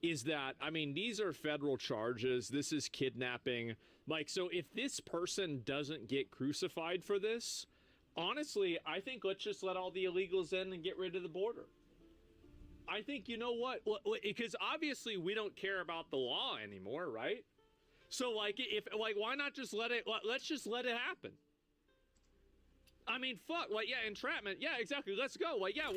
is that, I mean, these are federal charges. This is kidnapping. Like, so if this person doesn't get crucified for this, honestly, I think let's just let all the illegals in and get rid of the border. I think, you know what? Because obviously we don't care about the law anymore, right? So, like, why not just let's just let it happen. I mean, fuck, like, yeah, entrapment, yeah, exactly, let's go, like, yeah,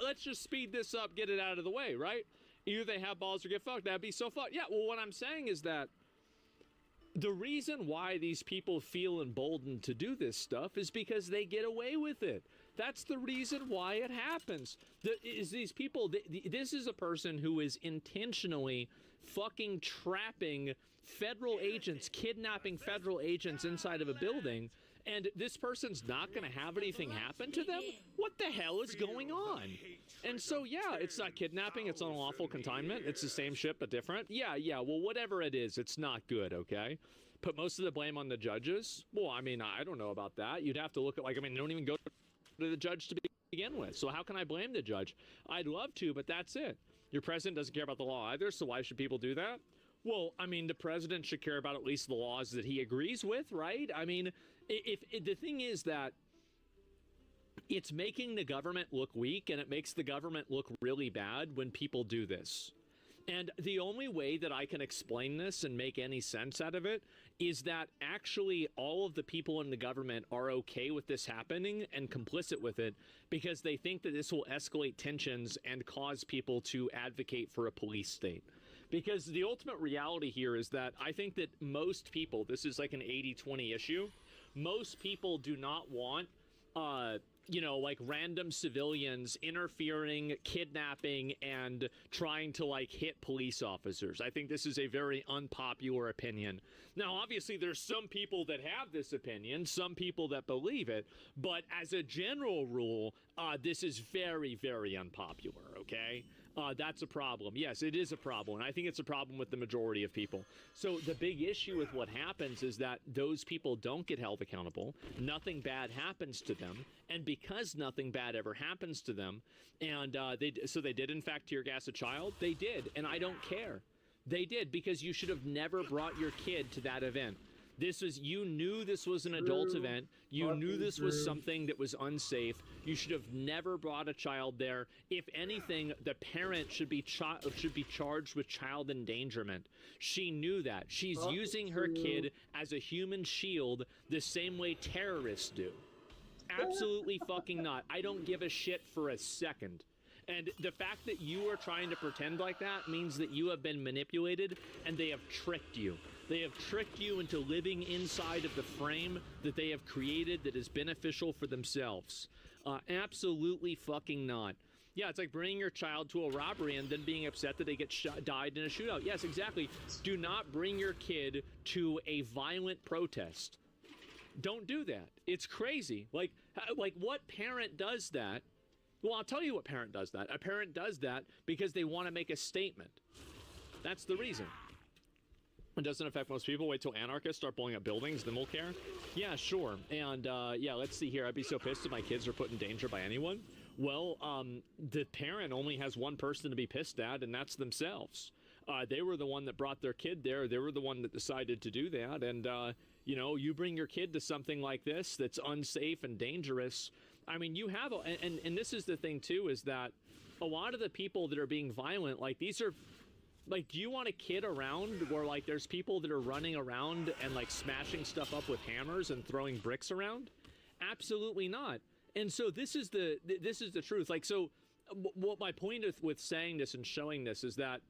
let's just speed this up, get it out of the way, right? Either they have balls or get fucked, that'd be so fucked. Yeah, well, what I'm saying is that the reason why these people feel emboldened to do this stuff is because they get away with it. That's the reason why it happens. These people, this is a person who is intentionally fucking trapping federal agents, kidnapping federal agents inside of a building, and this person's not going to have anything happen to them? What the hell is going on? And so, yeah, it's not kidnapping, it's unlawful confinement. It's the same shit, but different. Yeah, well, whatever it is, it's not good, okay? Put most of the blame on the judges? Well, I mean, I don't know about that. You'd have to look at, like, I mean, they don't even go to the judge to begin with. So how can I blame the judge? I'd love to, but that's it. Your president doesn't care about the law either, so why should people do that? Well, I mean, the president should care about at least the laws that he agrees with, right? I mean, if the thing is that it's making the government look weak, and it makes the government look really bad when people do this. And the only way that I can explain this and make any sense out of it is that actually all of the people in the government are okay with this happening and complicit with it because they think that this will escalate tensions and cause people to advocate for a police state. Because the ultimate reality here is that I think that most people, this is like an 80-20 issue, most people do not want you know, like random civilians interfering, kidnapping, and trying to like hit police officers. I think this is a very unpopular opinion. Now, obviously, there's some people that have this opinion, some people that believe it, but as a general rule, this is very, very unpopular, okay? That's a problem. Yes, it is a problem. And I think it's a problem with the majority of people. So the big issue with what happens is that those people don't get held accountable. Nothing bad happens to them. And because nothing bad ever happens to them, and they did, in fact, tear gas a child? They did. And I don't care. They did, because you should have never brought your kid to that event. You knew this was an adult event. You knew this was something that was unsafe. You should have never brought a child there. If anything, the parent should be charged with child endangerment. She knew that. She's using her kid as a human shield the same way terrorists do. Absolutely fucking not. I don't give a shit for a second. And the fact that you are trying to pretend like that means that you have been manipulated and they have tricked you. They have tricked you into living inside of the frame that they have created that is beneficial for themselves. Absolutely fucking not. Yeah, it's like bringing your child to a robbery and then being upset that they died in a shootout. Yes, exactly. Do not bring your kid to a violent protest. Don't do that. It's crazy. Like what parent does that? Well, I'll tell you what parent does that. A parent does that because they want to make a statement. That's the reason. It doesn't affect most people. Wait till anarchists start blowing up buildings, then we'll care. Yeah, sure. And yeah, let's see here. I'd be so pissed if my kids are put in danger by anyone. Well, the parent only has one person to be pissed at, and that's themselves. They were the one that brought their kid there. They were the one that decided to do that. And, you know, you bring your kid to something like this that's unsafe and dangerous. I mean, you have, and this is the thing, too, is that a lot of the people that are being violent, like, these are, like, do you want a kid around where, like, there's people that are running around and, like, smashing stuff up with hammers and throwing bricks around? Absolutely not. And so this is the truth. Like, so what my point with saying this and showing this is that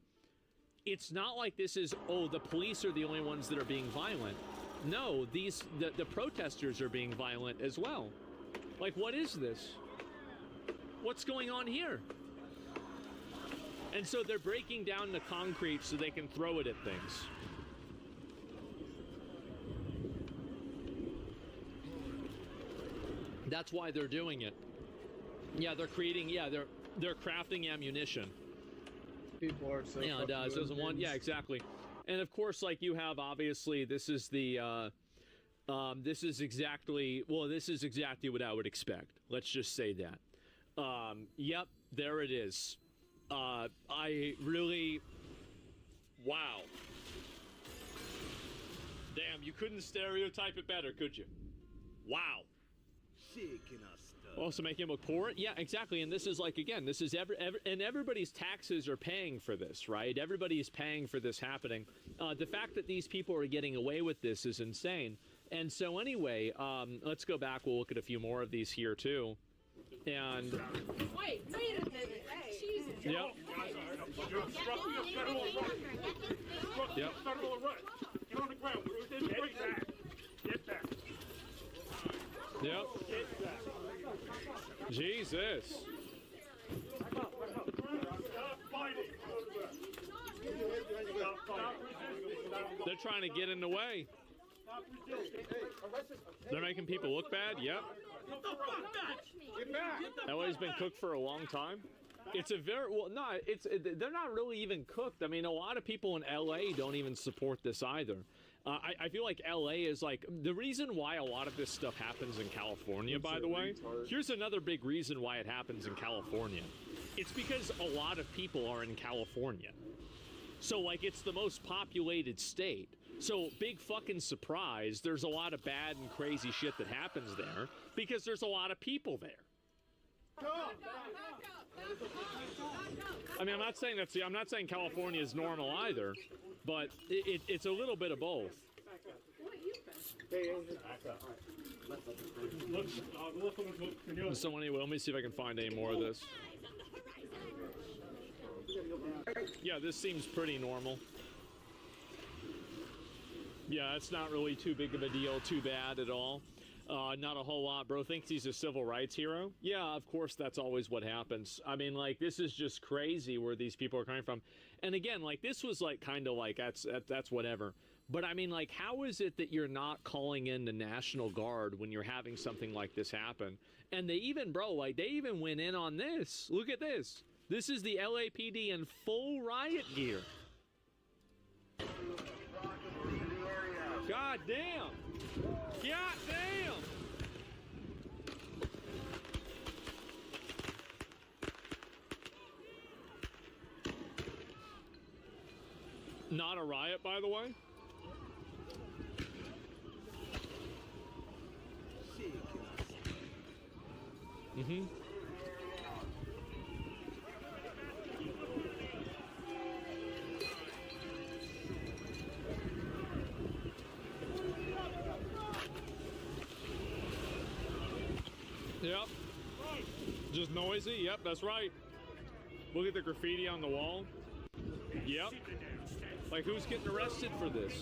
it's not like this is, oh, the police are the only ones that are being violent. No, the protesters are being violent as well. Like, what is this? What's going on here? And so they're breaking down the concrete so they can throw it at things. That's why they're doing it. Yeah, they're creating, they're crafting ammunition. People are so yeah, exactly. And of course, like, you have, obviously, this is exactly what I would expect. Let's just say that. Yep, there it is. I really, Wow. Damn, you couldn't stereotype it better, could you? Wow. Also make him look poor? Yeah, exactly. And this is like, again, this is and everybody's taxes are paying for this, right? Everybody's paying for this happening. The fact that these people are getting away with this is insane. And so anyway, let's go back. We'll look at a few more of these here too. And wait a minute. Jesus. Yep. You're obstructing a federal right. Yep. Federal right. Get on the ground. Get back. Get back. Yep. Get back. Jesus. Stop fighting. Stop fighting. They're trying to get in the way. They're making people look bad? Yep. Get back. LA's been cooked for a long time. It's a very, well, no, they're not really even cooked. I mean, a lot of people in LA don't even support this either. I feel like LA is like, the reason why a lot of this stuff happens in California, by the way, here's another big reason why it happens in California. It's because a lot of people are in California. So, like, it's the most populated state. So, big fucking surprise, there's a lot of bad and crazy shit that happens there because there's a lot of people there. I mean, I'm not saying California is normal either, but it's a little bit of both. So anyway, let me see if I can find any more of this. Yeah, this seems pretty normal. Yeah, it's not really too big of a deal, too bad at all. Not a whole lot. Bro thinks he's a civil rights hero. Yeah, of course, that's always what happens. I mean, like, this is just crazy where these people are coming from. And again, like, this was like kind of like that's whatever. But I mean, like, how is it that you're not calling in the National Guard when you're having something like this happen? And they even, bro, like, they even went in on this. Look at this. This is the LAPD in full riot gear. God damn. God damn! Not a riot, by the way. Mm-hmm. Yep. Just noisy. Yep, that's right. Look at the graffiti on the wall. Yep. Like, who's getting arrested for this?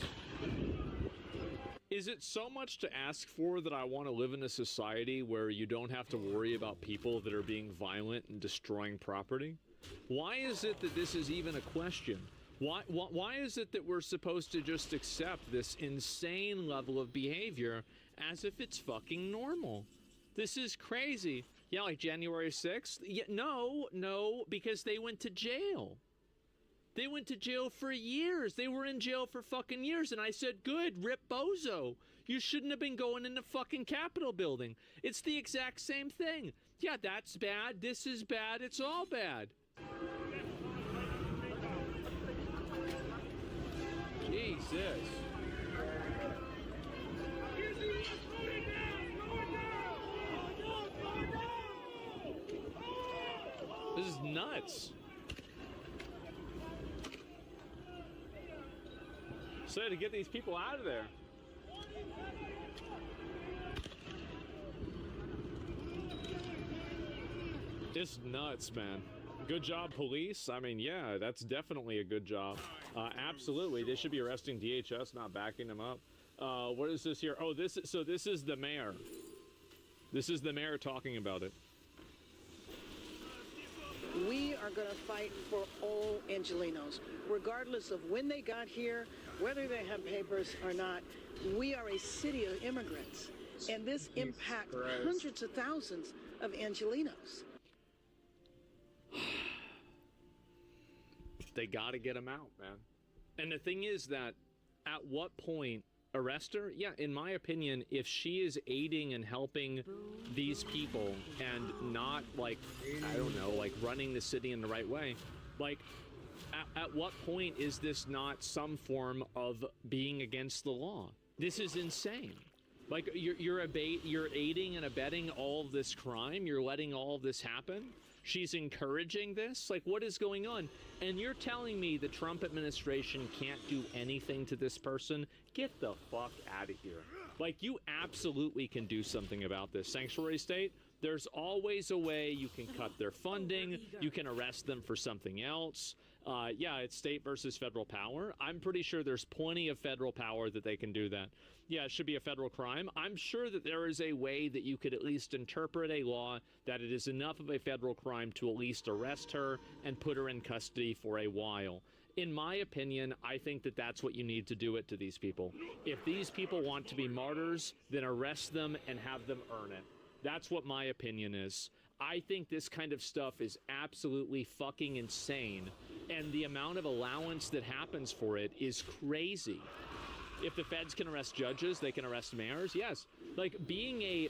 Is it so much to ask for that I want to live in a society where you don't have to worry about people that are being violent and destroying property? Why is it that this is even a question? Why is it that we're supposed to just accept this insane level of behavior as if it's fucking normal? This is crazy. Yeah, like January 6th? Yeah, no, because they went to jail. They went to jail for years. They were in jail for fucking years. And I said, good, rip bozo. You shouldn't have been going in the fucking Capitol building. It's the exact same thing. Yeah, that's bad. This is bad. It's all bad. Jesus. This is nuts. So to get these people out of there. It's nuts, man. Good job, police. I mean, yeah, that's definitely a good job. Absolutely. They should be arresting DHS, not backing them up. What is this here? Oh, this is the mayor. This is the mayor talking about it. We are going to fight for all Angelenos, regardless of when they got here, whether they have papers or not. We are a city of immigrants, and this impacts hundreds of thousands of Angelenos. They got to get them out, man. And the thing is that at what point arrest her? Yeah, in my opinion, if she is aiding and helping these people and not, like, I don't know, like running the city in the right way, like, at what point is this not some form of being against the law? This is insane. Like, you're aiding and abetting all of this crime. You're letting all of this happen. She's encouraging this. Like, what is going on? And you're telling me the Trump administration can't do anything to this person? Get the fuck out of here. Like, you absolutely can do something about this. Sanctuary state, there's always a way. You can cut their funding. You can arrest them for something else. Yeah, it's state versus federal power. I'm pretty sure there's plenty of federal power that they can do that. Yeah, it should be a federal crime. I'm sure that there is a way that you could at least interpret a law that it is enough of a federal crime to at least arrest her and put her in custody for a while. In my opinion, I think that that's what you need to do it to these people. If these people want to be martyrs, then arrest them and have them earn it. That's what my opinion is. I think this kind of stuff is absolutely fucking insane, and the amount of allowance that happens for it is crazy. If the feds can arrest judges, they can arrest mayors. Yes, like being a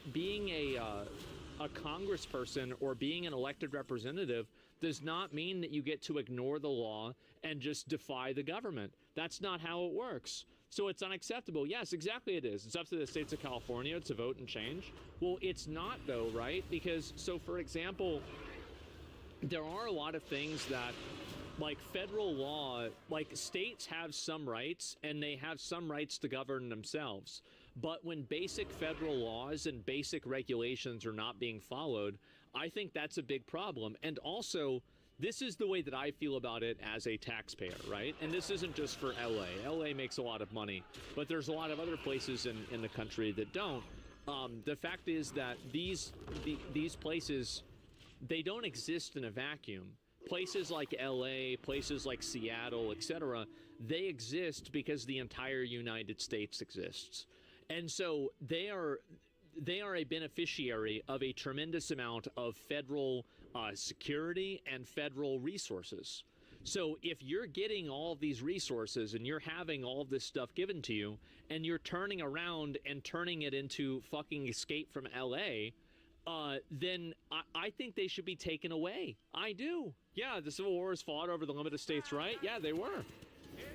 congressperson or being an elected representative does not mean that you get to ignore the law and just defy the government. That's not how it works. So it's unacceptable. Yes, exactly it is. It's up to the states of California to vote and change. Well, it's not though, right? Because, so for example, there are a lot of things that, like federal law, like states have some rights and they have some rights to govern themselves. But when basic federal laws and basic regulations are not being followed, I think that's a big problem. And also, this is the way that I feel about it as a taxpayer, right? And this isn't just for LA. LA makes a lot of money, but there's a lot of other places in the country that don't. The fact is that these places, they don't exist in a vacuum. Places like LA, places like Seattle, etc., they exist because the entire United States exists. And so they are a beneficiary of a tremendous amount of federal security and federal resources. So if you're getting all of these resources and you're having all of this stuff given to you and you're turning around and turning it into fucking Escape from LA, then I think they should be taken away. I do. Yeah, the Civil War was fought over the limited states' right. Yeah, they were.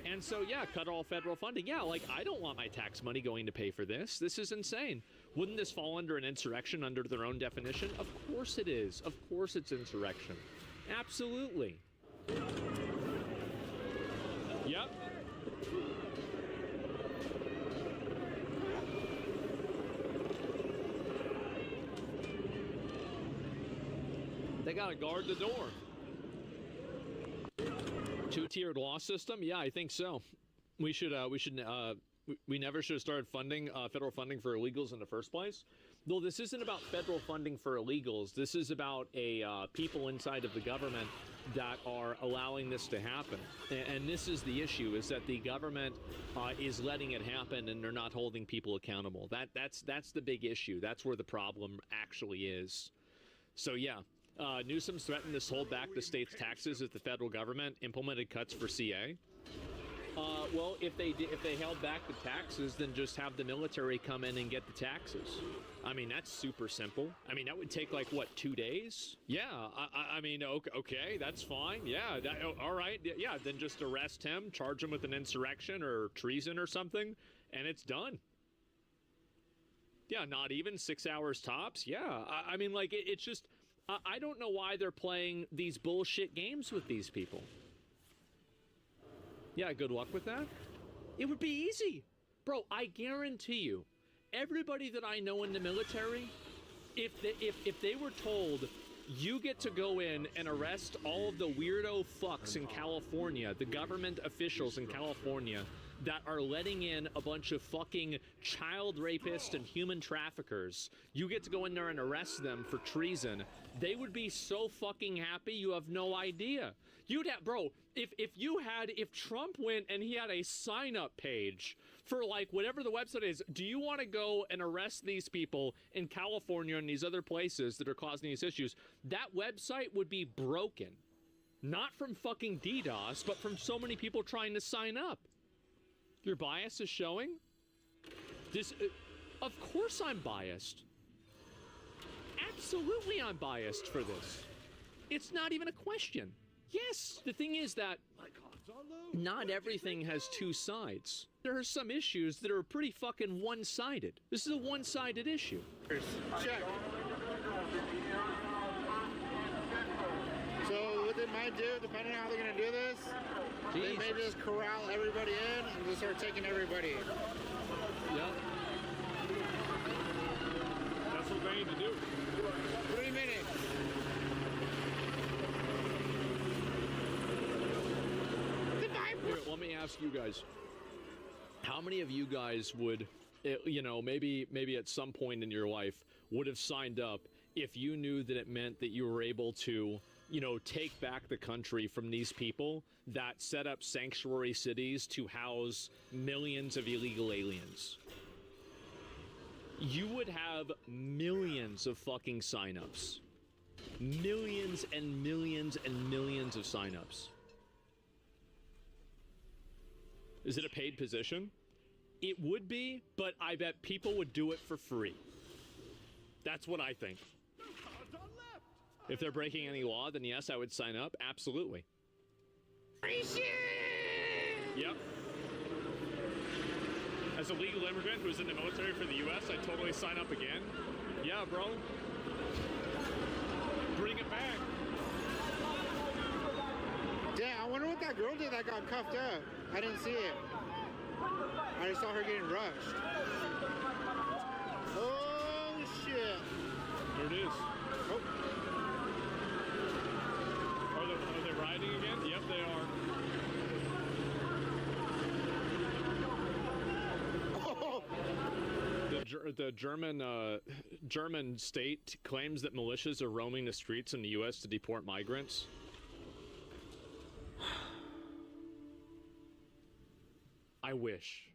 And so, yeah, cut all federal funding. Yeah, like, I don't want my tax money going to pay for this. This is insane. Wouldn't this fall under an insurrection under their own definition? Of course it is. Of course it's insurrection. Absolutely. Yep. They gotta guard the door. Two-tiered law system? Yeah, I think so. We never should have started funding federal funding for illegals in the first place. Though this isn't about federal funding for illegals. This is about people inside of the government that are allowing this to happen. And this is the issue: is that the government is letting it happen, and they're not holding people accountable. That's the big issue. That's where the problem actually is. So yeah. Newsom's threatened to hold back the state's taxes if the federal government implemented cuts for CA. Well, if they held back the taxes, then just have the military come in and get the taxes. I mean, that's super simple. I mean, that would take like, what, 2 days? Yeah, I mean, okay, that's fine. Yeah, all right. Yeah, then just arrest him, charge him with an insurrection or treason or something, and it's done. Yeah, not even 6 hours tops. Yeah, I mean, like, it's just... I don't know why they're playing these bullshit games with these people. Yeah, good luck with that. It would be easy. Bro, I guarantee you, everybody that I know in the military, if they were told, you get to go in and arrest all of the weirdo fucks in California, the government officials in California, that are letting in a bunch of fucking child rapists and human traffickers. You get to go in there and arrest them for treason. They would be so fucking happy, you have no idea. You'd have, bro, if Trump went and he had a sign-up page for like whatever the website is, do you want to go and arrest these people in California and these other places that are causing these issues? That website would be broken. Not from fucking DDoS, but from so many people trying to sign up. Your bias is showing? This, of course I'm biased. Absolutely I'm biased for this. It's not even a question. Yes, the thing is that... My God. not everything has two sides. There are some issues that are pretty fucking one-sided. This is a one-sided issue. Check. So what they might do, depending on how they're gonna do this, they may just corral everybody in and just start taking everybody. Yep. That's what they need to do. 3 minutes. Here, let me ask you guys. How many of you guys would, you know, maybe at some point in your life would have signed up if you knew that it meant that you were able to, you know, take back the country from these people that set up sanctuary cities to house millions of illegal aliens? You would have millions of fucking signups. Millions and millions and millions of signups. Is it a paid position? It would be, but I bet people would do it for free. That's what I think. If they're breaking any law, then yes, I would sign up. Absolutely. Yep. As a legal immigrant who's in the military for the U.S., I'd totally sign up again. Yeah, bro. Bring it back. Damn, I wonder what that girl did that got cuffed up. I didn't see it. I just saw her getting rushed. Oh, shit. There it is. Oh. Are they riding again? Yep, they are. Oh. The German state claims that militias are roaming the streets in the U.S. to deport migrants. I wish.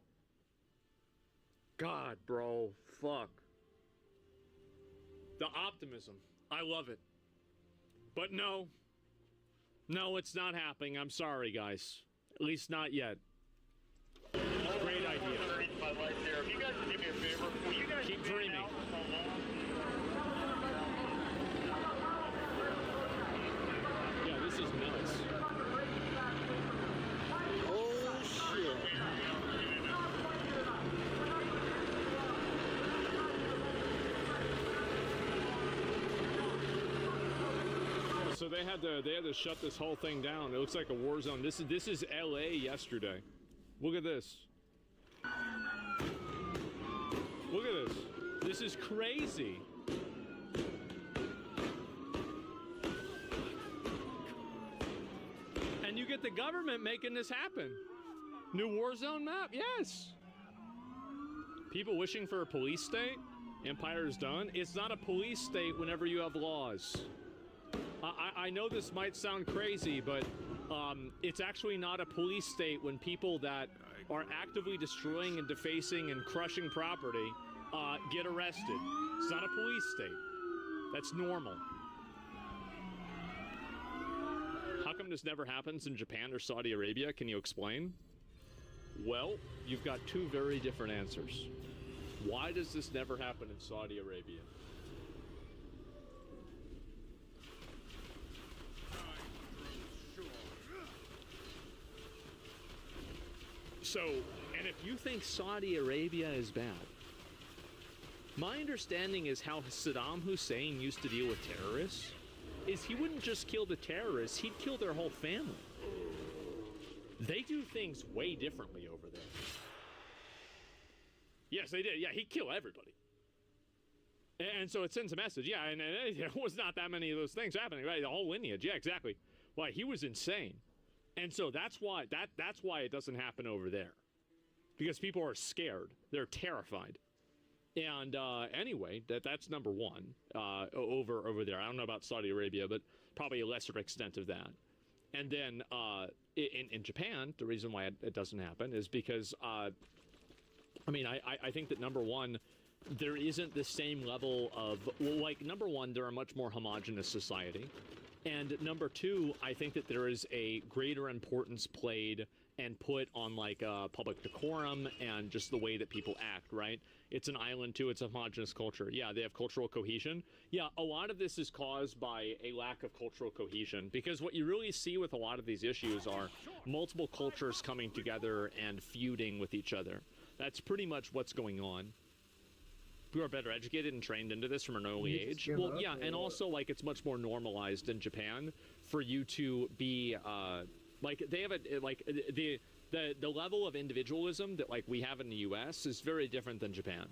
God, bro. Fuck. The optimism. I love it. But no. No, it's not happening. I'm sorry, guys. At least not yet. Great idea. If you guys would do me a favor, will you guys Keep dreaming. Yeah, this is nuts. Oh, shit. So they had to shut this whole thing down. It looks like a war zone. This is LA yesterday. Look at this. Look at this. This is crazy. And you get the government making this happen. New war zone map? Yes. People wishing for a police state? Empire is done. It's not a police state whenever you have laws. I know this might sound crazy, but it's actually not a police state when people that are actively destroying and defacing and crushing property get arrested. It's not a police state. That's normal. How come this never happens in Japan or Saudi Arabia? Can you explain? Well, you've got two very different answers. Why does this never happen in Saudi Arabia? So, and if you think Saudi Arabia is bad, my understanding is how Saddam Hussein used to deal with terrorists is he wouldn't just kill the terrorists, he'd kill their whole family. They do things way differently over there. Yes, they did. Yeah, he'd kill everybody. And so it sends a message. Yeah, and there was not that many of those things happening, right? The whole lineage. Yeah, exactly. Why, he was insane. And so that's why it doesn't happen over there. Because people are scared. They're terrified. And anyway, that's number one over there. I don't know about Saudi Arabia, but probably a lesser extent of that. And then in Japan, the reason why it doesn't happen is because, I think that number one, there isn't the same level of, well, like, number one, they're a much more homogenous society. And number two, I think that there is a greater importance played and put on like public decorum and just the way that people act, right? It's an island too, it's a homogenous culture. Yeah, they have cultural cohesion. Yeah, a lot of this is caused by a lack of cultural cohesion, because what you really see with a lot of these issues are multiple cultures coming together and feuding with each other. That's pretty much what's going on. Who are better educated and trained into this from an early age. Well, yeah, and also like it's much more normalized in Japan for you to be like they have a like the level of individualism that like we have in the U.S. is very different than Japan.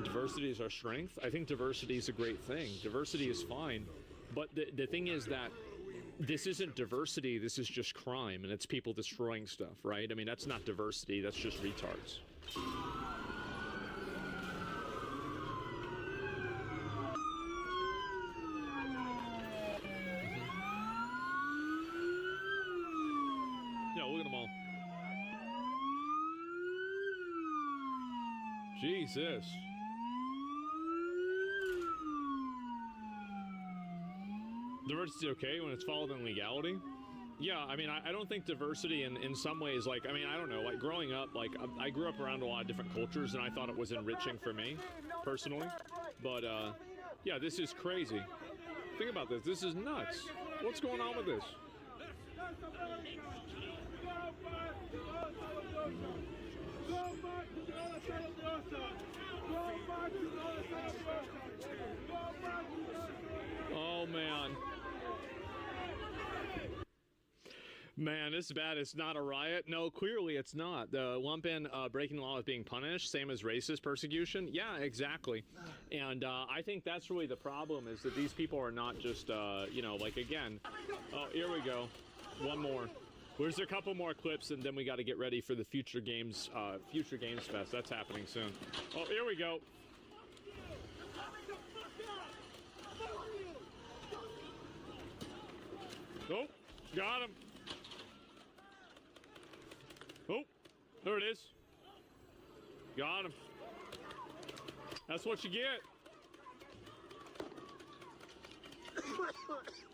Diversity is our strength. I think diversity is a great thing. Diversity is fine, but the thing is that this isn't diversity, this is just crime, and it's people destroying stuff, right? I mean, that's not diversity, that's just retards. No, look at them all. Jesus. Diversity okay when it's followed in legality? Yeah, I mean, I don't think diversity in some ways, like, I mean, I don't know, like growing up, like I grew up around a lot of different cultures and I thought it was enriching for me, personally. But, yeah, this is crazy. Think about this. This is nuts. What's going on with this? Oh, man. Man, this is bad. It's not a riot. No, clearly it's not. The lump in breaking the law is being punished, same as racist persecution. Yeah, exactly. And I think that's really the problem, is that these people are not just, you know, like, again. Oh, here we go. One more. There's a couple more clips, and then we got to get ready for the Future Games Fest. That's happening soon. Oh, here we go. Oh, got him. Oh, there it is. Got him. That's what you get.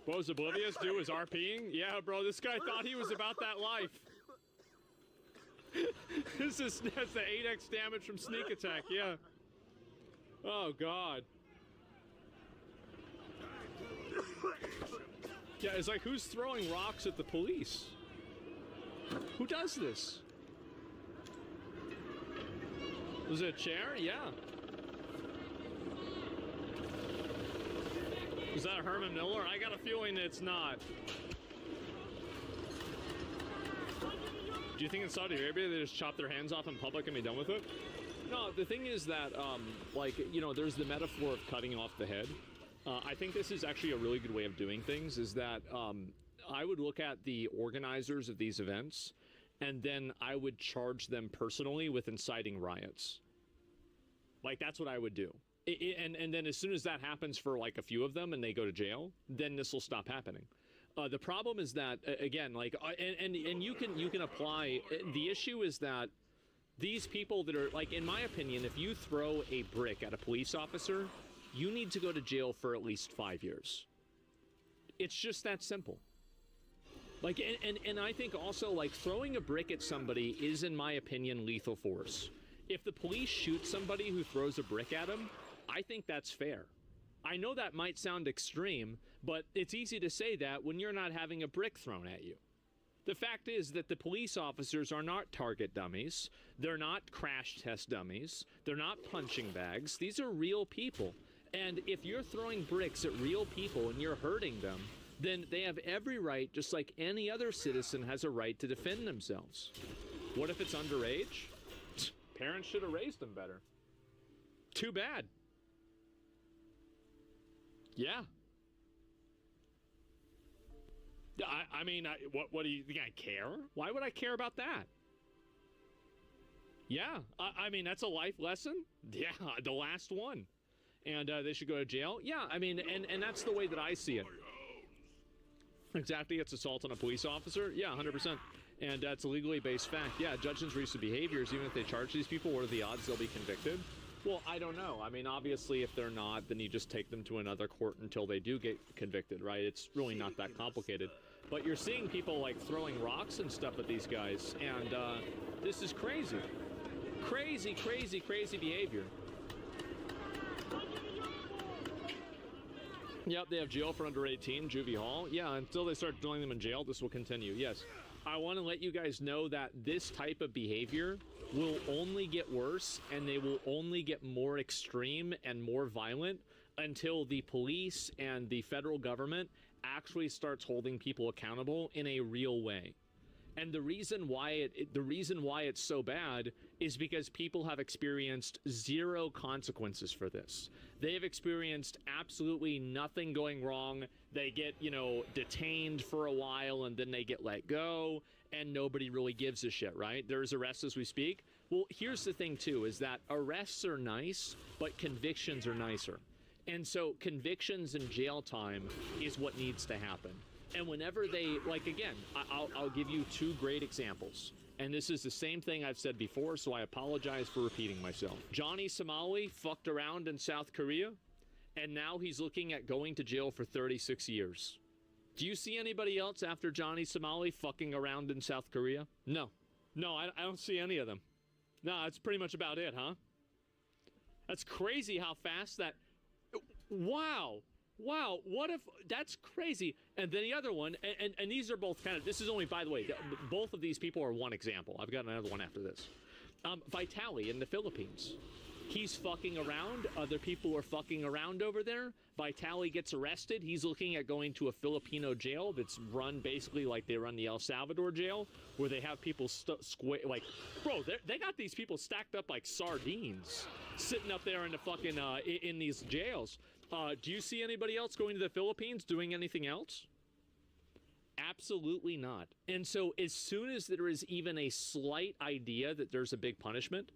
What was Oblivious do his RPing? Yeah, bro, this guy thought he was about that life. That's the 8x damage from sneak attack, yeah. Oh, God. Yeah, it's like, who's throwing rocks at the police? Who does this? Was it a chair? Yeah. Is that a Herman Miller? I got a feeling it's not. Do you think in Saudi Arabia they just chop their hands off in public and be done with it? No, the thing is that, like, you know, there's the metaphor of cutting off the head. I think this is actually a really good way of doing things, is that I would look at the organizers of these events, and then I would charge them personally with inciting riots. Like, that's what I would do. And then as soon as that happens for like a few of them and they go to jail, then this will stop happening. The problem is that, again, like, and you can apply, the issue is that these people that are, like, in my opinion, if you throw a brick at a police officer, you need to go to jail for at least 5 years. It's just that simple. Like, and I think also, like, throwing a brick at somebody is, in my opinion, lethal force. If the police shoot somebody who throws a brick at them, I think that's fair. I know that might sound extreme, but it's easy to say that when you're not having a brick thrown at you. The fact is that the police officers are not target dummies. They're not crash test dummies. They're not punching bags. These are real people. And if you're throwing bricks at real people and you're hurting them, then they have every right, just like any other citizen has a right to defend themselves. What if it's underage? Parents should have raised them better. Too bad. Yeah. I mean, what do you think I care? Why would I care about that? Yeah, I mean, that's a life lesson. Yeah, the last one. And they should go to jail. Yeah, I mean, and that's the way that I see it. Exactly, it's assault on a police officer. Yeah, 100%. And it's a legally based fact. Yeah, judge and recent behaviors, even if they charge these people, what are the odds they'll be convicted? Well, I don't know. I mean, obviously, if they're not, then you just take them to another court until they do get convicted, right? It's really not that complicated. But you're seeing people, like, throwing rocks and stuff at these guys, and this is crazy. Crazy, crazy, crazy behavior. Yep, they have jail for under 18, juvie hall. Yeah, until they start throwing them in jail, this will continue, yes. I want to let you guys know that this type of behavior will only get worse, and they will only get more extreme and more violent until the police and the federal government actually starts holding people accountable in a real way. And the reason why it's so bad is because people have experienced zero consequences for this. They have experienced absolutely nothing going wrong. They get, you know, detained for a while and then they get let go, and nobody really gives a shit, right? There's arrests as we speak. Well, here's the thing too, is that arrests are nice, but convictions are nicer. And so convictions and jail time is what needs to happen. And whenever they, like, again, I'll give you two great examples. And this is the same thing I've said before, so I apologize for repeating myself. Johnny Somali fucked around in South Korea, and now he's looking at going to jail for 36 years. Do you see anybody else after Johnny Somali fucking around in South Korea? No. No, I don't see any of them. No, that's pretty much about it, huh? That's crazy how fast that... Wow. Wow, what if, that's crazy. And then the other one, and these are both kind of, this is only, by the way, both of these people are one example. I've got another one after this. Vitali in the Philippines. He's fucking around. Other people are fucking around over there. Vitali gets arrested. He's looking at going to a Filipino jail that's run basically like they run the El Salvador jail, where they have people like, bro, they got these people stacked up like sardines, sitting up there in the fucking, in these jails. Do you see anybody else going to the Philippines doing anything else? Absolutely not. And so as soon as there is even a slight idea that there's a big punishment,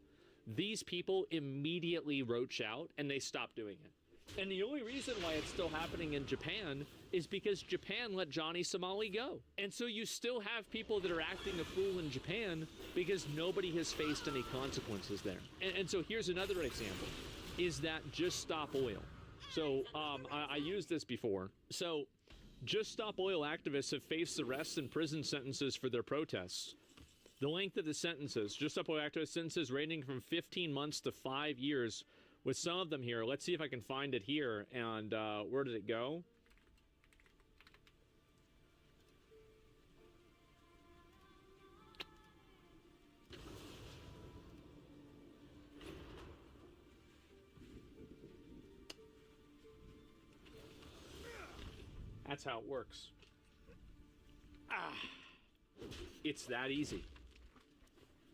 these people immediately roach out and they stop doing it. And the only reason why it's still happening in Japan is because Japan let Johnny Somali go. And so you still have people that are acting a fool in Japan because nobody has faced any consequences there. And so here's another example, is that Just Stop Oil. So I used this before. So Just Stop Oil activists have faced arrests and prison sentences for their protests. The length of the sentences, Just Stop Oil activist sentences ranging from 15 months to 5 years, with some of them here. Let's see if I can find it here. And where did it go? That's how it works. It's that easy.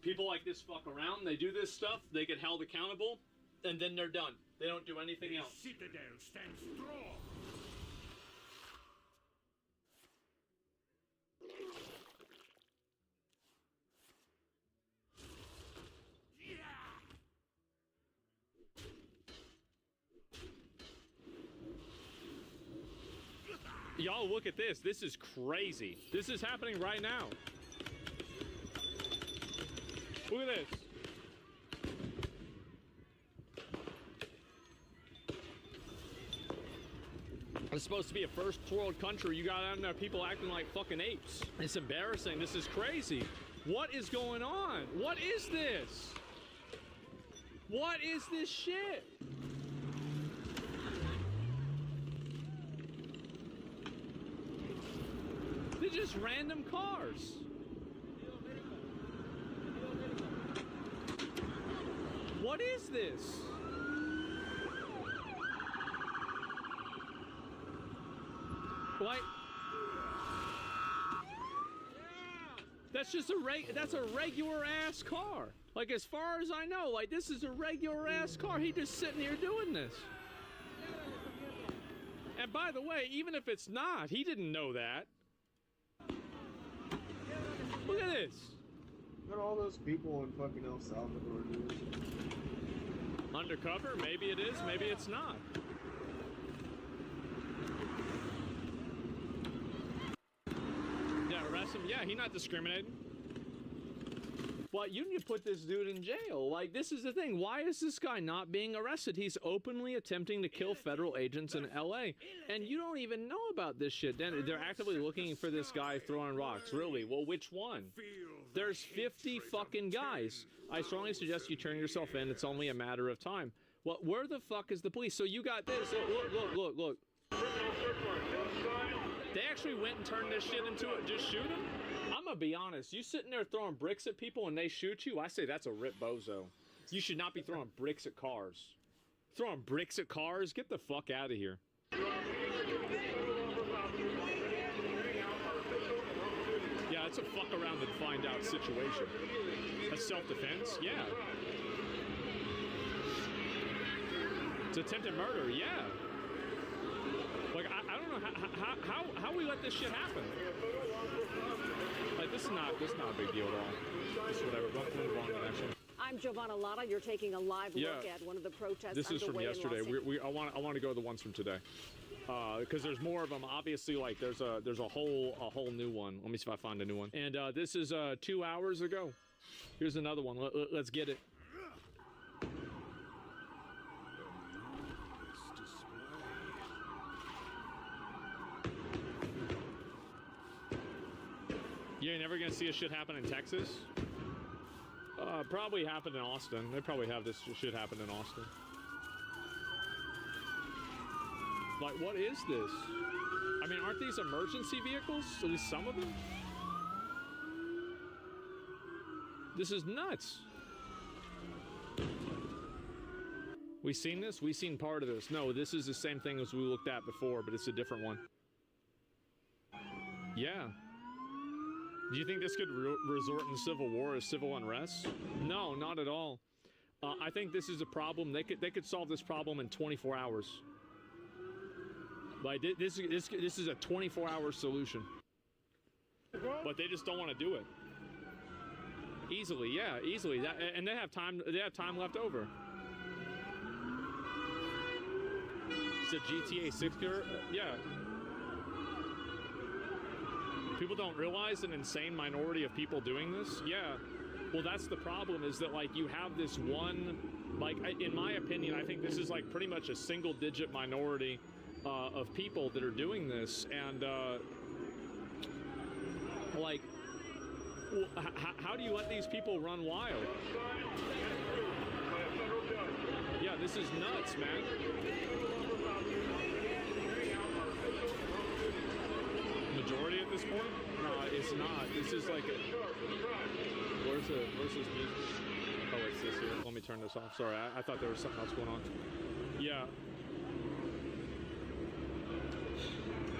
People like this fuck around, they do this stuff, they get held accountable, and then they're done. They don't do anything else. Citadel stands strong. Y'all look at this. This is crazy. This is happening right now. Look at this. It's supposed to be a first world country. You got out there people acting like fucking apes. It's embarrassing. This is crazy. What is going on? What is this? What is this shit? They're just random cars. What is this? Like, that's just that's a regular ass car. Like, as far as I know, like, this is a regular ass car. He just sitting here doing this. And by the way, even if it's not, he didn't know that. Look at this. Look at all those people in fucking El Salvador, dude. Undercover? Maybe it is, maybe it's not. Yeah, arrest him. Yeah, he's not discriminating. But you need to put this dude in jail. Like, this is the thing. Why is this guy not being arrested? He's openly attempting to kill federal agents in LA. And you don't even know about this shit. They're actively looking for this guy throwing rocks. Really? Well, which one? There's 50 fucking guys. I strongly suggest you turn yourself in. It's only a matter of time. Well, where the fuck is the police? So you got this. Look. They actually went and turned this shit into it. Just shoot him? I'm gonna be honest. You sitting there throwing bricks at people and they shoot you, I say that's a rip bozo. You should not be throwing bricks at cars. Throwing bricks at cars? Get the fuck out of here. Yeah, it's a fuck around and find out situation. That's self-defense? Yeah. It's attempted murder, yeah. Like, I don't know how we let this shit happen. Like, this is not a big deal at all. Just whatever. Don't move on to the next one. I'm Giovanna Lotta. You're taking a live look at one of the protests. This is from yesterday. I want to go to the ones from today, because there's more of them. Obviously, like there's a whole new one. Let me see if I find a new one. And this is 2 hours ago. Here's another one. Let's get it. You ain't never gonna see a shit happen in Texas? Probably happened in Austin. They probably have this shit happen in Austin. Like, what is this? I mean, aren't these emergency vehicles? At least some of them? This is nuts. We seen this? We seen part of this. No, this is the same thing as we looked at before, but it's a different one. Yeah. Do you think this could resort in civil war or civil unrest? No, not at all. I think this is a problem. They could solve this problem in 24 hours. Like this is a 24-hour solution. But they just don't want to do it. Easily, yeah, easily. And they have time. They have time left over. It's a GTA 6 car. Yeah. People don't realize an insane minority of people doing this? Yeah. Well, that's the problem, is that, like, you have this one, like, in my opinion, I think this is, like, pretty much a single-digit minority of people that are doing this, and, like, how do you let these people run wild? Yeah, this is nuts, man. Majority at this point? No, it's not. This is like a... Where's this music? Oh, it's this here. Let me turn this off. Sorry, I thought there was something else going on. Yeah.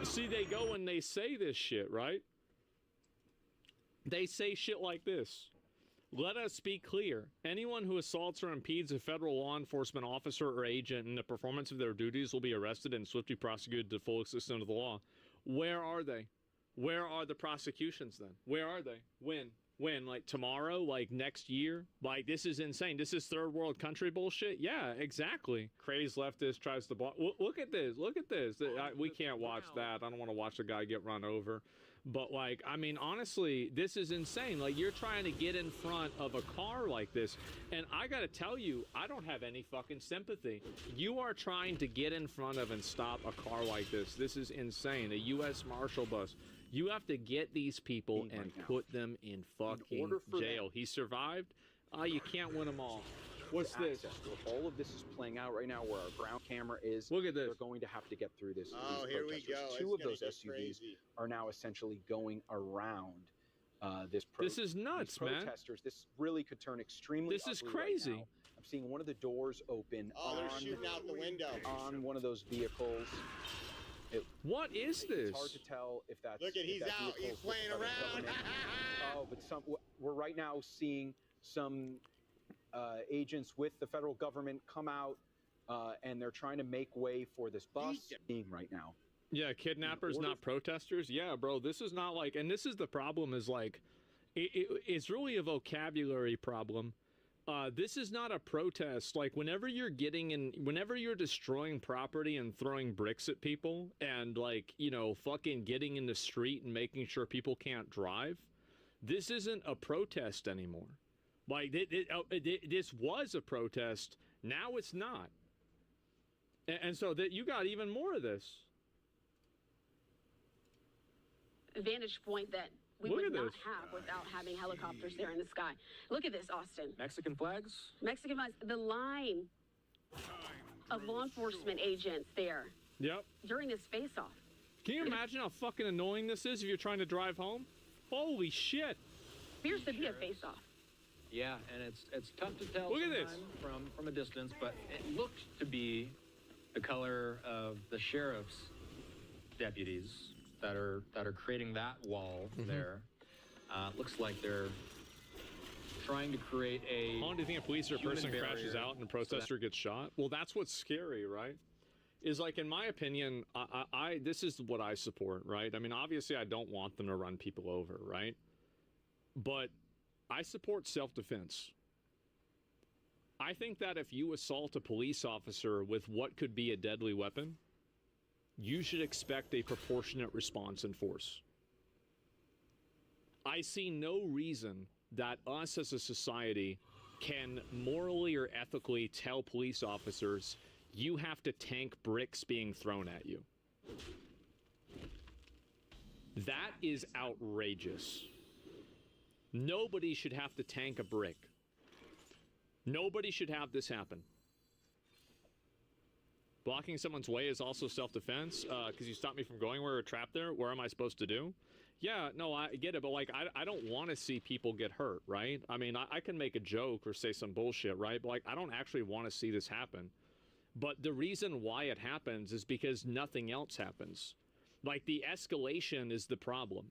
See, they go and they say this shit, right? They say shit like this. Let us be clear. Anyone who assaults or impedes a federal law enforcement officer or agent in the performance of their duties will be arrested and swiftly prosecuted to the full extent of the law. Where are they? Where are the prosecutions then? Where are they? When? When? Like tomorrow? Like next year? Like, this is insane. This is third world country bullshit? Yeah, exactly. Crazed leftist tries to block. Look at this. Look at this. We can't watch that. I don't want to watch a guy get run over. But, like, I mean, honestly, this is insane. Like, you're trying to get in front of a car like this. And I got to tell you, I don't have any fucking sympathy. You are trying to get in front of and stop a car like this. This is insane. A U.S. Marshal bus. You have to get these people and put them in fucking jail. He survived. You can't win them all. What's this? All of this is playing out right now where our ground camera is. Look at this. They're going to have to get through this. Oh, here we go. Two of those SUVs are now essentially going around this protest. This is nuts, man. Protesters, this really could turn extremely This is crazy. Right now. I'm seeing one of the doors open. Oh, they're shooting out the window. On one of those vehicles. What is this? It's hard to tell if that's... Look at, he's out. He's playing around. Oh, but we're right now seeing some agents with the federal government come out and they're trying to make way for this bus right now. Yeah, kidnappers, not protesters. Yeah, bro, this is not like, and this is the problem, is like, it's really a vocabulary problem. This is not a protest. Like, whenever you're destroying property and throwing bricks at people and, like, you know, fucking getting in the street and making sure people can't drive, this isn't a protest anymore. Like, this was a protest. Now it's not. And so that you got even more of this. Vantage point that we Look would at not this. have without having helicopters there in the sky. Look at this, Austin. Mexican flags? Mexican flags, the line of law enforcement agents there Yep. during this face-off. Can you imagine how fucking annoying this is if you're trying to drive home? Holy shit. Appears to be a face-off. Yeah, and it's tough to tell Look at this. from a distance, but it looked to be the color of the sheriff's deputies that are creating that wall there. Looks like they're trying to create a. How long do you think a police or a human person crashes barrier out and a protester gets shot? Well, that's what's scary, right? Is like, in my opinion, I this is what I support, right? I mean, obviously, I don't want them to run people over, right? But I support self-defense. I think that if you assault a police officer with what could be a deadly weapon, you should expect a proportionate response in force. I see no reason that us as a society can morally or ethically tell police officers you have to tank bricks being thrown at you. That is outrageous. Nobody should have to tank a brick. Nobody should have this happen. Blocking someone's way is also self-defense, because you stopped me from going where we're trapped there. Where am I supposed to do? Yeah, no, I get it, but like, I don't want to see people get hurt, right? I mean, I can make a joke or say some bullshit, right? But like, I don't actually want to see this happen. But the reason why it happens is because nothing else happens. Like, the escalation is the problem.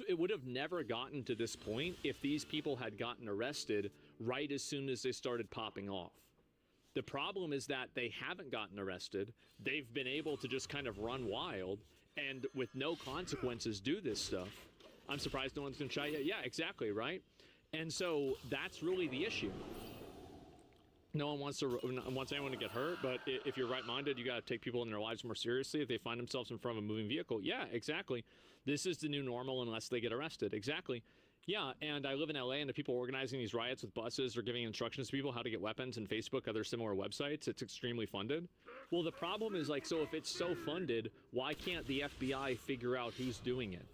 It would have never gotten to this point if these people had gotten arrested right as soon as they started popping off. The problem is that they haven't gotten arrested. They've been able to just kind of run wild and with no consequences do this stuff. I'm surprised no one's been shot yet. Yeah, exactly, right? And so that's really the issue. No one wants anyone to get hurt, but if you're right-minded, you got to take people in their lives more seriously. If they find themselves in front of a moving vehicle, yeah, exactly. This is the new normal unless they get arrested. Exactly. Yeah, and I live in LA, and the people organizing these riots with buses or giving instructions to people how to get weapons and Facebook, other similar websites, it's extremely funded. Well, the problem is, like, so if it's so funded, why can't the FBI figure out who's doing it?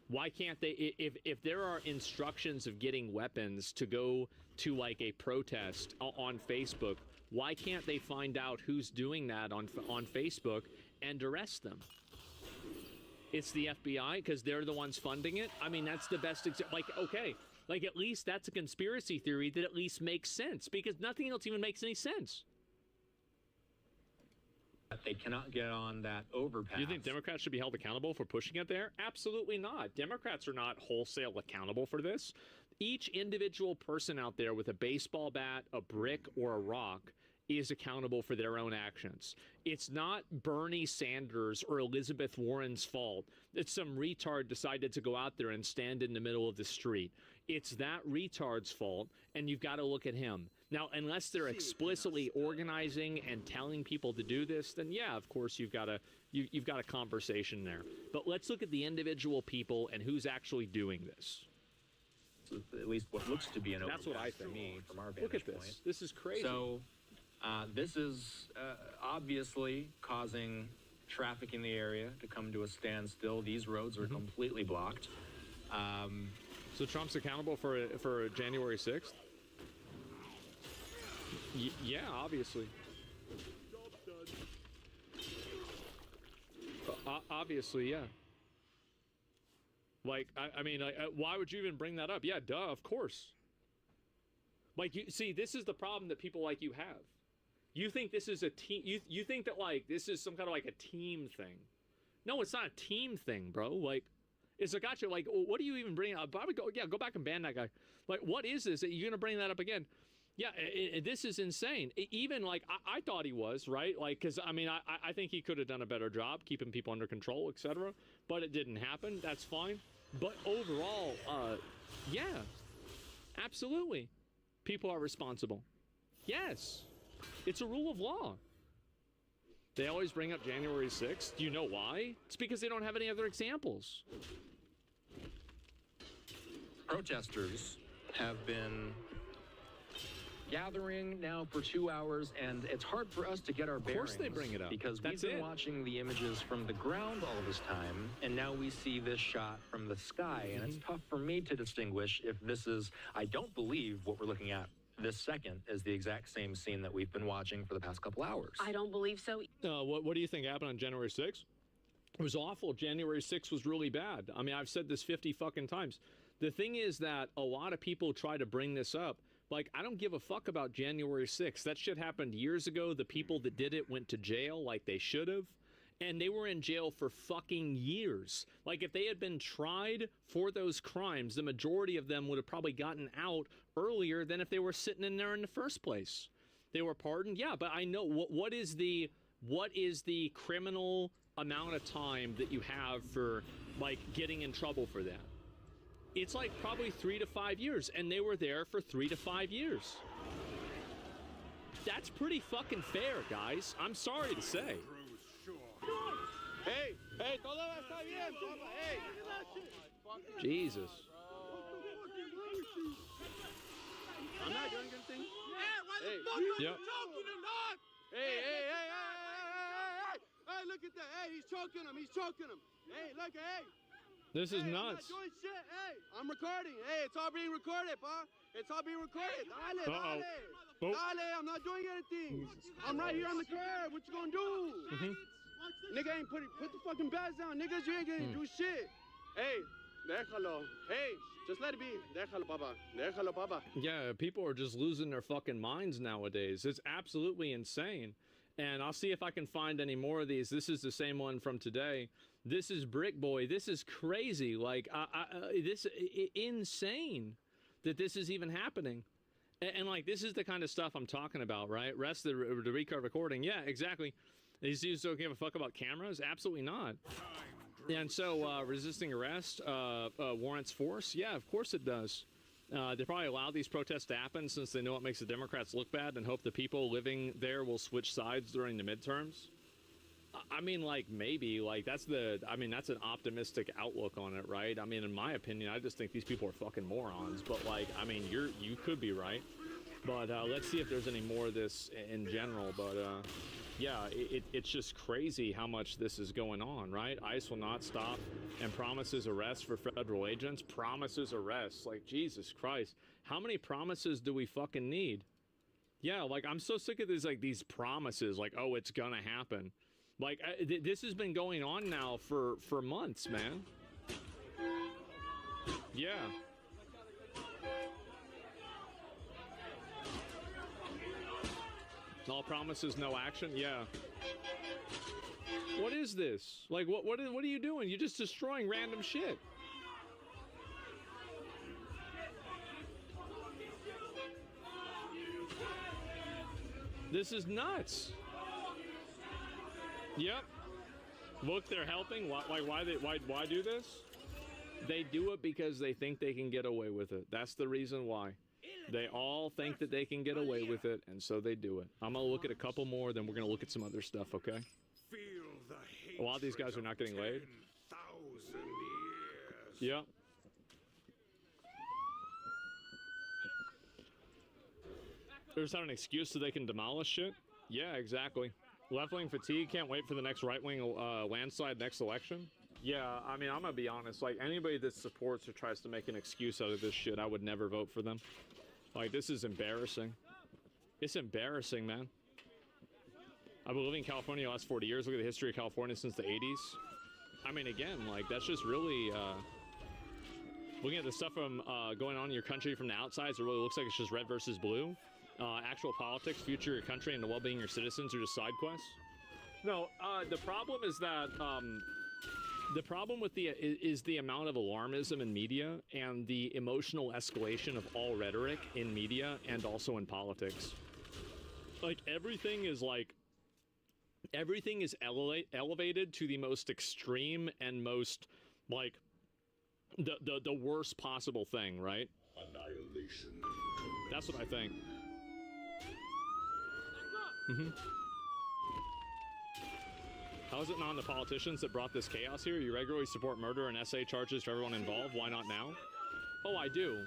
Why can't they, if there are instructions of getting weapons to go to like a protest on Facebook, why can't they find out who's doing that on Facebook and arrest them? It's the FBI because they're the ones funding it. I mean, that's the best example. Like, okay, like at least that's a conspiracy theory that at least makes sense because nothing else even makes any sense. They cannot get on that overpass. You think Democrats should be held accountable for pushing it there? Absolutely not. Democrats are not wholesale accountable for this. Each individual person out there with a baseball bat, a brick, or a rock is accountable for their own actions. It's not Bernie Sanders or Elizabeth Warren's fault that some retard decided to go out there and stand in the middle of the street. It's that retard's fault, and you've got to look at him. Now, unless they're explicitly organizing and telling people to do this, then yeah, of course you've got a conversation there. But let's look at the individual people and who's actually doing this. At least what looks to be an overpass. That's what I think. To me, from our vantage Look at this. point. This is crazy. So, this is obviously causing traffic in the area to come to a standstill. These roads are completely blocked. So Trump's accountable for January 6th? Yeah, obviously. Obviously, yeah. Like, I mean, why would you even bring that up? Yeah, duh, of course. Like, you see, this is the problem that people like you have. You think this is a team. You think that, like, this is some kind of, like, a team thing. No, it's not a team thing, bro. Like, it's a gotcha. Like, what are you even bringing up? Probably go back and ban that guy. Like, what is this? Are you going to bring that up again? Yeah, this is insane. Even, like, I thought he was, right? Like, because, I mean, I think he could have done a better job keeping people under control, etc. But it didn't happen. That's fine. But overall, yeah, absolutely. People are responsible. Yes. It's a rule of law. They always bring up January 6th. Do you know why? It's because they don't have any other examples. Protesters have been gathering now for 2 hours, and it's hard for us to get our bearings. Of course they bring it up. Because That's we've been it. watching the images from the ground all this time, and now we see this shot from the sky, and it's tough for me to distinguish if this is, I don't believe what we're looking at this second is the exact same scene that we've been watching for the past couple hours. I don't believe so. What do you think happened on January 6th? It was awful. January 6th was really bad. I mean, I've said this 50 fucking times. The thing is that a lot of people try to bring this up. Like, I don't give a fuck about January 6th. That shit happened years ago. The people that did it went to jail like they should have. And they were in jail for fucking years. Like, if they had been tried for those crimes, the majority of them would have probably gotten out earlier than if they were sitting in there in the first place. They were pardoned, yeah, but I know what is the criminal amount of time that you have for, like, getting in trouble for that? It's like probably 3 to 5 years, and they were there for 3 to 5 years. That's pretty fucking fair, guys. I'm sorry to say. Hey, todo está bien, papa. Hey. Jesus. I'm not doing anything. Hey, Yep. choking him, dog? Hey, look at that. Hey, he's choking him. Hey, look, hey. This is I'm nuts. not doing shit. Hey, I'm recording. Hey, it's all being recorded, pa. It's all being recorded. Dale, Uh-oh. dale. Oh. Dale, I'm not doing anything. I'm right here on the curb. What you gonna do? Nigga ain't put the fucking bags down. Niggas, you ain't gonna do shit. Hey, déjalo. Hey, just let it be. Déjalo, papa. Déjalo, papa. Yeah, people are just losing their fucking minds nowadays. It's absolutely insane. And I'll see if I can find any more of these. This is the same one from today. This is Brick Boy. This is crazy. Like, insane that this is even happening. And like, this is the kind of stuff I'm talking about, right? Rest the record recording. Yeah, exactly. These dudes don't give a fuck about cameras? Absolutely not. And so, resisting arrest warrants force? Yeah, of course it does. They probably allow these protests to happen since they know it makes the Democrats look bad and hope the people living there will switch sides during the midterms. I mean, like, maybe, like, that's an optimistic outlook on it, right? I mean, in my opinion, I just think these people are fucking morons. But, like, I mean, you could be right. But let's see if there's any more of this in general. But, yeah, it's just crazy how much this is going on, right? ICE will not stop and promises arrests for federal agents. Promises arrests. Like, Jesus Christ. How many promises do we fucking need? Yeah, like, I'm so sick of these promises. Like, oh, it's gonna happen. Like, this has been going on now for months, man. Yeah. All promises, no action? Yeah. What is this? Like, what are you doing? You're just destroying random shit. This is nuts. Yep. Look, they're helping. Why do this? They do it because they think they can get away with it. That's the reason why. They all think that they can get away with it, and so they do it. I'm gonna look at a couple more, then we're gonna look at some other stuff, okay? A lot of these guys are not getting laid. Yep. They're just having an excuse so they can demolish shit? Yeah, exactly. Left-wing fatigue, can't wait for the next right-wing landslide next election. Yeah, I mean, I'm gonna be honest. Like, anybody that supports or tries to make an excuse out of this shit, I would never vote for them. Like, this is embarrassing. It's embarrassing, man. I've been living in California the last 40 years. Look at the history of California since the 80s. I mean, again, like, that's just really... looking at the stuff from going on in your country from the outside, it really looks like it's just red versus blue. Actual politics, future of your country, and the well-being of your citizens are just side quests. No, the problem is that... the problem with is the amount of alarmism in media and the emotional escalation of all rhetoric in media and also in politics. Like, everything is elevated to the most extreme and most, like, the worst possible thing, right? Annihilation. That's what I think. Mm-hmm. How is it not the politicians that brought this chaos here? You regularly support murder and SA charges for everyone involved. Why not now? Oh, I do.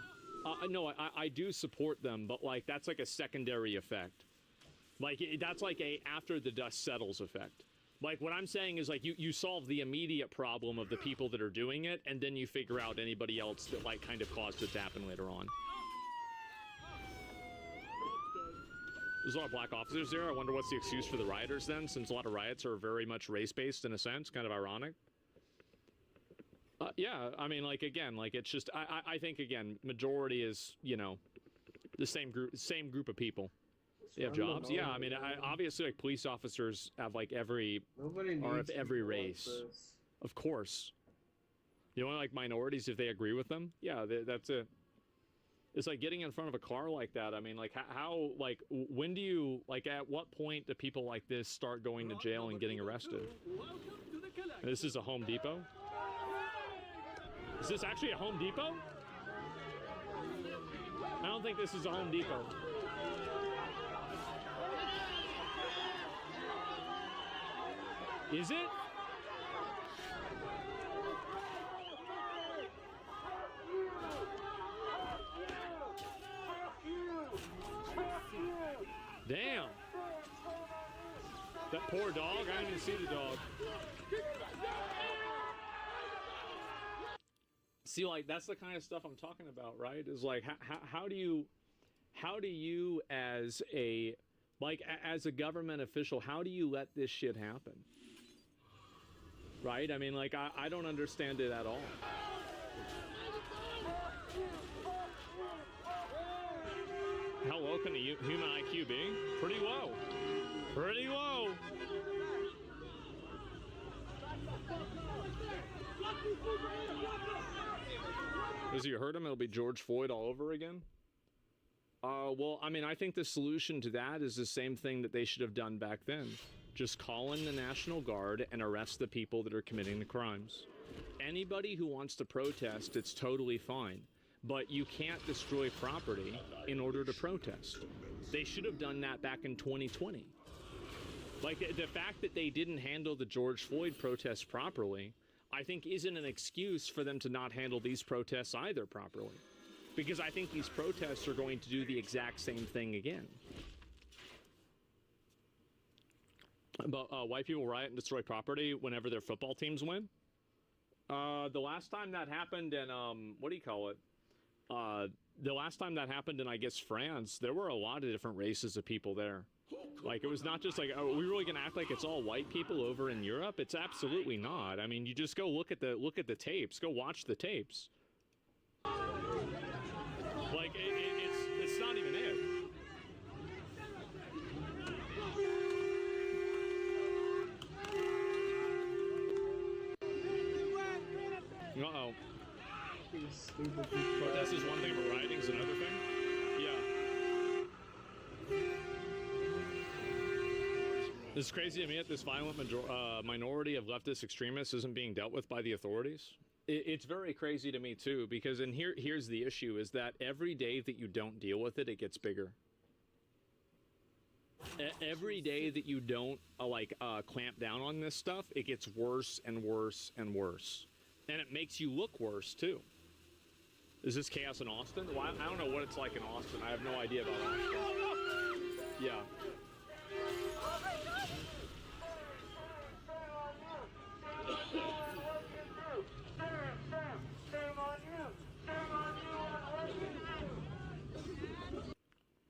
No, I do support them, but like that's like a secondary effect. Like that's like a after the dust settles effect. Like what I'm saying is like you solve the immediate problem of the people that are doing it, and then you figure out anybody else that like kind of caused it to happen later on. There's a lot of black officers there. I wonder what's the excuse for the rioters then, since a lot of riots are very much race-based in a sense, kind of ironic. Yeah, I mean, like, again, like, it's just, I think, again, majority is, you know, the same group of people. They have jobs. Yeah, I mean, obviously, like, police officers have, like, are of every race. Of course. The only, like, minorities, if they agree with them, yeah, that's it. It's like getting in front of a car like that. I mean, like, how, like, when do you, like, at what point do people like this start going to jail and getting arrested? This is a Home Depot? Is this actually a Home Depot? I don't think this is a Home Depot. Is it? Damn. That poor dog, I didn't even see the dog. See, like, that's the kind of stuff I'm talking about, right? Is like, how do you as a, like, as a government official, how do you let this shit happen? Right? I mean, like, I don't understand it at all. How low can a human IQ be? Pretty low. Pretty low. Because you heard him, it'll be George Floyd all over again? Well, I mean, I think the solution to that is the same thing that they should have done back then. Just call in the National Guard and arrest the people that are committing the crimes. Anybody who wants to protest, it's totally fine. But you can't destroy property in order to protest. They should have done that back in 2020. Like, the fact that they didn't handle the George Floyd protests properly, I think isn't an excuse for them to not handle these protests either properly. Because I think these protests are going to do the exact same thing again. But white people riot and destroy property whenever their football teams win? The last time that happened in, what do you call it? The last time that happened in, I guess, France, there were a lot of different races of people there. Like, it was not just like, are we really gonna act like it's all white people over in Europe? It's absolutely not. I mean, you just go look at the tapes. Go watch the tapes. Like, it's not even it. Uh-oh. Protest is one thing, but rioting is another thing? Yeah. It's crazy to me that this violent minority of leftist extremists isn't being dealt with by the authorities. It's very crazy to me, too, because here's the issue, is that every day that you don't deal with it, it gets bigger. Every day that you don't, clamp down on this stuff, it gets worse and worse and worse. And it makes you look worse, too. Is this chaos in Austin? Well, I don't know what it's like in Austin. I have no idea about Austin. Yeah.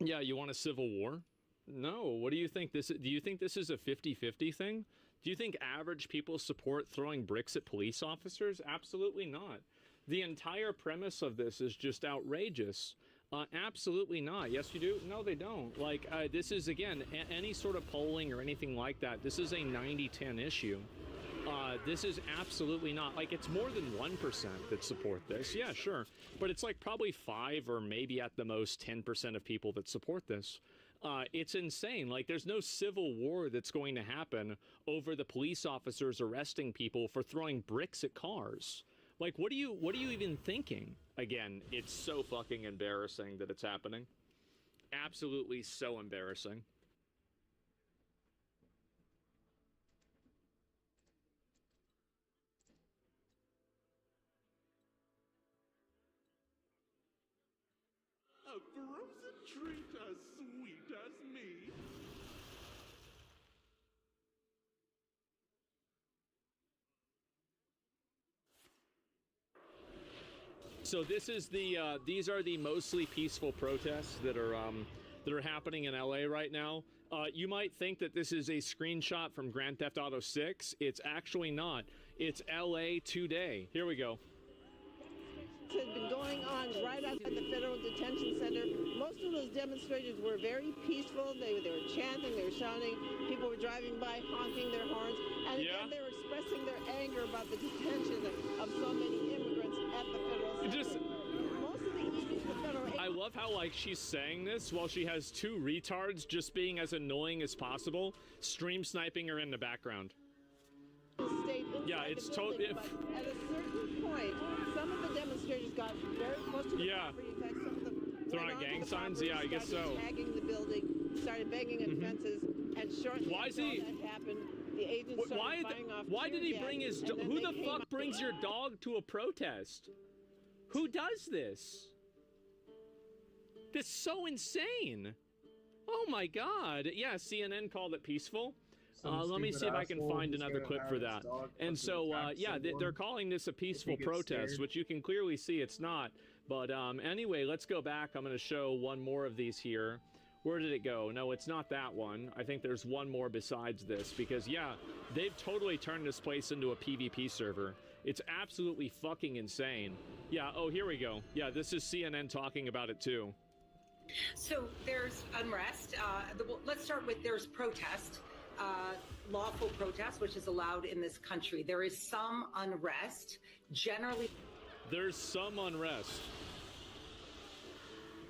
Yeah, you want a civil war? No. What do you think this is? Do you think this is a 50-50 thing? Do you think average people support throwing bricks at police officers? Absolutely not. The entire premise of this is just outrageous. Absolutely not. Yes, you do? No, they don't. Like, this is, again, any sort of polling or anything like that, this is a 90-10 issue. This is absolutely not. Like, it's more than 1% that support this. Yeah, sure. But it's like probably 5 or maybe at the most 10% of people that support this. It's insane. Like, there's no civil war that's going to happen over the police officers arresting people for throwing bricks at cars. Like, what are you even thinking? Again, it's so fucking embarrassing that it's happening. Absolutely so embarrassing. treat as sweet as me. So this is the these are the mostly peaceful protests that are happening in LA right now. You might think that this is a screenshot from Grand Theft Auto 6. It's actually not. It's LA today. Here we go. Has been going on right outside the Federal Detention Center. Most of those demonstrators were very peaceful. They were chanting, they were shouting. People were driving by, honking their horns. And again, they were expressing their anger about the detention of so many immigrants at the federal center. Most of the evenings, the federal... I love how, like, she's saying this while she has two retards just being as annoying as possible, stream sniping her in the background. Yeah, it's totally... But at a certain point, some of the demonstrators got very close to the property. In fact, some of them throwing out gang signs? Yeah, I guess so. Tagging the building, started banging at fences, and shortly after that happened, the agents started firing off Why did he bring his... Who the fuck brings your dog to a protest? Who does this? This is so insane. Oh my god. Yeah, CNN called it peaceful. Let me see if I can find another clip for that. And so, yeah, they're calling this a peaceful protest, which you can clearly see it's not. But anyway, let's go back. I'm going to show one more of these here. Where did it go? No, it's not that one. I think there's one more besides this because, yeah, they've totally turned this place into a PvP server. It's absolutely fucking insane. Yeah, oh, here we go. Yeah, this is CNN talking about it too. So there's unrest. Let's start with there's protest. Lawful protest, which is allowed in this country. There is some unrest. Generally, there's some unrest.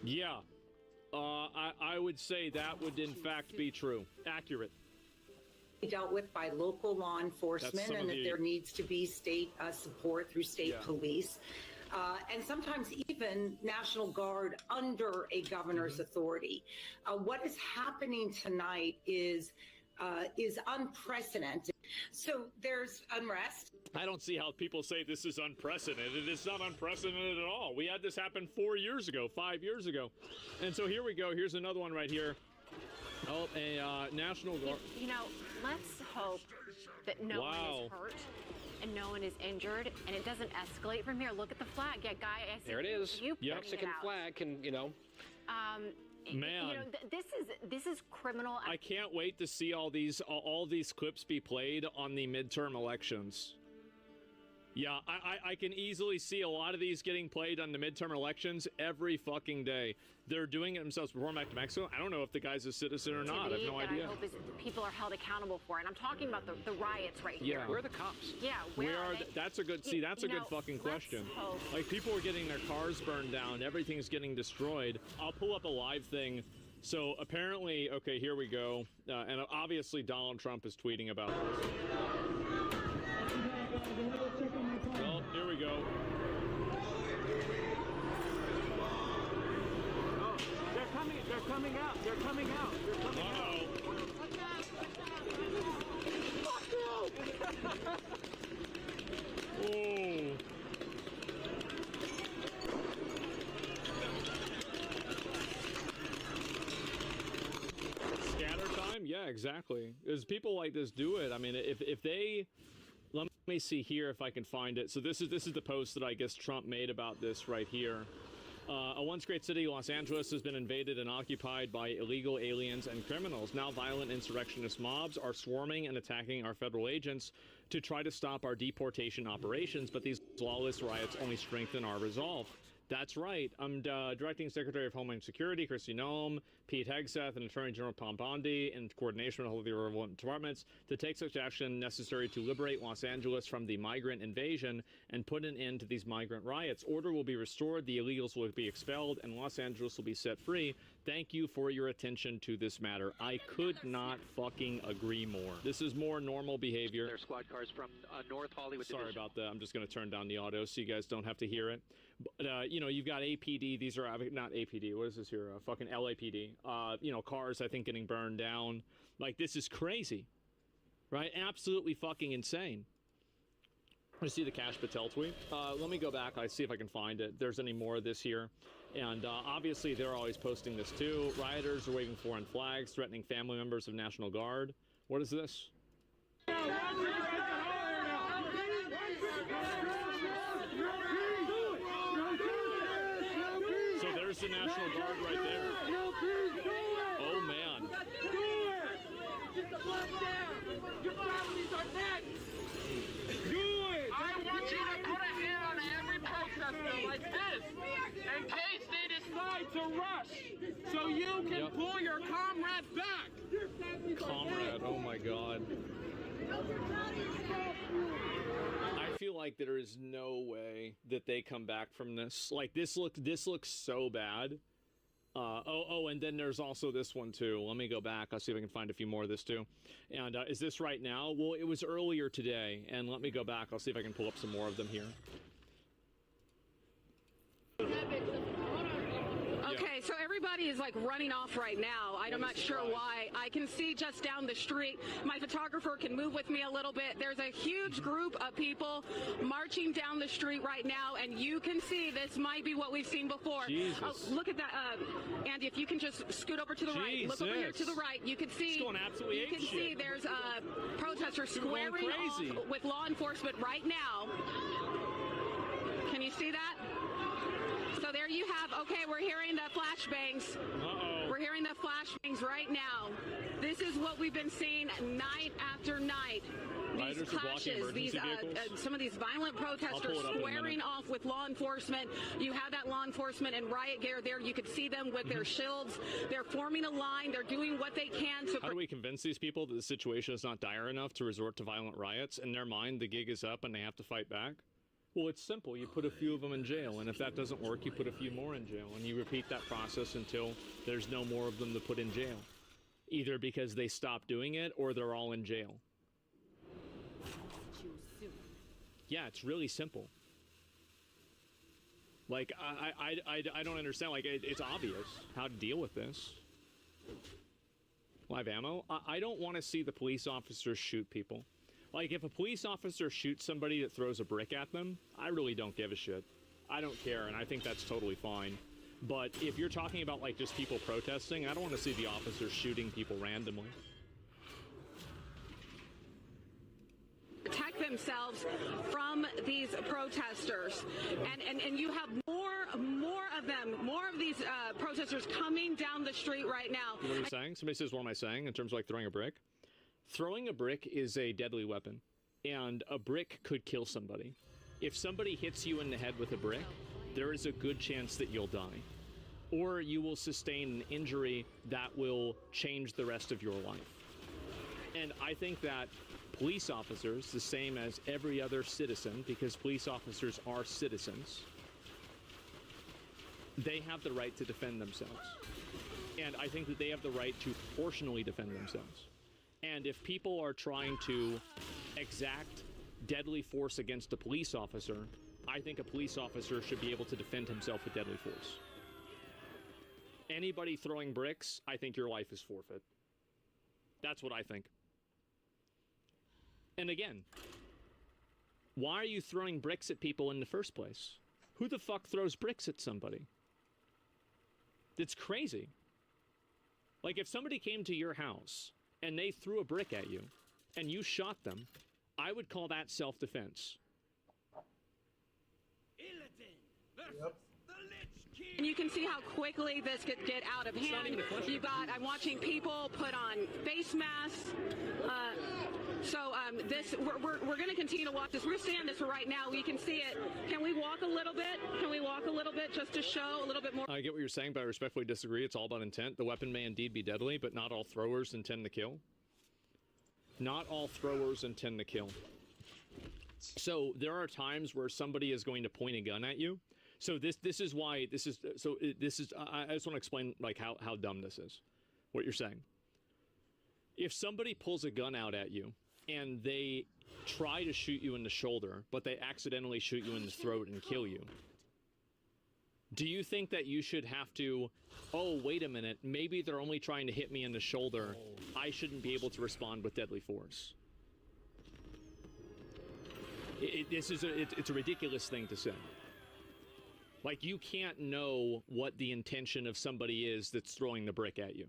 Yeah, I would say that would in fact be true. Accurate. Dealt with by local law enforcement, and that there needs to be state support through state police. And sometimes even National Guard under a governor's authority. What is happening tonight is unprecedented. So there's unrest. I don't see how people say this is unprecedented. It's not unprecedented at all. We had this happen 4 years ago, 5 years ago. And so here we go. Here's another one right here. Oh, a National Guard. You know, let's hope that no one is hurt and no one is injured and it doesn't escalate from here. Look at the flag. Yeah, Guy, I see there it is. You Mexican flag can, you know. Man, you know, this is criminal. I can't wait to see all these clips be played on the midterm elections. Yeah, I can easily see a lot of these getting played on the midterm elections every fucking day. They're doing it themselves before back to Mexico. I don't know if the guy's a citizen or not. I have no idea. I hope people are held accountable for it. I'm talking about the riots right here. Yeah. Where are the cops? Yeah, where are they? That's a good. See, that's a good fucking question. Like people are getting their cars burned down. Everything's getting destroyed. I'll pull up a live thing. So apparently, okay, here we go. And obviously Donald Trump is tweeting about this. Well, here we go. Oh, they're coming out. They're coming out. Oh. Scatter time? Yeah, exactly. As people like this do it, I mean, if they... Let me see here if I can find it. So this is the post that I guess Trump made about this right here. A once great city, Los Angeles, has been invaded and occupied by illegal aliens and criminals. Now violent insurrectionist mobs are swarming and attacking our federal agents to try to stop our deportation operations, but these lawless riots only strengthen our resolve. That's right. I'm directing Secretary of Homeland Security Kristi Noem, Pete Hegseth, and Attorney General Tom Bondi in coordination with all of the relevant departments to take such action necessary to liberate Los Angeles from the migrant invasion and put an end to these migrant riots. Order will be restored, the illegals will be expelled, and Los Angeles will be set free. Thank you for your attention to this matter. I could not fucking agree more. This is more normal behavior. Their squad cars from North Hollywood Sorry Division. about that. I'm just going to turn down the audio so you guys don't have to hear it. But, you know, you've got APD. These are not APD. What is this here? Fucking LAPD. You know, cars, I think, getting burned down. Like, this is crazy. Right? Absolutely fucking insane. I see the Cash Patel tweet. Let me go back. I see if I can find it. There's any more of this here. And obviously, they're always posting this too. Rioters are waving foreign flags, threatening family members of National Guard. What is this? So there's the National Guard right there. Oh, man. Get the blood down. Your families are next. Do it. I want you to put a hand on every protester like this in case they decide to rush so you can pull your comrade back. Comrade, oh my God. I feel like there is no way that they come back from this. Like, this looks so bad. And then there's also this one too. Let me go back. I'll see if I can find a few more of this too. And is this right now? Well, it was earlier today. And let me go back. I'll see if I can pull up some more of them here. Okay, so everybody is like running off right now. I'm not sure why. I can see just down the street. My photographer can move with me a little bit. There's a huge group of people marching down the street right now, and you can see this might be what we've seen before. Look at that, Andy. If you can just scoot over to the right, look over here to the right. You can see. It's going absolutely you can see there's protesters squaring off with law enforcement right now. Can you see that? So there you have, okay, we're hearing the flashbangs. We're hearing the flashbangs right now. This is what we've been seeing night after night. These clashes, some of these violent protesters squaring off with law enforcement. You have that law enforcement in riot gear there. You could see them with their shields. They're forming a line. They're doing what they can to... How do we convince these people that the situation is not dire enough to resort to violent riots? In their mind, the gig is up and they have to fight back? Well, it's simple. You put a few of them in jail, and if that doesn't work, you put a few more in jail, and you repeat that process until there's no more of them to put in jail. Either because they stop doing it, or they're all in jail. Yeah, it's really simple. Like, I don't understand. Like, it's obvious how to deal with this. Live ammo? I don't want to see the police officers shoot people. Like, if a police officer shoots somebody that throws a brick at them, I really don't give a shit. I don't care, and I think that's totally fine. But if you're talking about, like, just people protesting, I don't want to see the officers shooting people randomly. Protect themselves from these protesters. And you have more of them, more of these protesters coming down the street right now. What are you saying? Somebody says, what am I saying in terms of, like, throwing a brick? Throwing a brick is a deadly weapon, and a brick could kill somebody. If somebody hits you in the head with a brick, there is a good chance that you'll die. Or you will sustain an injury that will change the rest of your life. And I think that police officers, the same as every other citizen, because police officers are citizens, they have the right to defend themselves. And I think that they have the right to proportionally defend themselves. And if people are trying to exact deadly force against a police officer, I think a police officer should be able to defend himself with deadly force. Anybody throwing bricks, I think your life is forfeit. That's what I think. And again, why are you throwing bricks at people in the first place? Who the fuck throws bricks at somebody? It's crazy. Like, if somebody came to your house and they threw a brick at you, and you shot them, I would call that self-defense. Yep. And you can see how quickly this could get out of hand. I'm watching people put on face masks. We're going to continue to watch this. We're seeing this right now. We can see it. Can we walk a little bit? Can we walk a little bit just to show a little bit more? I get what you're saying, but I respectfully disagree. It's all about intent. The weapon may indeed be deadly, but not all throwers intend to kill. Not all throwers intend to kill. So there are times where somebody is going to point a gun at you. So I just want to explain like how dumb this is, what you're saying. If somebody pulls a gun out at you and they try to shoot you in the shoulder, but they accidentally shoot you in the throat and kill you, do you think that you should have to, oh, wait a minute, maybe they're only trying to hit me in the shoulder, I shouldn't be able to respond with deadly force? It's a ridiculous thing to say. Like, you can't know what the intention of somebody is that's throwing the brick at you.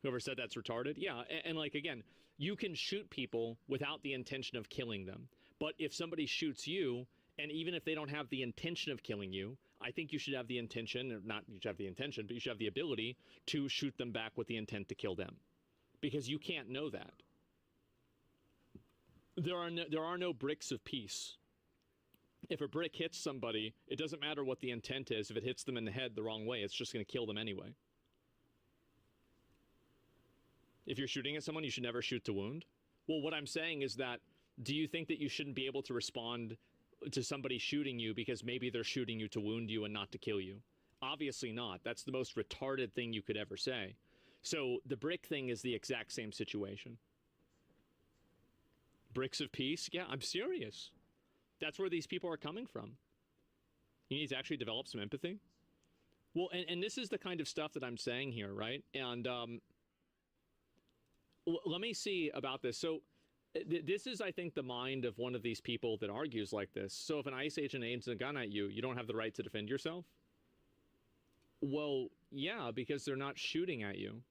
Whoever said that's retarded? Yeah, and like, again, you can shoot people without the intention of killing them. But if somebody shoots you, and even if they don't have the intention of killing you, I think you should have the intention, or not you should have the intention, but you should have the ability to shoot them back with the intent to kill them. Because you can't know that. There are no bricks of peace. If a brick hits somebody, it doesn't matter what the intent is. If it hits them in the head the wrong way, it's just going to kill them anyway. If you're shooting at someone, you should never shoot to wound. Well, what I'm saying is that, do you think that you shouldn't be able to respond to somebody shooting you because maybe they're shooting you to wound you and not to kill you? Obviously not. That's the most retarded thing you could ever say. So the brick thing is the exact same situation. Bricks of peace? Yeah, I'm serious. That's where these people are coming from. You need to actually develop some empathy. Well, and this is the kind of stuff that I'm saying here, right? And let me see about this. So this is, I think, the mind of one of these people that argues like this. So if an ICE agent aims a gun at you, you don't have the right to defend yourself? Well, yeah, because they're not shooting at you.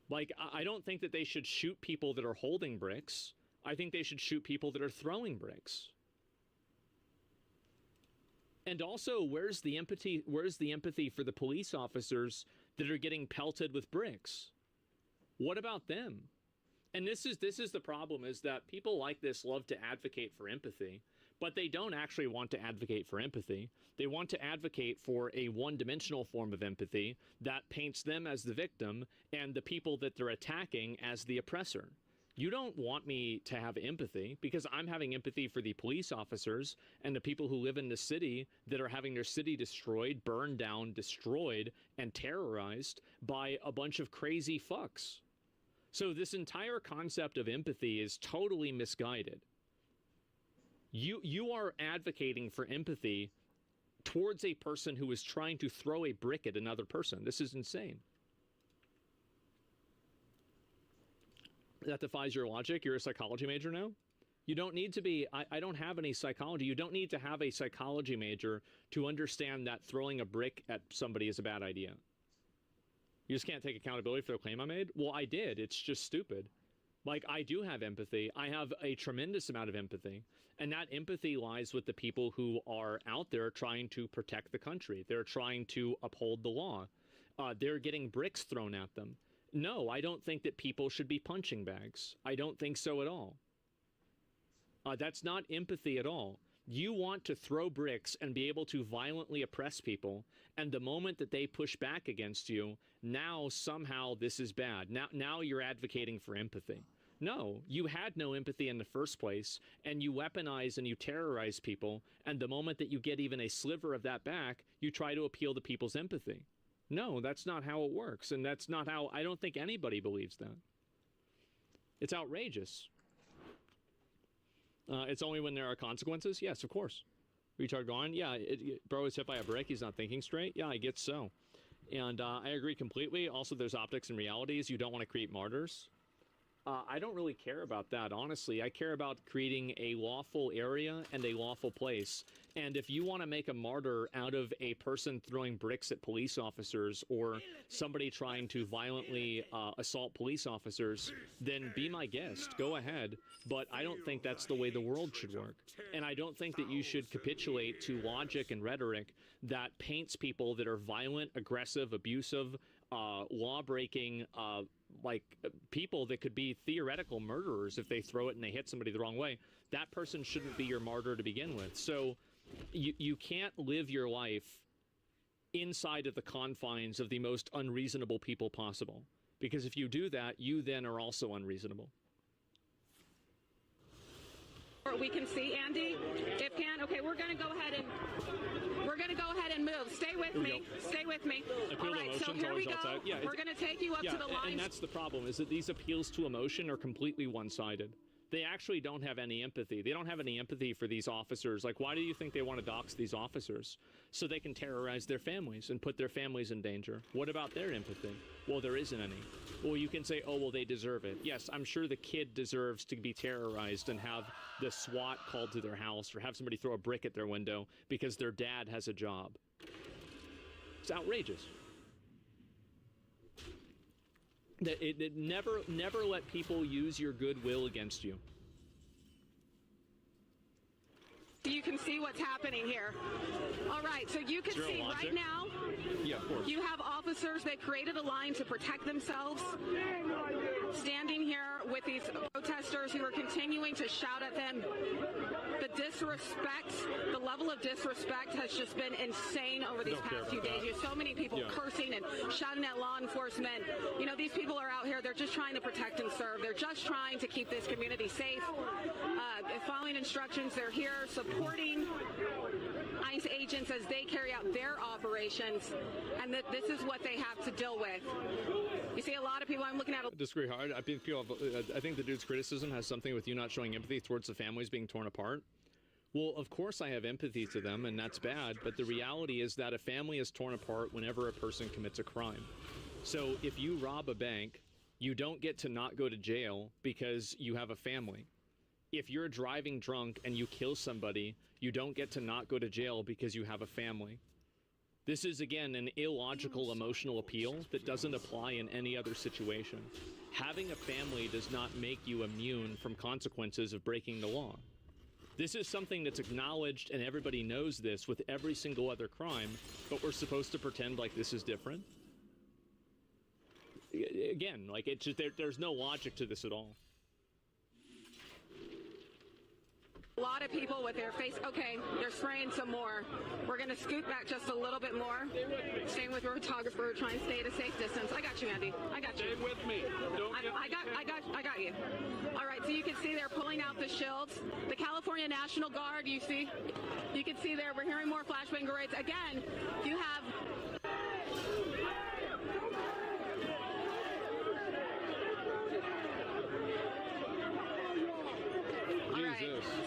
Like, I don't think that they should shoot people that are holding bricks. I think they should shoot people that are throwing bricks. And also, where's the empathy for the police officers that are getting pelted with bricks? What about them? And this is the problem, is that people like this love to advocate for empathy, but they don't actually want to advocate for empathy. They want to advocate for a one-dimensional form of empathy that paints them as the victim and the people that they're attacking as the oppressor. You don't want me to have empathy, because I'm having empathy for the police officers and the people who live in the city that are having their city destroyed, burned down, destroyed, and terrorized by a bunch of crazy fucks. So this entire concept of empathy is totally misguided. You are advocating for empathy towards a person who is trying to throw a brick at another person. This is insane. That defies your logic. You're a psychology major now? You don't need to be. I don't have any psychology. You don't need to have a psychology major to understand that throwing a brick at somebody is a bad idea. You just can't take accountability for the claim I made? Well, I did. It's just stupid. Like, I do have empathy. I have a tremendous amount of empathy. And that empathy lies with the people who are out there trying to protect the country. They're trying to uphold the law. They're getting bricks thrown at them. No, I don't think that people should be punching bags. I don't think so at all. That's not empathy at all. You want to throw bricks and be able to violently oppress people, and the moment that they push back against you, now somehow this is bad. Now you're advocating for empathy. No, you had no empathy in the first place, and you weaponize and you terrorize people, and the moment that you get even a sliver of that back, you try to appeal to people's empathy. No, that's not how it works, and that's not how, I don't think anybody believes that. It's outrageous. It's only when there are consequences? Yes, of course. Retard gone? Yeah, bro is hit by a brick, he's not thinking straight? Yeah, I get so. And I agree completely. Also, there's optics and realities. You don't want to create martyrs. I don't really care about that, honestly. I care about creating a lawful area and a lawful place. And if you want to make a martyr out of a person throwing bricks at police officers or somebody trying to violently assault police officers, then be my guest. Go ahead. But I don't think that's the way the world should work. And I don't think that you should capitulate to logic and rhetoric that paints people that are violent, aggressive, abusive, law-breaking, people that could be theoretical murderers if they throw it and they hit somebody the wrong way. That person shouldn't be your martyr to begin with. So you can't live your life inside of the confines of the most unreasonable people possible. Because if you do that, you then are also unreasonable. We can see Andy. If can, okay, we're going to go ahead and move. Stay with me. Stay with me. All right, so here we go. We're going to take you up to the line. And that's the problem, is that these appeals to emotion are completely one-sided. They actually don't have any empathy. They don't have any empathy for these officers. Like, why do you think they want to dox these officers? So they can terrorize their families and put their families in danger. What about their empathy? Well, there isn't any. Well, you can say, oh, well, they deserve it. Yes, I'm sure the kid deserves to be terrorized and have the SWAT called to their house or have somebody throw a brick at their window because their dad has a job. It's outrageous. Never let people use your goodwill against you. You can see what's happening here. All right, so you can see right now, yeah, of course. You have officers that created a line to protect themselves, standing here with these protesters who are continuing to shout at them. The disrespect, the level of disrespect has just been insane over these past few days. You have so many people cursing and shouting at law enforcement. You know, these people are out here, they're just trying to protect and serve. They're just trying to keep this community safe. Following instructions, they're here supporting ICE agents as they carry out their operations, and that this is what they have to deal with. You see a lot of people, I'm looking at... I disagree hard. I think the dude's criticism has something with you not showing empathy towards the families being torn apart. Well, of course I have empathy to them, and that's bad, but the reality is that a family is torn apart whenever a person commits a crime. So if you rob a bank, you don't get to not go to jail because you have a family. If you're driving drunk and you kill somebody, you don't get to not go to jail because you have a family. This is, again, an illogical emotional appeal that doesn't apply in any other situation. Having a family does not make you immune from consequences of breaking the law. This is something that's acknowledged, and everybody knows this with every single other crime, but we're supposed to pretend like this is different? Again, like, it's just, there's no logic to this at all. A lot of people with their face, okay, they're spraying some more. We're going to scoot back just a little bit more. Staying with your photographer, trying to stay at a safe distance. I got you, Andy. I got you. Stay with me. I got you. All right, so you can see they're pulling out the shields. The California National Guard, you can see there, we're hearing more flashbang grenades. Again, you have...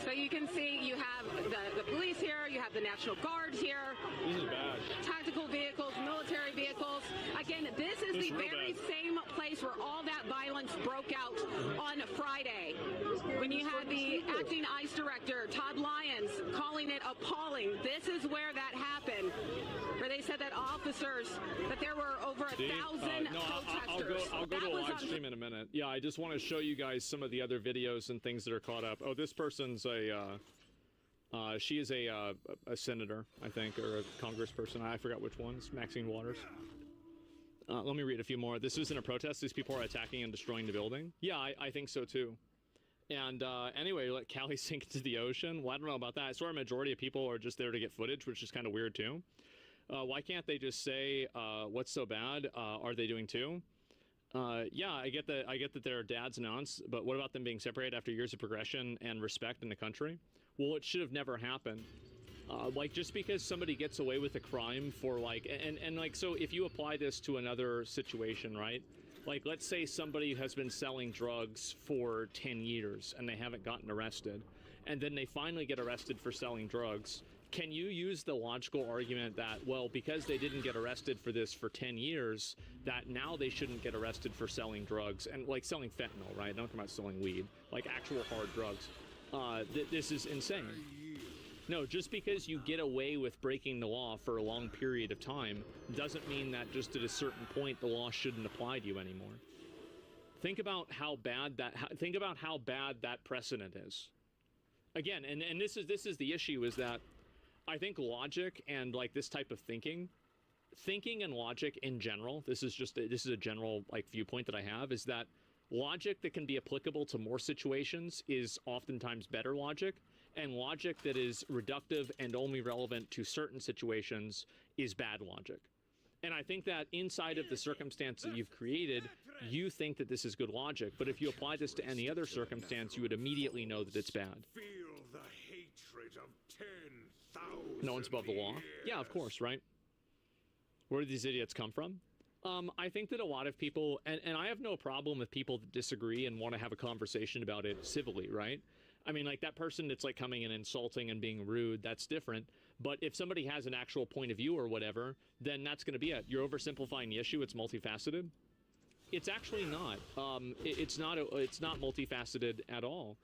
So you can see you have the police here, you have the National Guards here. This is bad. Tactical vehicles, military vehicles. Again, this is the very same place where all that violence broke out on Friday. When you had the acting ICE director, Todd Lyons, calling it appalling. This is where that happened. Where they said that that there were over 1,000 protesters. I'll go to a live stream in a minute. Yeah, I just want to show you guys some of the other videos and things that are caught up. Oh, this person's she is a senator, I think, or a congressperson. I forgot which one. It's Maxine Waters. Let me read a few more. This isn't a protest. These people are attacking and destroying the building. Yeah, I think so too. And anyway, let Cali sink into the ocean. Well, I don't know about that. I swear a majority of people are just there to get footage, which is kind of weird too. Why can't they just say, what's so bad? Are they doing too? Yeah, I get that their dads announced, but what about them being separated after years of progression and respect in the country? Well, it should have never happened. Like, just because somebody gets away with a crime for like, and like, so if you apply this to another situation, right? Like, let's say somebody has been selling drugs for 10 years and they haven't gotten arrested, and then they finally get arrested for selling drugs. Can you use the logical argument that, well, because they didn't get arrested for this for 10 years, that now they shouldn't get arrested for selling drugs and like selling fentanyl, right? Don't come out selling weed, like actual hard drugs. This is insane. No, just because you get away with breaking the law for a long period of time doesn't mean that just at a certain point the law shouldn't apply to you anymore. Think about how bad that precedent is. Again, and this is the issue, is that I think logic and like this type of thinking and logic in general, this is a general like viewpoint that I have, is that logic that can be applicable to more situations is oftentimes better logic, and logic that is reductive and only relevant to certain situations is bad logic. And I think that inside of the circumstance that you've created, you think that this is good logic, but if you apply this to any other circumstance, you would immediately know that it's bad. Feel the hatred of 10,000 no one's above the law? Yeah, of course, right? Where do these idiots come from? I think that a lot of people, and I have no problem with people that disagree and want to have a conversation about it civilly, right? I mean, like, that person that's like coming and insulting and being rude, that's different. But if somebody has an actual point of view or whatever, then that's going to be it. You're oversimplifying the issue. It's multifaceted. It's actually not. It's not multifaceted at all.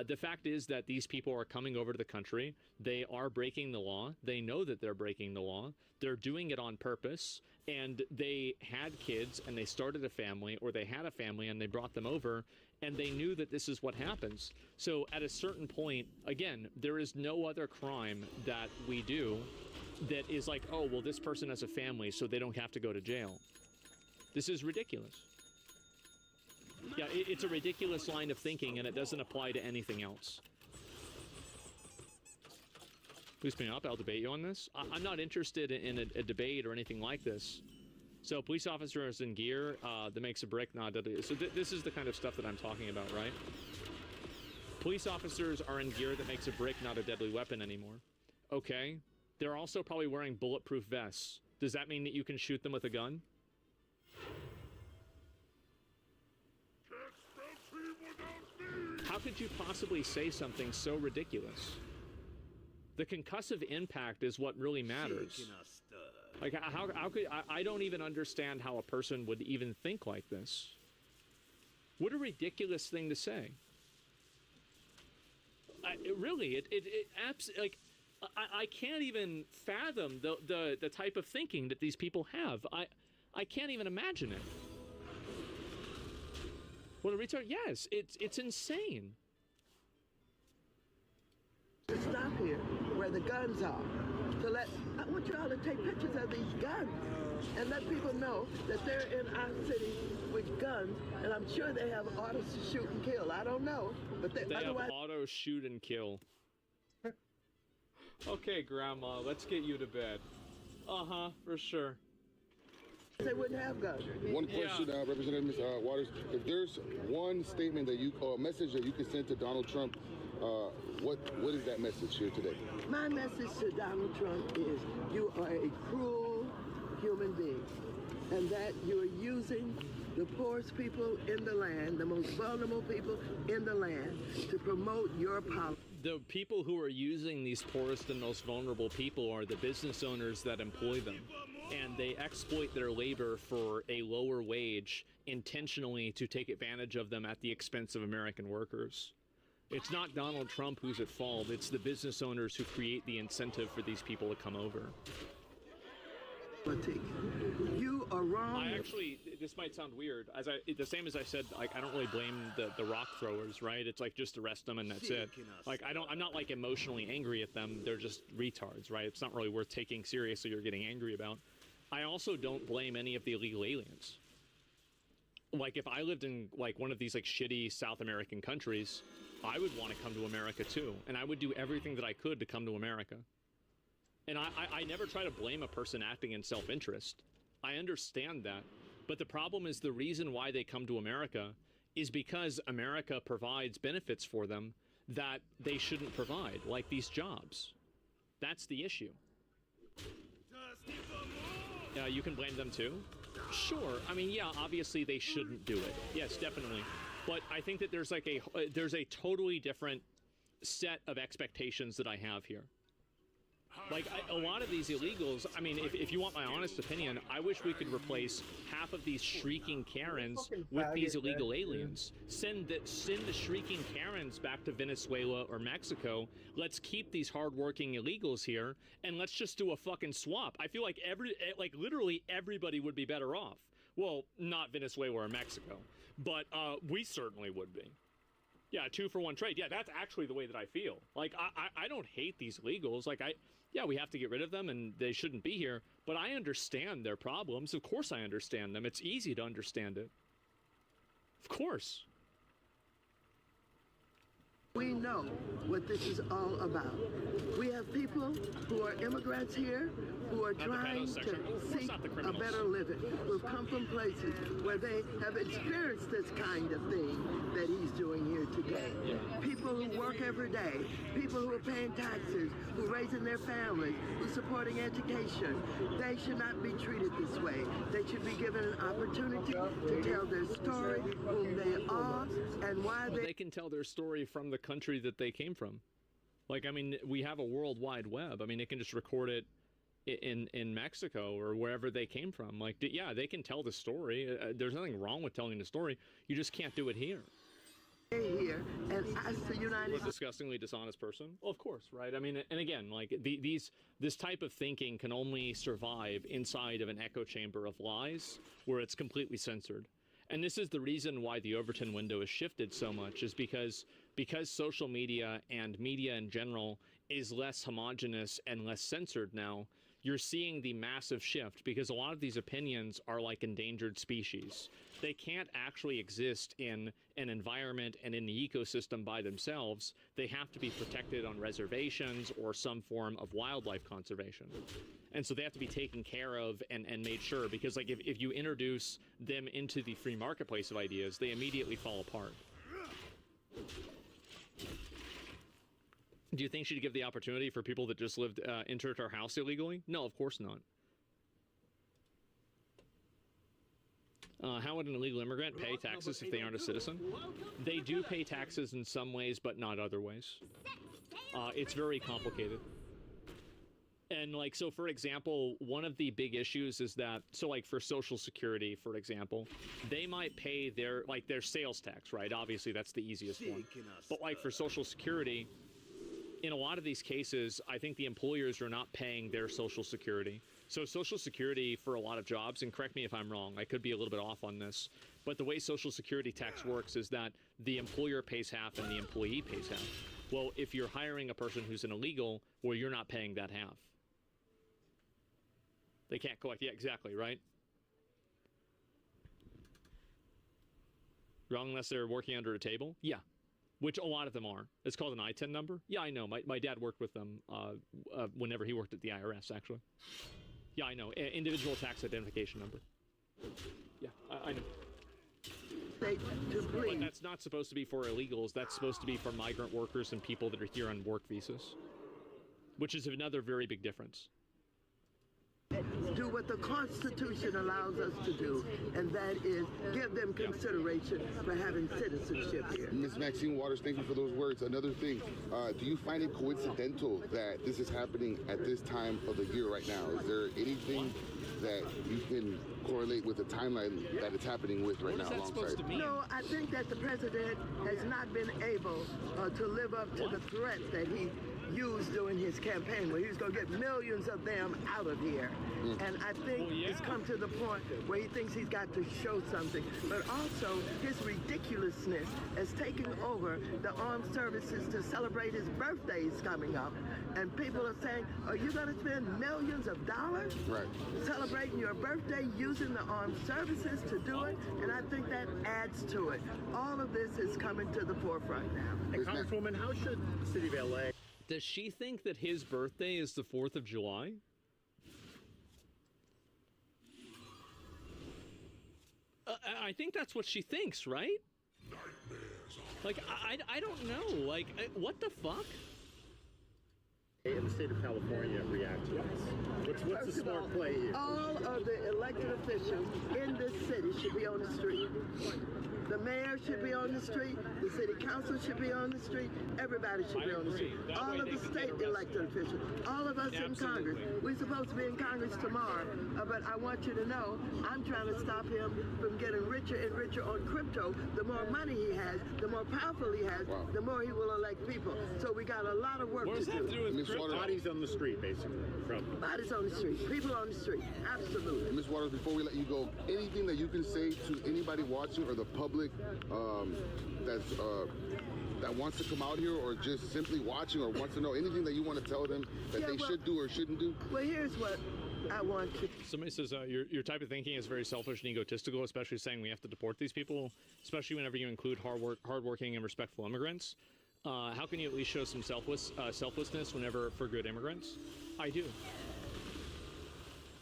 The fact is that these people are coming over to the country. They are breaking the law. They know that they're breaking the law. They're doing it on purpose. And they had kids and they started a family, or they had a family and they brought them over, and they knew that this is what happens. So at a certain point, again, there is no other crime that we do that is like, oh, well, this person has a family, so they don't have to go to jail. This is ridiculous. Yeah, it's a ridiculous line of thinking, and it doesn't apply to anything else. Please bring up. I'll debate you on this. I'm not interested in a debate or anything like this. So, police officers in gear that makes a brick not deadly. So this is the kind of stuff that I'm talking about, right? Police officers are in gear that makes a brick not a deadly weapon anymore. Okay. They're also probably wearing bulletproof vests. Does that mean that you can shoot them with a gun? How could you possibly say something so ridiculous? The concussive impact is what really matters. Like, how could I don't even understand how a person would even think like this. What a ridiculous thing to say. I can't even fathom the type of thinking that these people have. I can't even imagine it. What a retard? Yes, it's insane. Stop here where the guns are. I want you all to take pictures of these guns and let people know that they're in our city with guns, and I'm sure they have autos to shoot and kill. I don't know, but they otherwise have auto shoot and kill. Okay, Grandma, let's get you to bed. For sure. They wouldn't have guns. One question, Representative Ms. Waters. If there's one statement that or a message that you could send to Donald Trump, what is that message here today? My message to Donald Trump is you are a cruel human being, and that you're using the poorest people in the land, the most vulnerable people in the land, to promote your policy. The people who are using these poorest and most vulnerable people are the business owners that employ them. And they exploit their labor for a lower wage intentionally to take advantage of them at the expense of American workers. It's not Donald Trump who's at fault. It's the business owners who create the incentive for these people to come over. You are wrong. This might sound weird. The same as I said, like, I don't really blame the rock throwers, right? It's like, just arrest them and that's it. Like, I'm not like emotionally angry at them. They're just retards, right? It's not really worth taking seriously or getting angry about. I also don't blame any of the illegal aliens. Like, if I lived in like one of these like shitty South American countries, I would want to come to America too, and I would do everything that I could to come to America. And I never try to blame a person acting in self-interest. I understand that. But the problem is the reason why they come to America is because America provides benefits for them that they shouldn't provide, like these jobs. That's the issue. You can blame them too? Sure. I mean, yeah, obviously they shouldn't do it. Yes, definitely. But I think that there's a totally different set of expectations that I have here. Like, a lot of these illegals, I mean, if you want my honest opinion, I wish we could replace half of these shrieking Karens with these illegal aliens. Send the shrieking Karens back to Venezuela or Mexico. Let's keep these hardworking illegals here, and let's just do a fucking swap. I feel like literally everybody would be better off. Well, not Venezuela or Mexico, but we certainly would be. Yeah, 2-for-1 trade. Yeah, that's actually the way that I feel. Like, I don't hate these illegals. Like, yeah, we have to get rid of them and they shouldn't be here, but I understand their problems. Of course I understand them. It's easy to understand it. Of course. We know what this is all about. We have people who are immigrants here who are trying to seek a better living, who've come from places where they have experienced this kind of thing that he's doing here today. People who work every day, people who are paying taxes, who are raising their families, who are supporting education. They should not be treated this way. They should be given an opportunity to tell their story, whom they are, and why they can tell their story from the country that they came from. Like, I mean, we have a World Wide Web. I mean, it can just record it in Mexico or wherever they came from. Like, yeah, they can tell the story. There's nothing wrong with telling the story. You just can't do it here. Here and ask the United States. Disgustingly dishonest person? Well, of course, right? I mean, and again, like this type of thinking can only survive inside of an echo chamber of lies where it's completely censored. And this is the reason why the Overton window has shifted so much, is because social media and media in general is less homogenous and less censored now. You're seeing the massive shift because a lot of these opinions are like endangered species. They can't actually exist in an environment and in the ecosystem by themselves. They have to be protected on reservations or some form of wildlife conservation. And so they have to be taken care of and made sure, because like if you introduce them into the free marketplace of ideas, they immediately fall apart. Do you think she'd give the opportunity for people that just lived, entered her house illegally? No, of course not. How would an illegal immigrant pay taxes if they aren't a citizen? They do pay taxes in some ways, but not other ways. It's very complicated. And like, so for example, one of the big issues is that, so like for Social Security, for example, they might pay their sales tax, right? Obviously, that's the easiest one. But like for Social Security, in a lot of these cases, I think the employers are not paying their Social Security. So Social Security for a lot of jobs, and correct me if I'm wrong, I could be a little bit off on this, but the way Social Security tax works is that the employer pays half and the employee pays half. Well, if you're hiring a person who's an illegal, well, you're not paying that half. They can't collect. Yeah, exactly, right? Wrong unless they're working under a table? Yeah. Which a lot of them are. It's called an I-10 number. Yeah, I know. My dad worked with them whenever he worked at the IRS, actually. Yeah, I know. Individual tax identification number. Yeah, I know. But that's not supposed to be for illegals. That's supposed to be for migrant workers and people that are here on work visas, which is another very big difference. Do what the Constitution allows us to do, and that is give them consideration for having citizenship here. Ms. Maxine Waters, thank you for those words. Another thing, do you find it coincidental that this is happening at this time of the year right now? Is there anything that you can correlate with the timeline that it's happening with right now alongside? No, I think that the president has not been able to live up to the threat that he used during his campaign, where he was going to get millions of them out of here. And I think it's come to the point where he thinks he's got to show something. But also, his ridiculousness has taken over the armed services to celebrate his birthdays coming up. And people are saying, are you going to spend millions of dollars celebrating your birthday using the armed services to do it? And I think that adds to it. All of this is coming to the forefront now. And Congresswoman, how should the city of LA... Does she think that his birthday is the 4th of July? I think that's what she thinks, right? Like, I don't know. Like, what the fuck? In the state of California react to this? What's the smart play here? All of the elected officials in this city should be on the street. The mayor should be on the street. The city council should be on the street. Everybody should be on the street. All of the state elected officials. All of us in Congress. We're supposed to be in Congress tomorrow. But I want you to know, I'm trying to stop him from getting richer and richer on crypto. The more money he has, the more powerful he has, the more he will elect people. So we got a lot of work to do. Bodies on the street, basically. Bodies on the street. People on the street. Absolutely. Ms. Waters, before we let you go, anything that you can say to anybody watching or the public that wants to come out here, or just simply watching, or wants to know anything that you want to tell them that they should do or shouldn't do? Well, here's what I want to... Somebody says your type of thinking is very selfish and egotistical, especially saying we have to deport these people, especially whenever you include hardworking and respectful immigrants. How can you at least show some selflessness whenever for good immigrants? I do.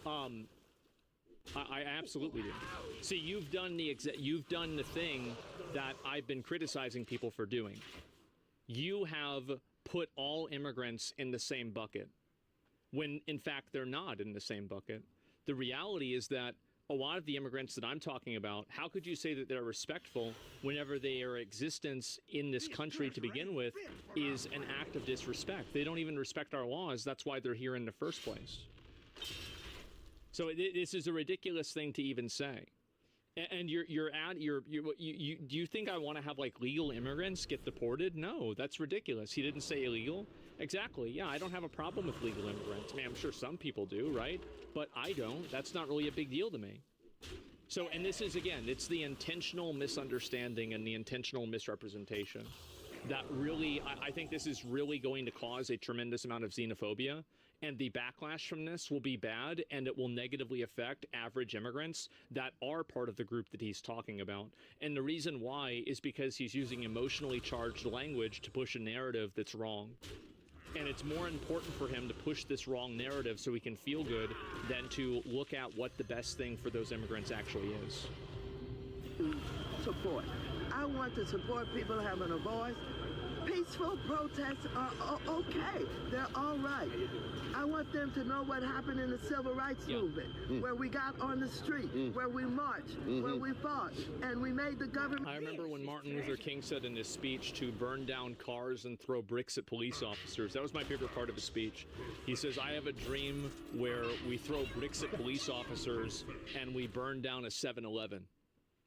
I absolutely do. See, you've done the thing that I've been criticizing people for doing. You have put all immigrants in the same bucket, when in fact they're not in the same bucket. The reality is that a lot of the immigrants that I'm talking about, how could you say that they're respectful whenever their existence in this country to begin with is an act of disrespect? They don't even respect our laws. That's why they're here in the first place. So this is a ridiculous thing to even say. And do you think I want to have like legal immigrants get deported? No, that's ridiculous. He didn't say illegal. Exactly. Yeah, I don't have a problem with legal immigrants. I mean, I'm sure some people do, right? But I don't. That's not really a big deal to me. So, and this is, again, it's the intentional misunderstanding and the intentional misrepresentation that really, I think this is really going to cause a tremendous amount of xenophobia, and the backlash from this will be bad, and it will negatively affect average immigrants that are part of the group that he's talking about. And the reason why is because he's using emotionally charged language to push a narrative that's wrong. And it's more important for him to push this wrong narrative so he can feel good than to look at what the best thing for those immigrants actually is. Support. I want to support people having a voice. Peaceful protests are okay. They're all right. I want them to know what happened in the civil rights movement, where we got on the street, where we marched, where we fought, and we made the government... I remember when Martin Luther King said in his speech to burn down cars and throw bricks at police officers. That was my favorite part of his speech. He says, I have a dream where we throw bricks at police officers and we burn down a 7-Eleven.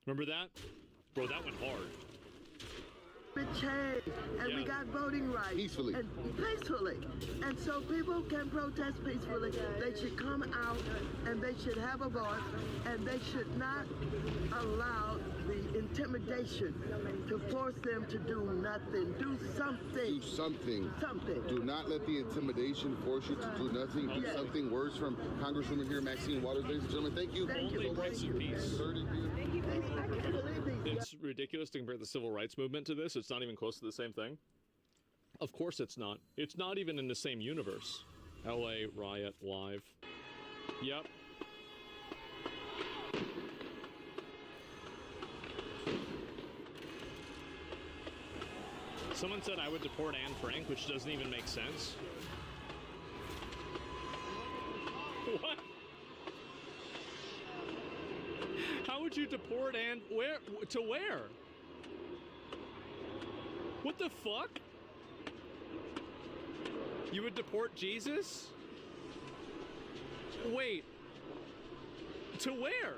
Remember that? Bro, that went hard. Change, and we got voting rights peacefully. And so people can protest peacefully. They should come out and they should have a voice, and they should not allow the intimidation to force them to do nothing. Do something. Do something. Do not let the intimidation force you to do nothing. Do something. Words from Congresswoman here, Maxine Waters. Ladies and gentlemen, thank you. Only rights and peace. It's ridiculous to compare the civil rights movement to this. It's not even close to the same thing. Of course it's not. It's not even in the same universe. LA riot live. Yep. Someone said I would deport Anne Frank, which doesn't even make sense. What? How would you deport Anne? Where? To where? What the fuck? You would deport Jesus? Wait. To where?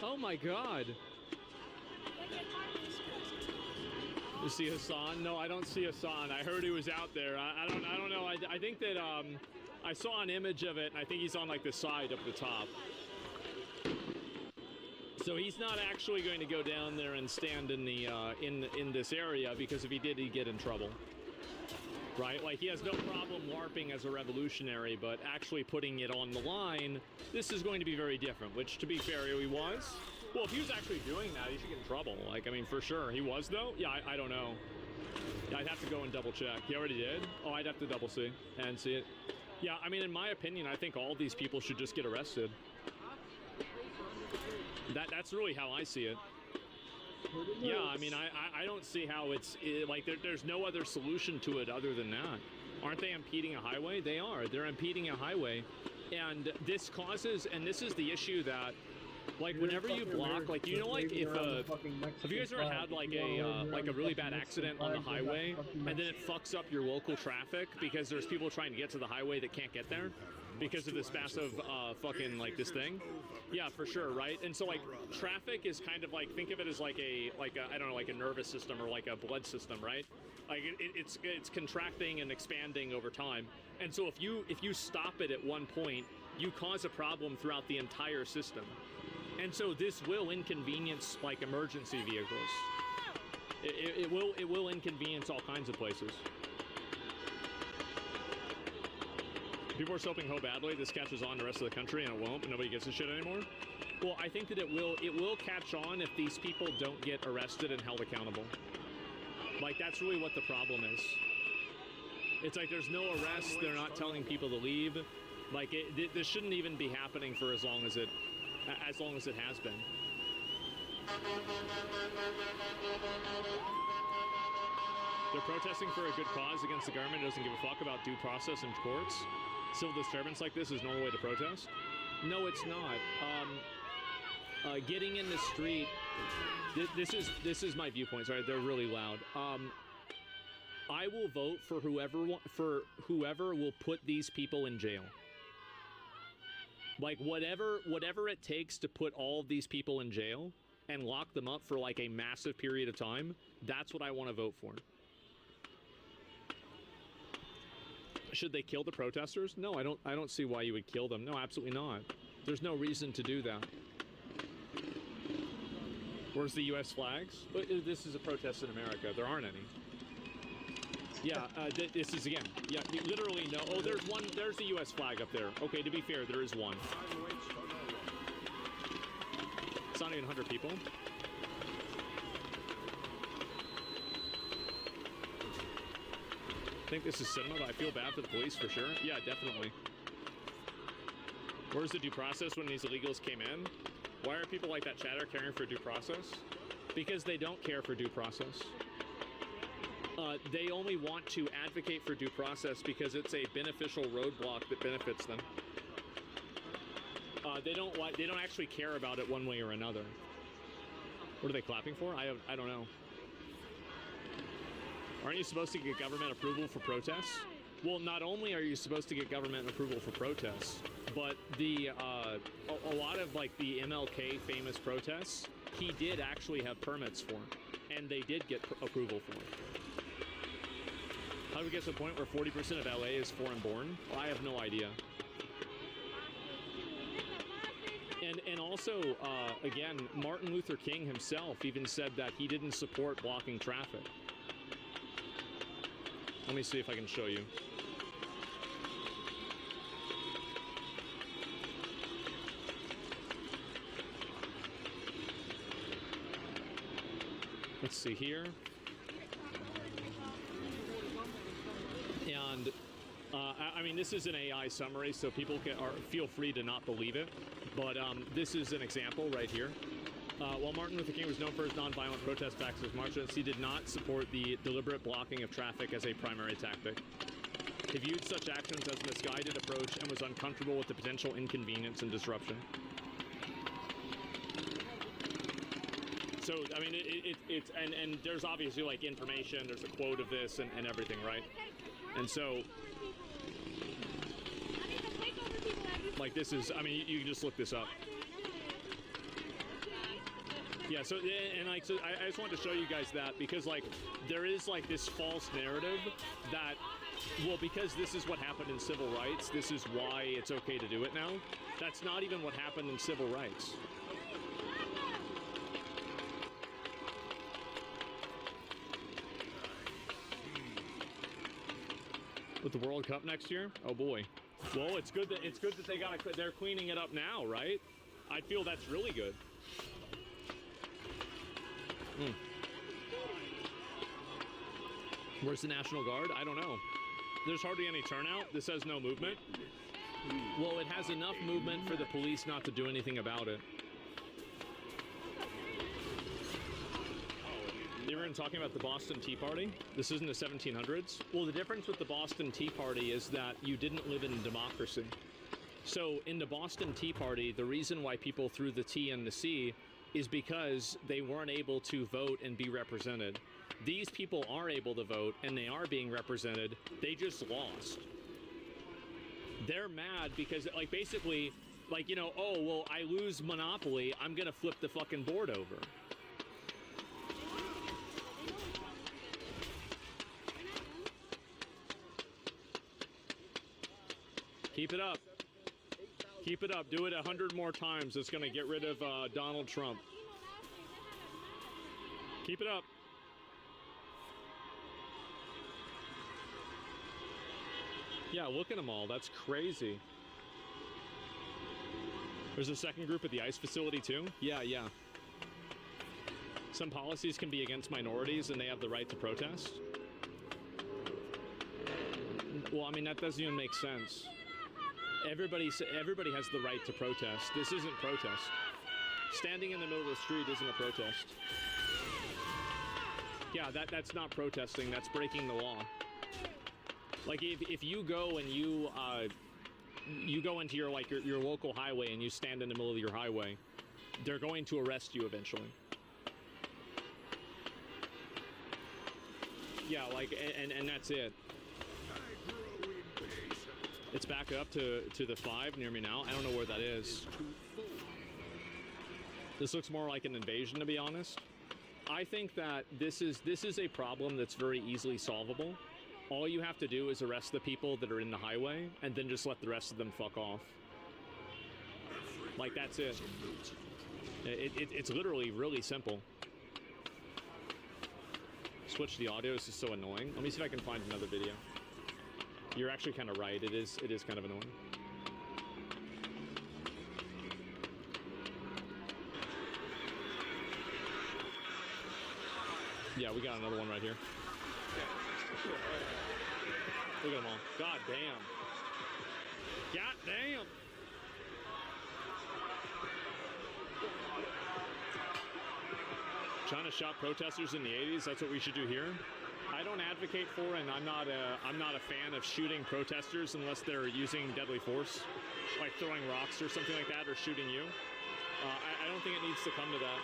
Oh my God. You see Hassan? No, I don't see Hassan. I heard he was out there. I don't know. I think that I saw an image of it, and I think he's on like the side up the top. So he's not actually going to go down there and stand in the in this area, because if he did, he'd get in trouble. Right? Like, he has no problem LARPing as a revolutionary, but actually putting it on the line, this is going to be very different, which, to be fair, he was. Well, if he was actually doing that, he should get in trouble. Like, I mean, for sure. He was, though? Yeah, I don't know. Yeah, I'd have to go and double check. He already did? Oh, I'd have to double see and see it. Yeah, I mean, in my opinion, I think all these people should just get arrested. That's really how I see it. Yeah, I mean, I don't see how like, there's no other solution to it other than that. Aren't they impeding a highway? They are. They're impeding a highway. And this causes, and this is the issue that, like, whenever you block, like, you know, like, if have you guys ever had like a really bad accident on the highway, and then it fucks up your local traffic because there's people trying to get to the highway that can't get there because of this massive fucking, like, this thing? Yeah, for sure, right? And so, like, traffic is kind of like, think of it as like a I don't know, like a nervous system or like a blood system, right? Like, it's contracting and expanding over time. And so if you stop it at one point, you cause a problem throughout the entire system. And so this will inconvenience, like, emergency vehicles. It will inconvenience all kinds of places. People are hoping badly this catches on the rest of the country, and it won't, and nobody gives a shit anymore. Well, I think that it will catch on if these people don't get arrested and held accountable. Like, that's really what the problem is. It's like there's no arrests, they're not telling people to leave. Like, this shouldn't even be happening for as long as it has been. They're protesting for a good cause against the government. It doesn't give a fuck about due process in courts. Civil disturbance like this is no way to protest. No, it's not. Getting in the street. This is my viewpoints. Right? They're really loud. I will vote for whoever will put these people in jail. Like whatever it takes to put all of these people in jail and lock them up for like a massive period of time. That's what I want to vote for. Should they kill the protesters? No, I don't see why you would kill them. No, absolutely not. There's no reason to do that. Where's the U.S. flags? This is a protest in America. There aren't any. Yeah, this is again. Yeah, literally no. Oh, there's one. There's the U.S. flag up there. Okay, to be fair, there is one. It's not even 100 people. I think this is cinema, but I feel bad for the police for sure. Yeah, definitely. Where's the due process when these illegals came in? Why are people like that chatter caring for due process? Because they don't care for due process. They only want to advocate for due process because it's a beneficial roadblock that benefits them. They don't actually care about it one way or another. What are they clapping for? I don't know. Aren't you supposed to get government approval for protests? Well, not only are you supposed to get government approval for protests, but a lot of like the MLK famous protests, he did actually have permits for, and they did get approval for. How do we get to the point where 40% of LA is foreign born? Well, I have no idea. And also, again, Martin Luther King himself even said that he didn't support blocking traffic. Let me see if I can show you. Let's see here. And I mean, this is an AI summary, so people feel free to not believe it. But this is an example right here. While Martin Luther King was known for his nonviolent protest acts of marches, he did not support the deliberate blocking of traffic as a primary tactic. He viewed such actions as a misguided approach and was uncomfortable with the potential inconvenience and disruption. So, I mean, it's and there's obviously like information, there's a quote of this and everything, right? And so, like this is, I mean, you can just look this up. Yeah, so, and like, so I just wanted to show you guys that because like, there is like this false narrative that, well, because this is what happened in civil rights, this is why it's okay to do it now. That's not even what happened in civil rights. With the World Cup next year? Oh boy. Well, it's good that they're cleaning it up now, right? I feel that's really good. Where's the National Guard? I don't know. There's hardly any turnout. This has no movement. Well, it has enough movement for the police not to do anything about it. You were talking about the Boston Tea Party? This isn't the 1700s? Well, the difference with the Boston Tea Party is that you didn't live in a democracy. So in the Boston Tea Party, the reason why people threw the tea in the sea is because they weren't able to vote and be represented. These people are able to vote and they are being represented. They just lost. They're mad because, like, basically, like, you know, oh, well, I lose Monopoly, I'm gonna flip the fucking board over. Keep it up. Keep it up. Do it 100 more times. It's going to get rid of Donald Trump. Keep it up. Yeah, look at them all. That's crazy. There's a second group at the ICE facility too? Yeah. Some policies can be against minorities and they have the right to protest. Well, I mean, that doesn't even make sense. Everybody has the right to protest. This isn't protest. Standing in the middle of the street isn't a protest. Yeah, that's not protesting. That's breaking the law. Like if you go and you go into your local highway and you stand in the middle of your highway, they're going to arrest you eventually. Yeah, like and that's it. It's back up to the 5 near me now. I don't know where that is. This looks more like an invasion, to be honest. I think that this is a problem that's very easily solvable. All you have to do is arrest the people that are in the highway and then just let the rest of them fuck off. Like, that's it. It's literally really simple. Switch the audio. This is so annoying. Let me see if I can find another video. You're actually kind of right. It is kind of annoying. Yeah, we got another one right here. Look at them all. God damn. God damn. China shot protesters in the 80s. That's what we should do here. I don't advocate for, and I'm not a fan of shooting protesters unless they're using deadly force, like throwing rocks or something like that, or shooting you. I don't think it needs to come to that.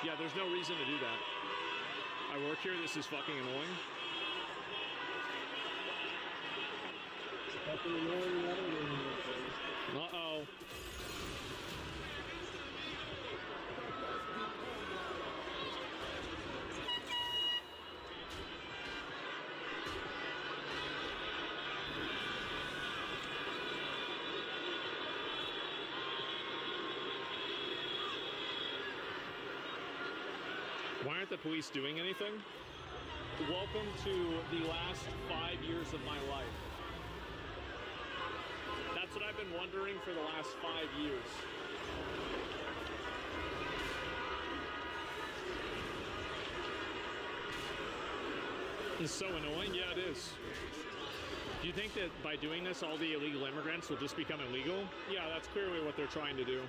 Yeah, there's no reason to do that. I work here. This is fucking annoying. Uh-oh. Why aren't the police doing anything? Welcome to the last 5 years of my life. That's what I've been wondering for the last 5 years. It's so annoying. Yeah, it is. Do you think that by doing this, all the illegal immigrants will just become illegal? Yeah, that's clearly what they're trying to do.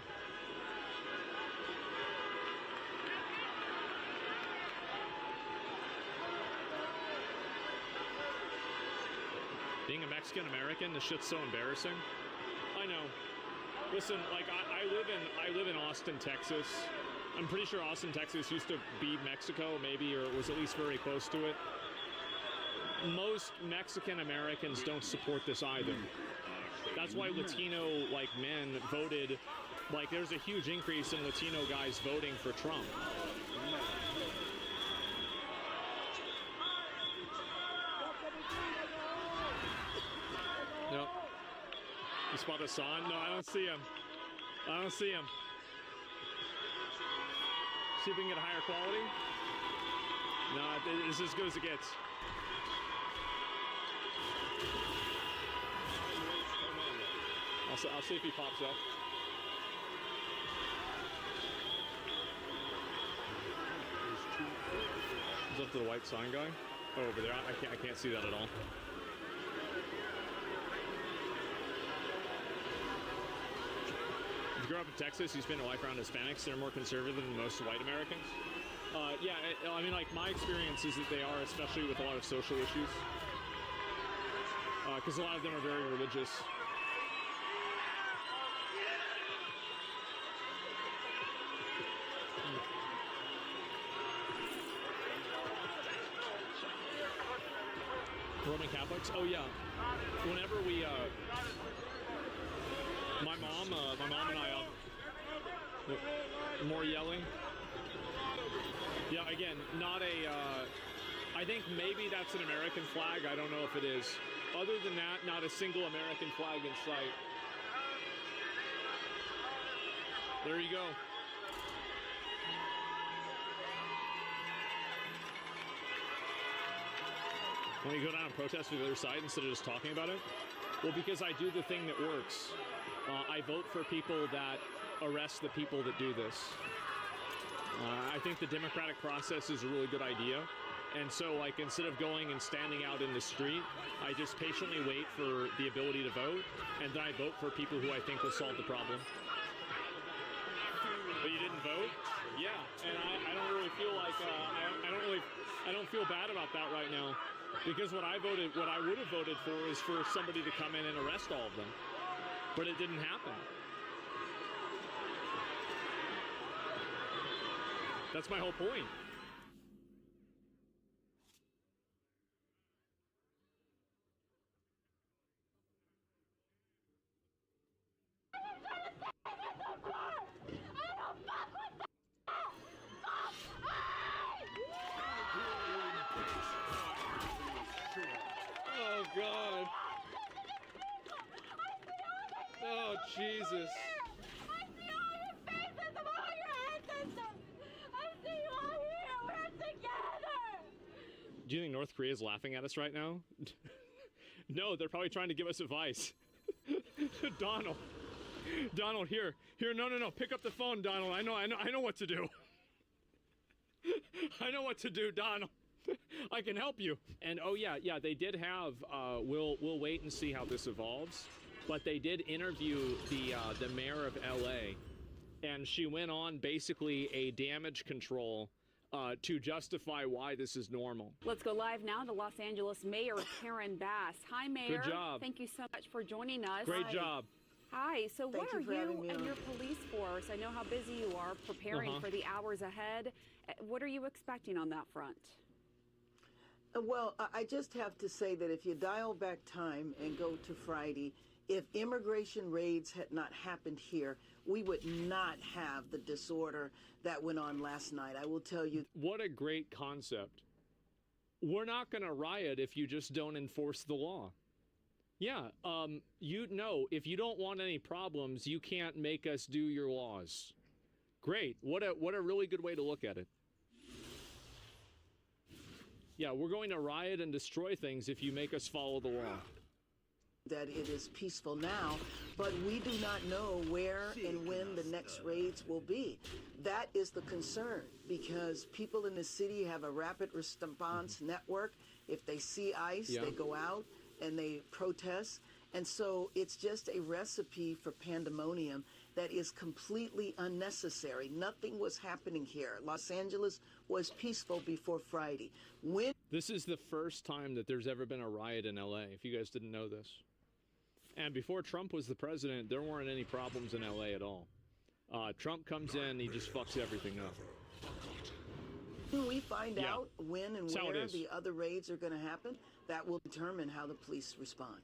Being a Mexican American, this shit's so embarrassing. I know. Listen, like I live in Austin, Texas. I'm pretty sure Austin, Texas used to be Mexico, maybe, or it was at least very close to it. Most Mexican Americans don't support this either. That's why Latino men voted. Like, there's a huge increase in Latino guys voting for Trump. Nope. You spot a son? No, I don't see him. I don't see him. See if we can get a higher quality. No, it's as good as it gets. I'll see if he pops up. He's up to the white sign guy. Oh, over there. I can't see that at all. If you grow up in Texas, you spend your life around Hispanics, they're more conservative than most white Americans. Yeah, I mean, like, my experience is that they are, especially with a lot of social issues. Because a lot of them are very religious. Roman Catholics? Oh yeah. Whenever we, my mom and I, more yelling. Yeah, again, not a, I think maybe that's an American flag. I don't know if it is. Other than that, not a single American flag in sight. There you go. When you go down and protest to the other side instead of just talking about it? Well, because I do the thing that works. I vote for people that arrest the people that do this. I think the democratic process is a really good idea. And so, like, instead of going and standing out in the street, I just patiently wait for the ability to vote, and then I vote for people who I think will solve the problem. But you didn't vote? Yeah, and I don't really feel like, I don't feel bad about that right now. Because what I would have voted for is for somebody to come in and arrest all of them. But it didn't happen. That's my whole point. Oh, God. Oh, Jesus. Do you think North Korea is laughing at us right now? No, they're probably trying to give us advice. Donald, here, no, pick up the phone, Donald. I know what to do. I know what to do, Donald. I can help you. And oh yeah, they did have. We'll wait and see how this evolves. But they did interview the mayor of LA, and she went on basically a damage control to justify why this is normal. Let's go live now to Los Angeles Mayor Karen Bass. Hi, Mayor. Good job. Thank you so much for joining us. Great job. Hi. So Thank what are you for having me and on. your police force? I know how busy you are preparing for the hours ahead. What are you expecting on that front? Well, I just have to say that if you dial back time and go to Friday, if immigration raids had not happened here, we would not have the disorder that went on last night. I will tell you. What a great concept. We're not going to riot if you just don't enforce the law. Yeah, you know, if you don't want any problems, you can't make us do your laws. Great. What a really good way to look at it. Yeah, we're going to riot and destroy things if you make us follow the law. That it is peaceful now, but we do not know where and when the next raids will be. That is the concern, because people in the city have a rapid response network. If they see ICE, they go out and they protest. And so it's just a recipe for pandemonium that is completely unnecessary. Nothing was happening here. Los Angeles was peaceful before Friday. This is the first time that there's ever been a riot in LA, if you guys didn't know this. And before Trump was the president, there weren't any problems in LA at all. Trump comes in, he just fucks everything up. When we find out when and where the other raids are going to happen, that will determine how the police respond.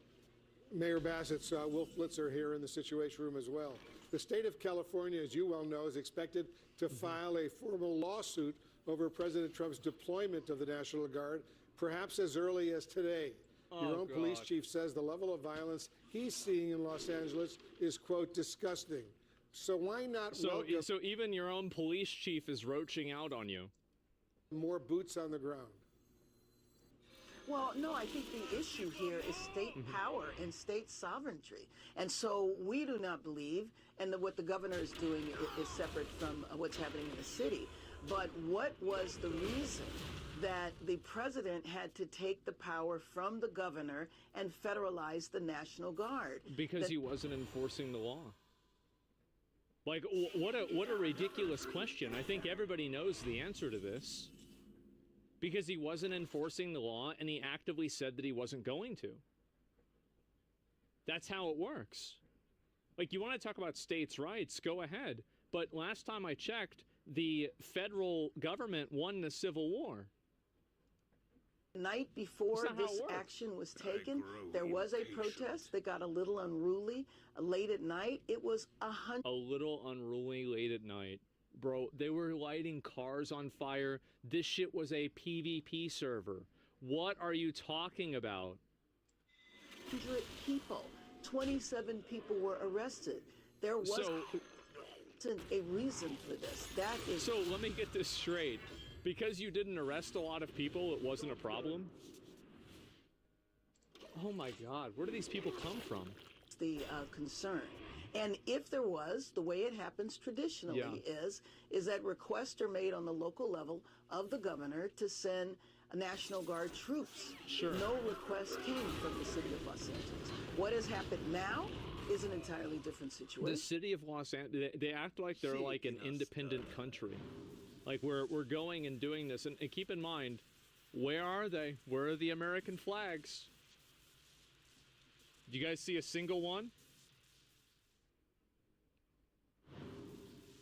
Mayor Bassett's Wolf Blitzer here in the Situation Room as well. The state of California, as you well know, is expected to file a formal lawsuit over President Trump's deployment of the National Guard, perhaps as early as today. Your own police chief says the level of violence he's seeing in Los Angeles is, quote, disgusting. So why not welcome... So even your own police chief is roaching out on you. More boots on the ground. Well, no, I think the issue here is state power and state sovereignty. And so we do not believe, and what the governor is doing is separate from what's happening in the city. But what was the reason that the president had to take the power from the governor and federalize the National Guard? Because he wasn't enforcing the law. Like, what a ridiculous question. I think everybody knows the answer to this. Because he wasn't enforcing the law, and he actively said that he wasn't going to. That's how it works. Like, you want to talk about states' rights, go ahead. But last time I checked, the federal government won the Civil War. The night before this action was taken, there was a protest that got a little unruly. Late at night, it was a little unruly late at night. Bro, they were lighting cars on fire. This shit was a PvP server. What are you talking about? 100 people. 27 people were arrested. There wasn't a reason for this. That is... So let me get this straight. Because you didn't arrest a lot of people, it wasn't a problem? Oh my God, where do these people come from? The concern. And if there was, the way it happens traditionally is that requests are made on the local level of the governor to send National Guard troops. Sure. No request came from the city of Los Angeles. What has happened now is an entirely different situation. The city of Los Angeles, they act like they're like an independent country. Like we're going and doing this. And keep in mind, where are they? Where are the American flags? Do you guys see a single one?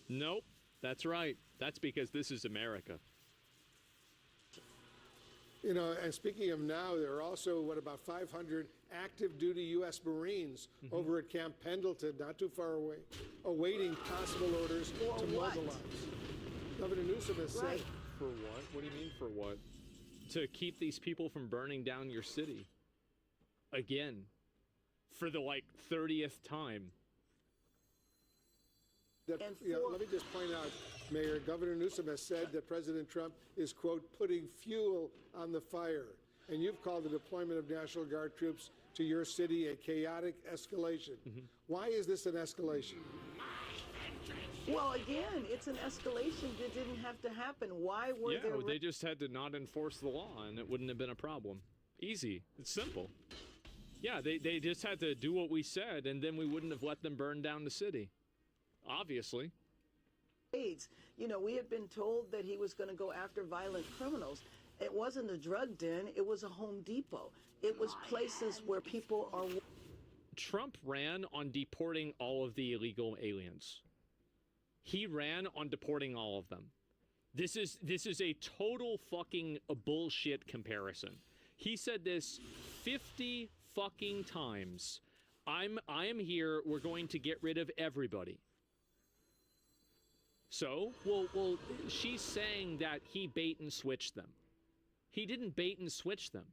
Nope. That's right. That's because this is America. You know, and speaking of now, there are also, about 500 active duty U.S. Marines over at Camp Pendleton, not too far away, awaiting possible orders to mobilize. Governor Newsom has said. For what? What do you mean for what? To keep these people from burning down your city. Again. For the, 30th time. Let me just point out, Mayor, Governor Newsom has said that President Trump is, quote, putting fuel on the fire. And you've called the deployment of National Guard troops to your city a chaotic escalation. Why is this an escalation? Well, again, it's an escalation that didn't have to happen. Why were there... they just had to not enforce the law, and it wouldn't have been a problem. Easy. It's simple. Yeah, they just had to do what we said, and then we wouldn't have let them burn down the city. Obviously. You know, we had been told that he was going to go after violent criminals. It wasn't a drug den. It was a Home Depot. It was places where people are... Trump ran on deporting all of the illegal aliens. He ran on deporting all of them. This is a total fucking bullshit comparison. He said this 50 fucking times. I am here. We're going to get rid of everybody. So, well, she's saying that he bait and switched them. He didn't bait and switch them.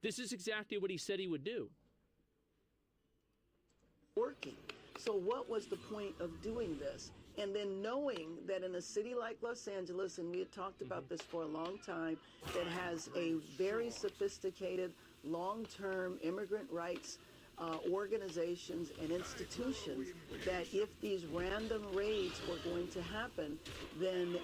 This is exactly what he said he would do. Working. So what was the point of doing this? And then knowing that in a city like Los Angeles, and we had talked about this for a long time, that has a very sophisticated, long-term immigrant rights organizations and institutions, that if these random raids were going to happen, then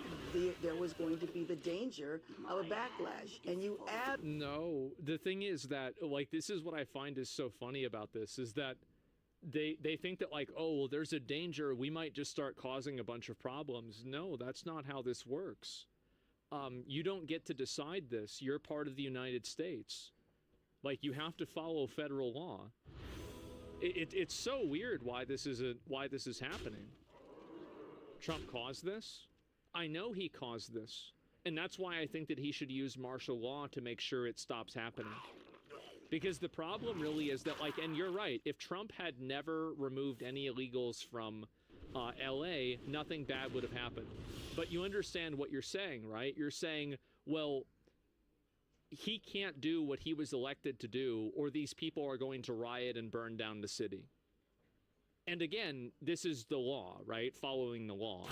there was going to be the danger of a backlash. And you add... No, the thing is that, this is what I find is so funny about this, is that they think that, oh, well, there's a danger, we might just start causing a bunch of problems. No, that's not how this works. You don't get to decide this. You're part of the United States. You have to follow federal law. It's so weird why this is happening. Trump caused this. I know he caused this, and that's why I think that he should use martial law to make sure it stops happening. Because the problem really is that, and you're right, if Trump had never removed any illegals from LA, nothing bad would have happened. But you understand what you're saying, right? You're saying, well, he can't do what he was elected to do, or these people are going to riot and burn down the city. And again, this is the law, right? Following the law.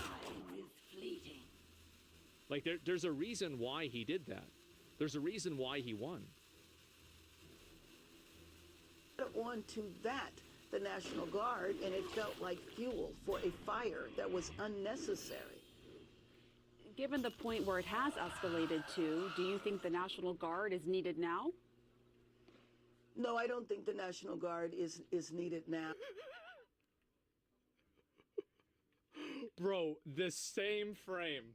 There's a reason why he did that. There's a reason why he won. On to that, the National Guard, and it felt like fuel for a fire that was unnecessary. Given the point where it has escalated to, do you think the National Guard is needed now? No, I don't think the National Guard is needed now. Bro, the same frame.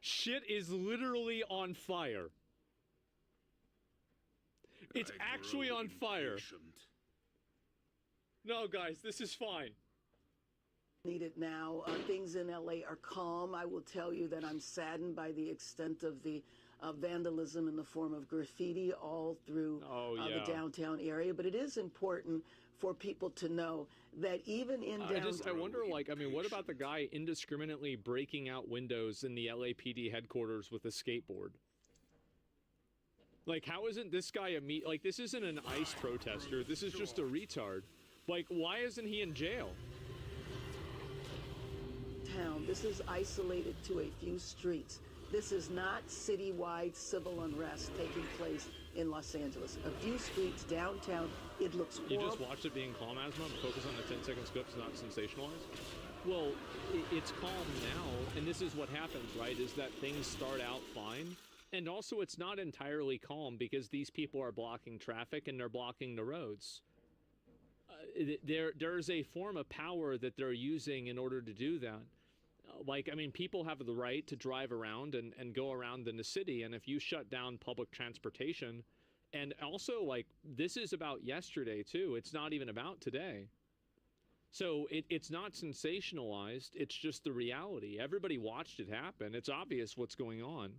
Shit is literally on fire. It's actually on fire. No, guys, this is fine. Needed now. Things in LA are calm. I will tell you that I'm saddened by the extent of the vandalism in the form of graffiti all through the downtown area. But it is important for people to know that even in downtown... I wonder, what about the guy indiscriminately breaking out windows in the LAPD headquarters with a skateboard? How isn't this guy this isn't an ICE protester. This is just a retard. Why isn't he in jail? This is isolated to a few streets. This is not citywide civil unrest taking place in Los Angeles. A few streets downtown, it looks horrible. You just watched it being calm, Asma, but focus on the 10-second clips, not sensationalized. Well, it's calm now, and this is what happens, right, is that things start out fine. And also, it's not entirely calm because these people are blocking traffic and they're blocking the roads. There's a form of power that they're using in order to do that. Like, I mean, people have the right to drive around and go around in the city, and if you shut down public transportation, and also, like, this is about yesterday, too. It's not even about today. So it's not sensationalized. It's just the reality. Everybody watched it happen. It's obvious what's going on.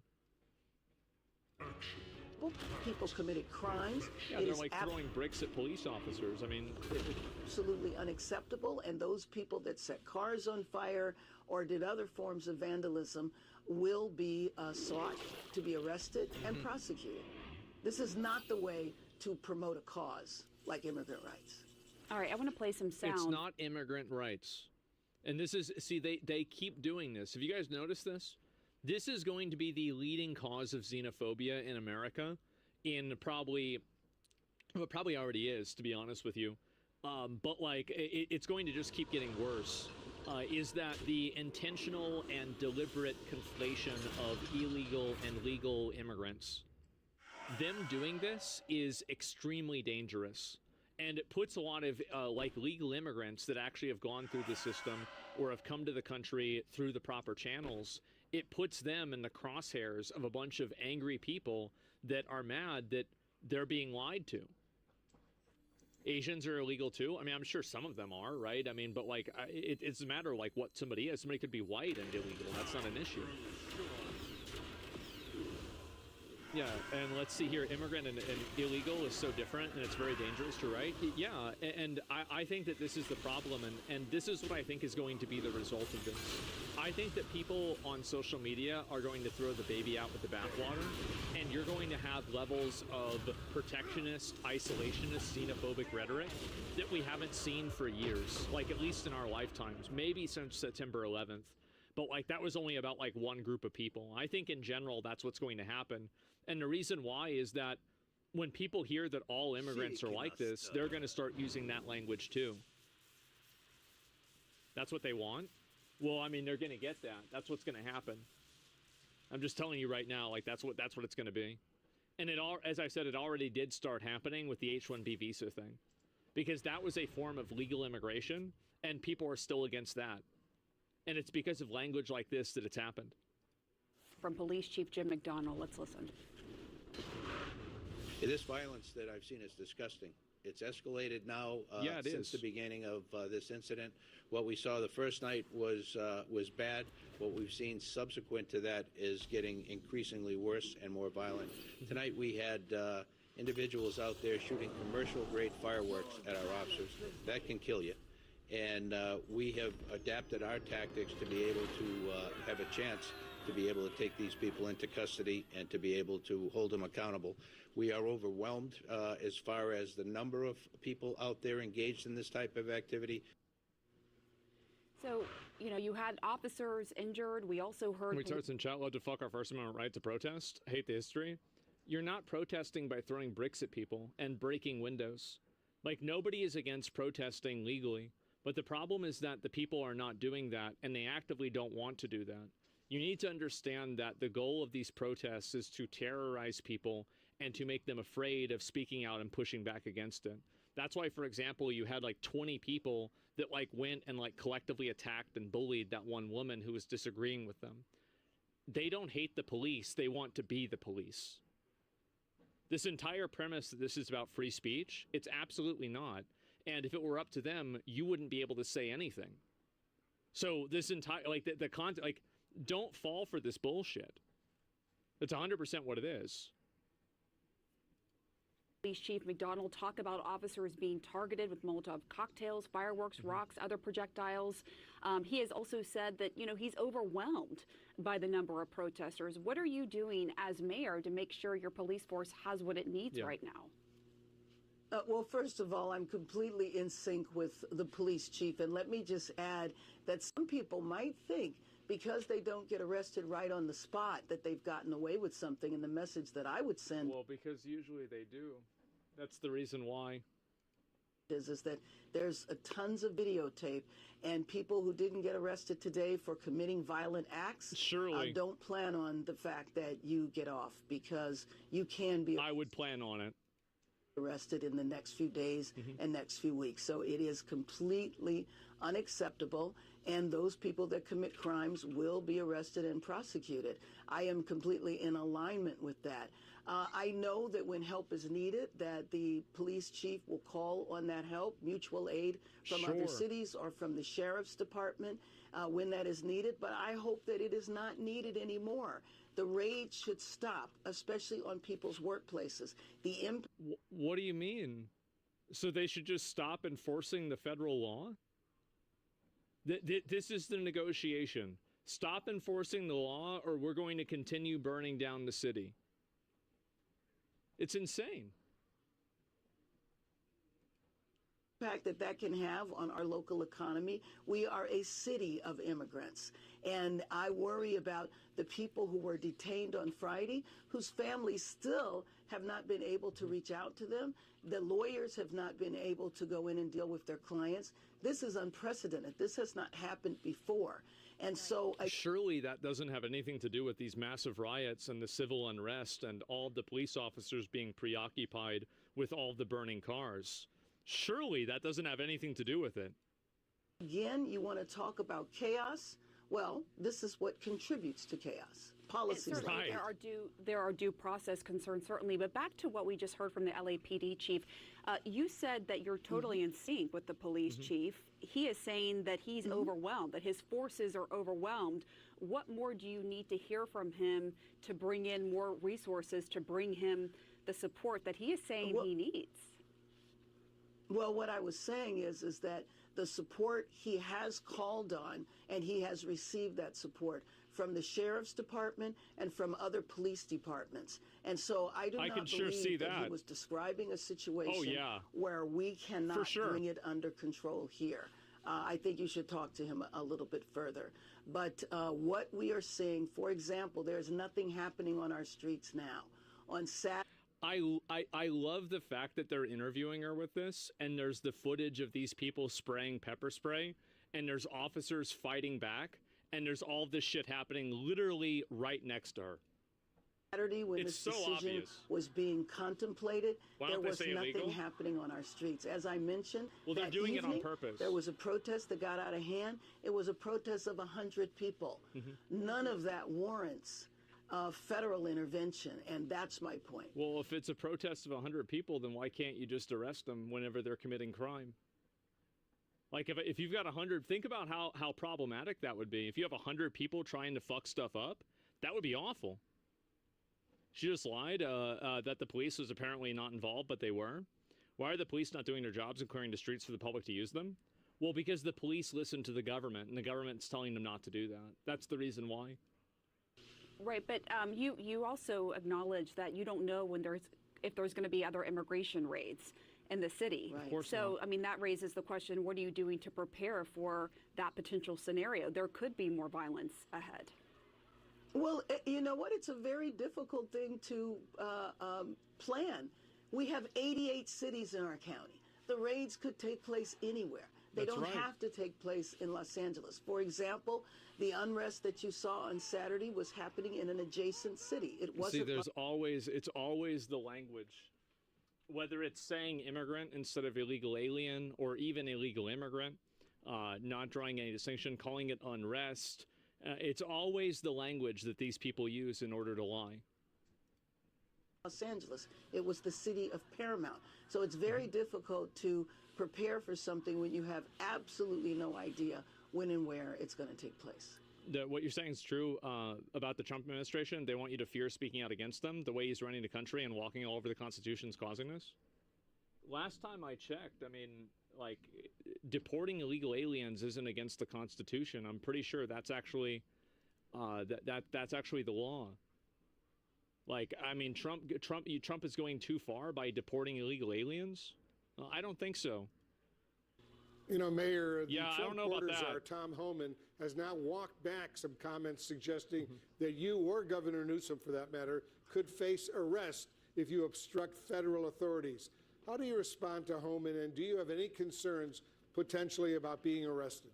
People committed crimes. Yeah, they're like throwing bricks at police officers. I mean, absolutely unacceptable. And those people that set cars on fire or did other forms of vandalism will be sought to be arrested and prosecuted. This is not the way to promote a cause like immigrant rights. All right, I want to play some sound. It's not immigrant rights. And this is, see, they keep doing this. Have you guys noticed this? This is going to be the leading cause of xenophobia in America in probably already is, to be honest with you. But like, it's going to just keep getting worse. Is that the intentional and deliberate conflation of illegal and legal immigrants. Them doing this is extremely dangerous. And it puts a lot of like legal immigrants that actually have gone through the system or have come to the country through the proper channels. It puts them in the crosshairs of a bunch of angry people that are mad that they're being lied to. Asians are illegal too. I mean, I'm sure some of them are, right? I mean, but like, it's a matter of like what somebody is. Somebody could be white and illegal. That's not an issue. Yeah, and let's see here, immigrant and illegal is so different, and it's very dangerous, you're right. Yeah, and I think that this is the problem, and this is what I think is going to be the result of this. I think that people on social media are going to throw the baby out with the bathwater, and you're going to have levels of protectionist, isolationist, xenophobic rhetoric that we haven't seen for years, like at least in our lifetimes, maybe since September 11th. But like that was only about like one group of people. I think in general that's what's going to happen. And the reason why is that when people hear that all immigrants are like this, they're going to start using that language too. That's what they want? Well, I mean, they're going to get that. That's what's going to happen. I'm just telling you right now, like that's what it's going to be. And as I said, it already did start happening with the H-1B visa thing. Because that was a form of legal immigration, and people are still against that. And it's because of language like this that it's happened. From Police Chief Jim McDonnell, let's listen. This violence that I've seen is disgusting. It's escalated now since the beginning of this incident. What we saw the first night was bad. What we've seen subsequent to that is getting increasingly worse and more violent. Tonight we had individuals out there shooting commercial-grade fireworks at our officers. That can kill you. And we have adapted our tactics to be able to have a chance to be able to take these people into custody and to be able to hold them accountable. We are overwhelmed as far as the number of people out there engaged in this type of activity. So, you know, you had officers injured. We also heard... Retards in chat love to fuck our First Amendment right to protest. Hate the history. You're not protesting by throwing bricks at people and breaking windows. Like, nobody is against protesting legally. But the problem is that the people are not doing that, and they actively don't want to do that. You need to understand that the goal of these protests is to terrorize people and to make them afraid of speaking out and pushing back against it. That's why, for example, you had like 20 people that like went and like collectively attacked and bullied that one woman who was disagreeing with them. They don't hate the police. They want to be the police. This entire premise that this is about free speech, it's absolutely not. And if it were up to them, you wouldn't be able to say anything. So this entire, like the content, like, don't fall for this bullshit. It's 100% what it is. Police Chief McDonnell talk about officers being targeted with Molotov cocktails, fireworks, rocks, other projectiles. He has also said that, you know, he's overwhelmed by the number of protesters. What are you doing as mayor to make sure your police force has what it needs right now? Well, first of all, I'm completely in sync with the police chief. And let me just add that some people might think because they don't get arrested right on the spot, that they've gotten away with something. And the message that I would send, well, because usually they do. That's the reason why. Is that there's tons of videotape, and people who didn't get arrested today for committing violent acts surely don't plan on the fact that you get off, because you can be. I would plan on it. Arrested in the next few days and next few weeks. So it is completely unacceptable, and those people that commit crimes will be arrested and prosecuted. I am completely in alignment with that. I know that when help is needed, that the police chief will call on that help, mutual aid from other cities or from the sheriff's department when that is needed. But I hope that it is not needed anymore. The raids should stop, especially on people's workplaces. What do you mean? So they should just stop enforcing the federal law? This is the negotiation. Stop enforcing the law, or we're going to continue burning down the city. It's insane. Impact that can have on our local economy. We are a city of immigrants, and I worry about the people who were detained on Friday, whose families still have not been able to reach out to them. The lawyers have not been able to go in and deal with their clients. This is unprecedented. This has not happened before. And so surely that doesn't have anything to do with these massive riots and the civil unrest and all the police officers being preoccupied with all the burning cars. Surely that doesn't have anything to do with it. Again, you want to talk about chaos? Well, this is what contributes to chaos. Policies. Certainly, there are due process concerns, certainly. But back to what we just heard from the LAPD chief, you said that you're totally in sync with the police chief. He is saying that he's overwhelmed, that his forces are overwhelmed. What more do you need to hear from him to bring in more resources, to bring him the support that he is saying he needs? Well, what I was saying is that the support he has called on, and he has received that support from the sheriff's department and from other police departments. And so I do not believe that he was describing a situation where we cannot bring it under control here. I think you should talk to him a little bit further. But what we are seeing, for example, there's nothing happening on our streets now. On Saturday, I love the fact that they're interviewing her with this, and there's the footage of these people spraying pepper spray, and there's officers fighting back, and there's all this shit happening literally right next to her. Saturday, when this decision was being contemplated, there was nothing happening on our streets. As I mentioned, well, they're doing it on purpose. There was a protest that got out of hand. It was a protest of 100 people. None of that warrants federal intervention, and that's my point. Well, if it's a protest of 100 people, then why can't you just arrest them whenever they're committing crime? Like, if you've got 100, think about how problematic that would be. If you have 100 people trying to fuck stuff up, that would be awful. She just lied that the police was apparently not involved, but they were. Why are the police not doing their jobs and clearing the streets for the public to use them? Well, because the police listen to the government, and the government's telling them not to do that. That's the reason why. Right, but you also acknowledge that you don't know if there's going to be other immigration raids in the city. Right. Of course so, not. I mean, that raises the question, what are you doing to prepare for that potential scenario? There could be more violence ahead. Well, you know what? It's a very difficult thing to plan. We have 88 cities in our county. The raids could take place anywhere. They don't have to take place in Los Angeles. For example, the unrest that you saw on Saturday was happening in an adjacent city. It wasn't. See, it's always the language. Whether it's saying immigrant instead of illegal alien, or even illegal immigrant, not drawing any distinction, calling it unrest. It's always the language that these people use in order to lie. Los Angeles. It was the city of Paramount. So it's very difficult to prepare for something when you have absolutely no idea when and where it's going to take place. What you're saying is true about the Trump administration. They want you to fear speaking out against them. The way he's running the country and walking all over the Constitution is causing this. Last time I checked, I mean, like, deporting illegal aliens isn't against the Constitution. I'm pretty sure that's actually that's actually the law. Like, I mean, Trump is going too far by deporting illegal aliens? I don't think so. You know, Mayor, the I Trump don't know about border that. czar, Tom Homan, has now walked back some comments suggesting that you or Governor Newsom, for that matter, could face arrest if you obstruct federal authorities. How do you respond to Homan, and do you have any concerns potentially about being arrested?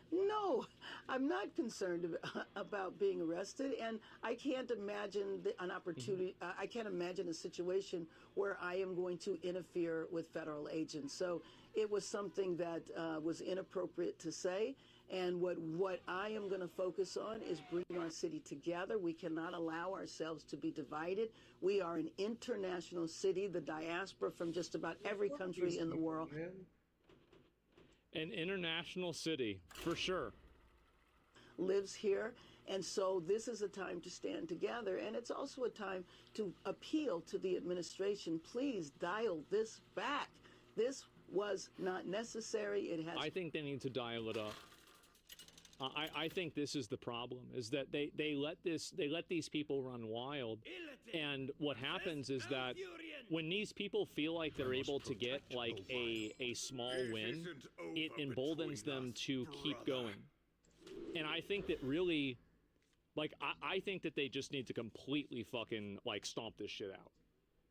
No, I'm not concerned about being arrested, and I can't imagine an opportunity. I can't imagine a situation where I am going to interfere with federal agents. So it was something that was inappropriate to say. And what I am going to focus on is bringing our city together. We cannot allow ourselves to be divided. We are an international city, the diaspora from just about every country in the world. An international city, for sure. Lives here. And so this is a time to stand together. And it's also a time to appeal to the administration. Please dial this back. This was not necessary. It has. I think they need to dial it up. I think this is the problem, is that they let these people run wild, and what happens is that when these people feel like they're able to get like a small win, it emboldens them to keep going. And I think that really, like, I think that they just need to completely fucking like stomp this shit out.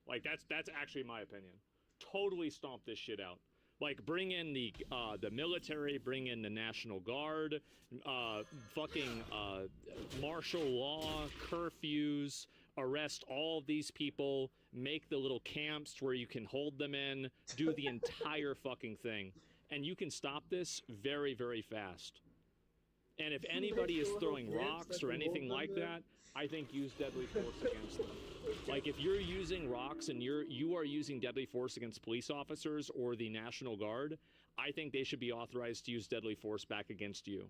Like that's actually my opinion. Totally stomp this shit out. Like, bring in the military, bring in the National Guard, fucking martial law, curfews, arrest all of these people, make the little camps where you can hold them in, do the entire fucking thing. And you can stop this very, very fast. And if anybody is throwing rocks or anything like that, I think use deadly force against them. Like, if you're using rocks and you are using deadly force against police officers or the National Guard, I think they should be authorized to use deadly force back against you.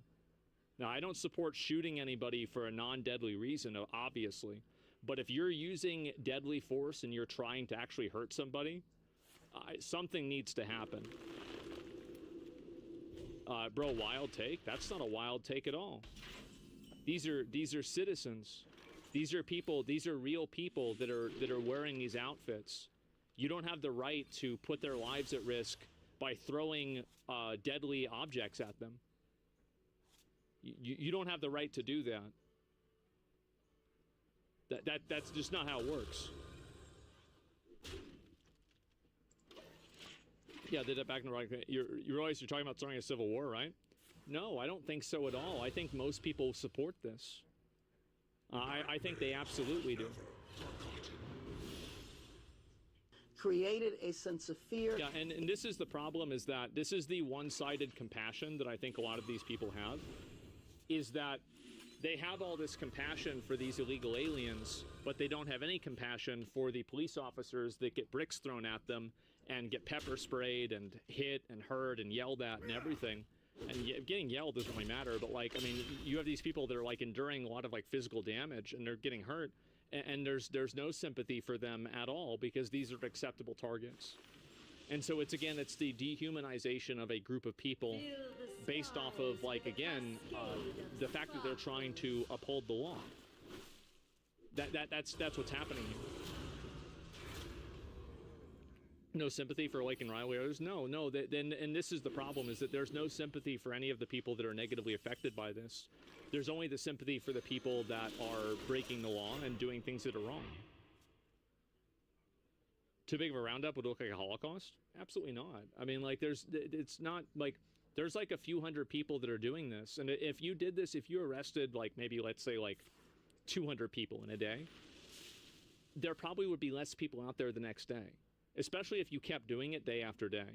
Now, I don't support shooting anybody for a non-deadly reason, obviously. But if you're using deadly force and you're trying to actually hurt somebody, something needs to happen. Bro, wild take? That's not a wild take at all. These are citizens. These are people. These are real people that are wearing these outfits. You don't have the right to put their lives at risk by throwing deadly objects at them. You don't have the right to do that. That's just not how it works. Yeah, did that back in the right. You're talking about starting a civil war, right? No, I don't think so at all. I think most people support this. I think they absolutely do. Created a sense of fear. Yeah, and this is the problem, is that this is the one-sided compassion that I think a lot of these people have, is that they have all this compassion for these illegal aliens, but they don't have any compassion for the police officers that get bricks thrown at them and get pepper sprayed and hit and hurt and yelled at and everything. And getting yelled doesn't really matter, but like, I mean, you have these people that are like enduring a lot of like physical damage and they're getting hurt, and there's no sympathy for them at all, because these are acceptable targets. And so it's the dehumanization of a group of people based off of, like, again, the fact that they're trying to uphold the law. That's what's happening here. No sympathy for Lake and Riley others? No. And this is the problem, is that there's no sympathy for any of the people that are negatively affected by this. There's only the sympathy for the people that are breaking the law and doing things that are wrong. Too big of a roundup would look like a Holocaust? Absolutely not. I mean, like, it's not like, there's like a few hundred people that are doing this. And if you did this, if you arrested like maybe, let's say, like 200 people in a day, there probably would be less people out there the next day. Especially if you kept doing it day after day.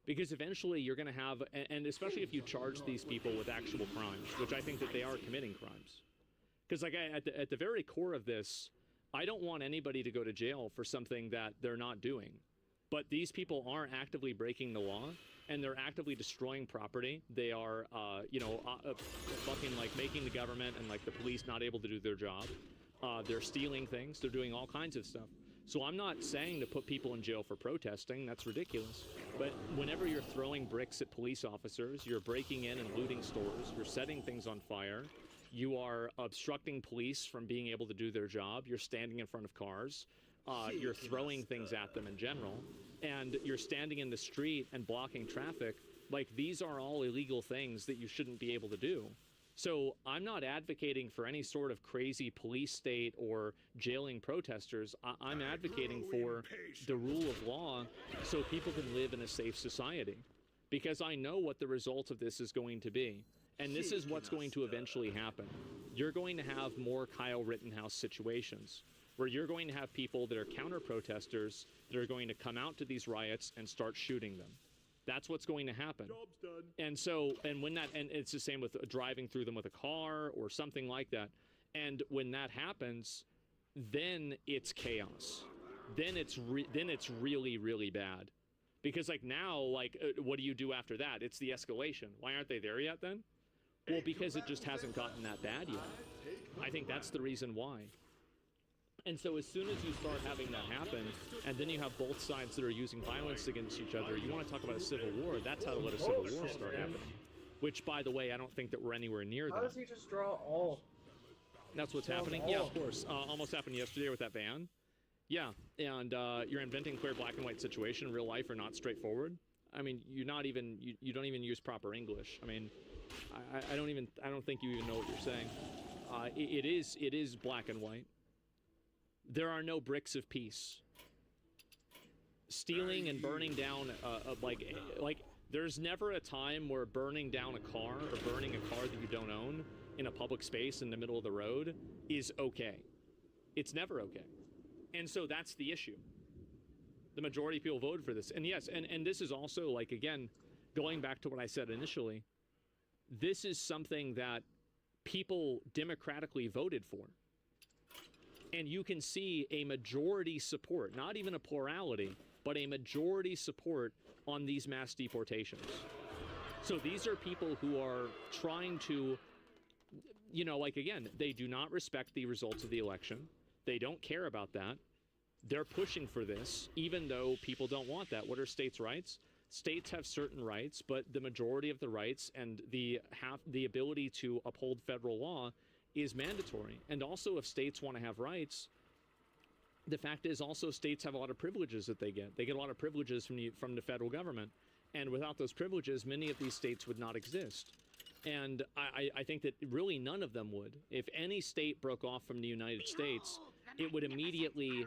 Because eventually you're going to have, and especially if you charge these people with actual crimes, which I think that they are committing crimes. Because like at the very core of this, I don't want anybody to go to jail for something that they're not doing. But these people are actively breaking the law, and they're actively destroying property. They are, fucking like making the government and like the police not able to do their job. They're stealing things. They're doing all kinds of stuff. So I'm not saying to put people in jail for protesting. That's ridiculous. But whenever you're throwing bricks at police officers, you're breaking in and looting stores, you're setting things on fire, you are obstructing police from being able to do their job, you're standing in front of cars, you're throwing things at them in general, and you're standing in the street and blocking traffic. Like, these are all illegal things that you shouldn't be able to do. So I'm not advocating for any sort of crazy police state or jailing protesters. I'm advocating for the rule of law so people can live in a safe society. Because I know what the result of this is going to be. And this is what's going to eventually happen. You're going to have more Kyle Rittenhouse situations, where you're going to have people that are counter-protesters that are going to come out to these riots and start shooting them. That's what's going to happen. Job's done. And it's the same with driving through them with a car or something like that. And when that happens, then it's chaos. Then it's really, really bad. Because like now, like what do you do after that? It's the escalation. Why aren't they there yet then? Well, because it just hasn't gotten that bad yet. I think that's the reason why. And so as soon as you start having that happen, and then you have both sides that are using violence against each other, you want to talk about a civil war, that's how to let a civil war start happening. Which, by the way, I don't think that we're anywhere near that. How does he just draw all? That's what's happening? Yeah, of course. Almost happened yesterday with that van. Yeah, and you're inventing clear black and white situation in real life are not straightforward. I mean, you don't even use proper English. I mean, I don't think you even know what you're saying. It is black and white. There are no bricks of peace. Stealing and burning down, like there's never a time where burning down a car or burning a car that you don't own in a public space in the middle of the road is okay. It's never okay. And so that's the issue. The majority of people voted for this. And yes, and this is also, like, again, going back to what I said initially, this is something that people democratically voted for. And you can see a majority support, not even a plurality, but a majority support on these mass deportations. So these are people who are trying to, you know, like, again, they do not respect the results of the election. They don't care about that. They're pushing for this, even though people don't want that. What are states' rights? States have certain rights, but the majority of the rights and the ability to uphold federal law is mandatory. And also, if states want to have rights, the fact is also states have a lot of privileges that they get. They get a lot of privileges from the federal government. And without those privileges, many of these states would not exist. And I think that really none of them would. If any state broke off from the United States, it would immediately,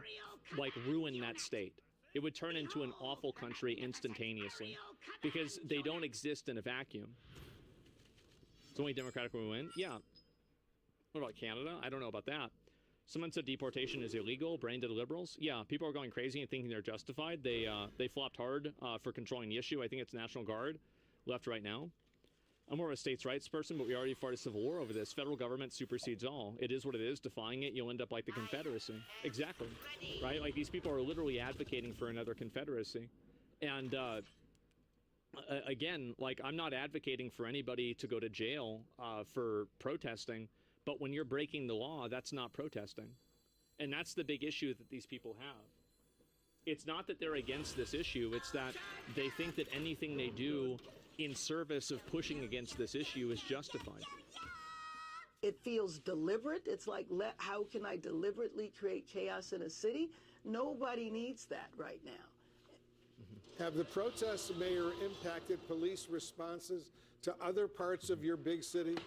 like, ruin that state. It would turn into an awful country instantaneously because they don't exist in a vacuum. It's only Democratic when we win? Yeah. What about Canada? I don't know about that. Someone said deportation is illegal, brain dead liberals. Yeah, people are going crazy and thinking they're justified. They flopped hard for controlling the issue. I think it's National Guard left right now. I'm more of a states' rights person, but we already fought a civil war over this. Federal government supersedes all. It is what it is. Defying it, you'll end up like the Confederacy. Exactly. Right? Like, these people are literally advocating for another Confederacy. And again, like, I'm not advocating for anybody to go to jail for protesting, but when you're breaking the law, that's not protesting. And that's the big issue that these people have. It's not that they're against this issue, it's that they think that anything they do in service of pushing against this issue is justified. It feels deliberate. It's like, how can I deliberately create chaos in a city? Nobody needs that right now. Have the protests, Mayor, impacted police responses to other parts of your big city?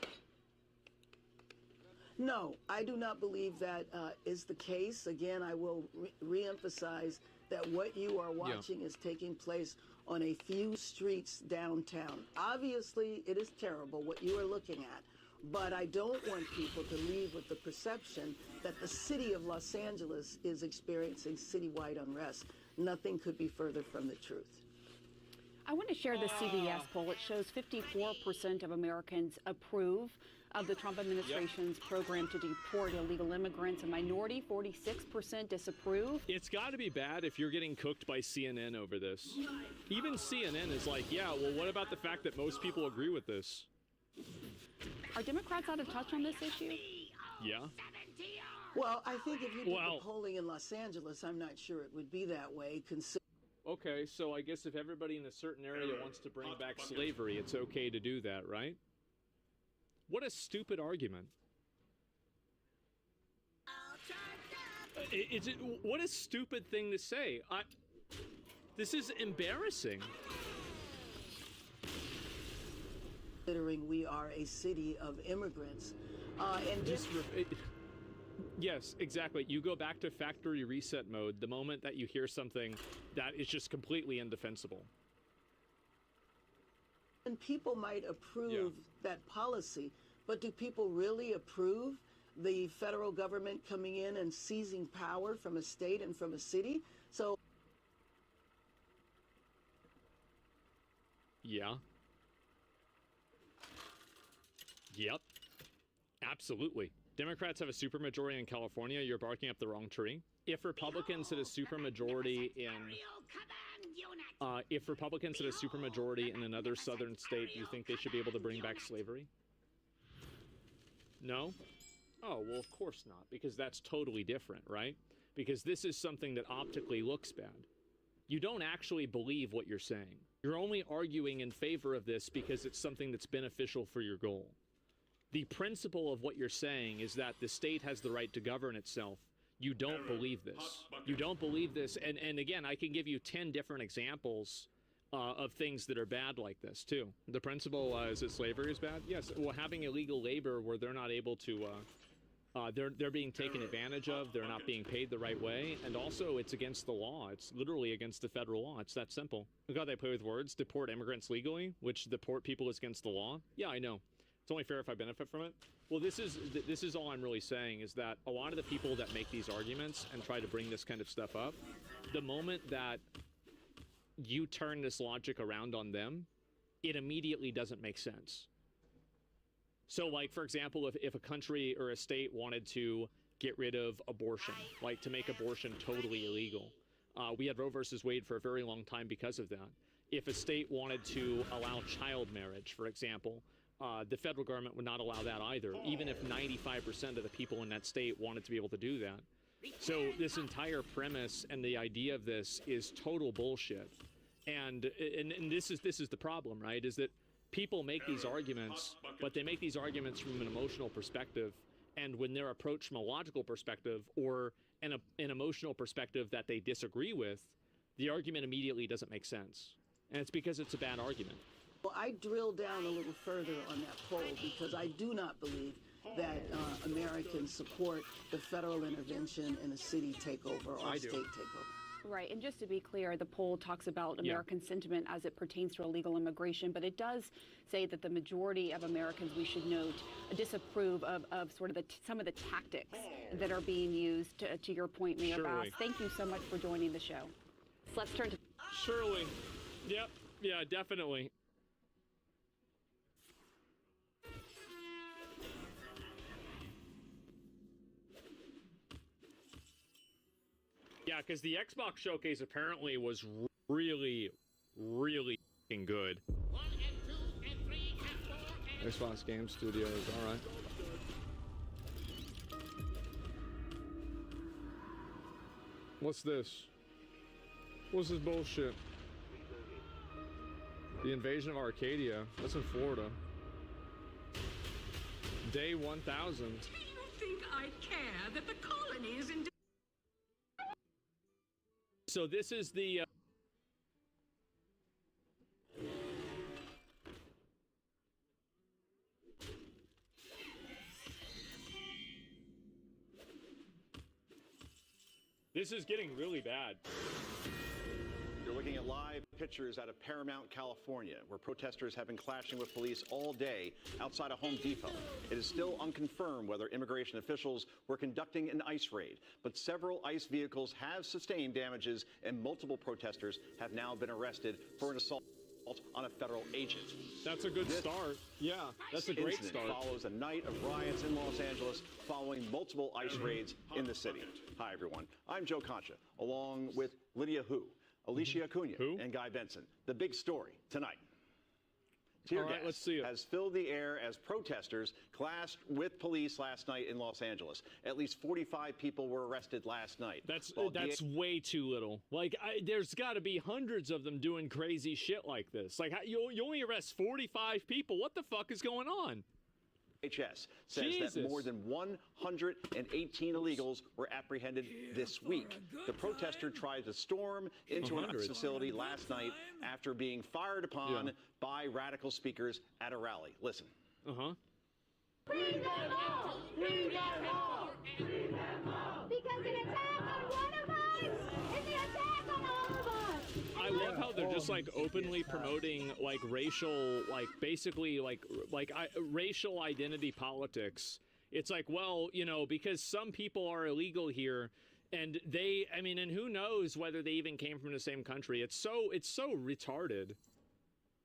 No, I do not believe that is the case. Again, I will re-emphasize that what you are watching is taking place on a few streets downtown. Obviously, it is terrible what you are looking at, but I don't want people to leave with the perception that the city of Los Angeles is experiencing citywide unrest. Nothing could be further from the truth. I want to share the CBS poll. It shows 54% of Americans approve of the Trump administration's program to deport illegal immigrants. A minority, 46%, disapprove. It's got to be bad if you're getting cooked by CNN over this. Even CNN is like, yeah, well, what about the fact that most people agree with this? Are Democrats out of touch on this issue? Yeah. Well, I think if you did the polling in Los Angeles, I'm not sure it would be that way. Okay, so I guess if everybody in a certain area wants to bring back slavery, it's okay to do that, right? What a stupid argument. What a stupid thing to say. This is embarrassing. Considering we are a city of immigrants. Yes, exactly. You go back to factory reset mode the moment that you hear something that is just completely indefensible. And people might approve that policy, but do people really approve the federal government coming in and seizing power from a state and from a city? So. Yeah. Yep. Absolutely. Democrats have a supermajority in California. You're barking up the wrong tree. If Republicans had a supermajority in another southern state, do you think they should be able to bring back slavery? No? Oh, well, of course not, because that's totally different, right? Because this is something that optically looks bad. You don't actually believe what you're saying. You're only arguing in favor of this because it's something that's beneficial for your goal. The principle of what you're saying is that the state has the right to govern itself. You don't believe this. You don't believe this. And again, I can give you 10 different examples of things that are bad like this, too. The principle is that slavery is bad? Yes. Well, having illegal labor where they're not able to... they're being taken advantage of. They're not being paid the right way. And also, it's against the law. It's literally against the federal law. It's that simple. Look how they play with words. Deport immigrants legally, which deport people is against the law. Yeah, I know. It's only fair if I benefit from it. Well, this is all I'm really saying, is that a lot of the people that make these arguments and try to bring this kind of stuff up, the moment that you turn this logic around on them, it immediately doesn't make sense. So, like, for example, if a country or a state wanted to get rid of abortion, like to make abortion totally illegal, we had Roe versus Wade for a very long time because of that. If a state wanted to allow child marriage, for example, the federal government would not allow that either, even if 95% of the people in that state wanted to be able to do that. So this entire premise and the idea of this is total bullshit. And this is the problem, right? Is that people make these arguments, but they make these arguments from an emotional perspective. And when they're approached from a logical perspective or an emotional perspective that they disagree with, the argument immediately doesn't make sense. And it's because it's a bad argument. Well, I drill down a little further on that poll because I do not believe that Americans support the federal intervention in a city takeover or a state takeover. Right, and just to be clear, the poll talks about American sentiment as it pertains to illegal immigration, but it does say that the majority of Americans, we should note, disapprove of sort of some of the tactics that are being used, to your point, Mayor Bass. Thank you so much for joining the show. So let's turn to... Surely. Yep. Yeah, definitely. Yeah, because the Xbox showcase apparently was really, really good. 1 and 2 and 3 and 4 and Xbox Game Studios, all right. What's this? What's this bullshit? The invasion of Arcadia. That's in Florida. Day 1000. Do you think I care that the colony is in... So this is the... This is getting really bad. You're looking at live pictures out of Paramount, California, where protesters have been clashing with police all day outside a Home Depot. It is still unconfirmed whether immigration officials were conducting an ICE raid, but several ICE vehicles have sustained damages, and multiple protesters have now been arrested for an assault on a federal agent. That's a good start. Yeah, that's a great start. Follows a night of riots in Los Angeles following multiple ICE raids in the city. Hi, everyone. I'm Joe Concha, along with Lydia Hu, Alicia Acuna, and Guy Benson. The big story tonight. Tear gas has filled the air as protesters clashed with police last night in Los Angeles. At least 45 people were arrested last night. That's way too little. Like, there's got to be hundreds of them doing crazy shit like this. Like, you only arrest 45 people. What the fuck is going on? HS says that more than 118 illegals were apprehended this week. The protester tried to storm into an facility last night after being fired upon by radical speakers at a rally. Listen. Bring them all! Bring them all! Bring them all! Because an attack on one of us is an attack on all of us! I love how they're just like openly promoting like racial, like basically like racial identity politics. It's like, well, you know, because some people are illegal here and I mean, and who knows whether they even came from the same country. It's so retarded.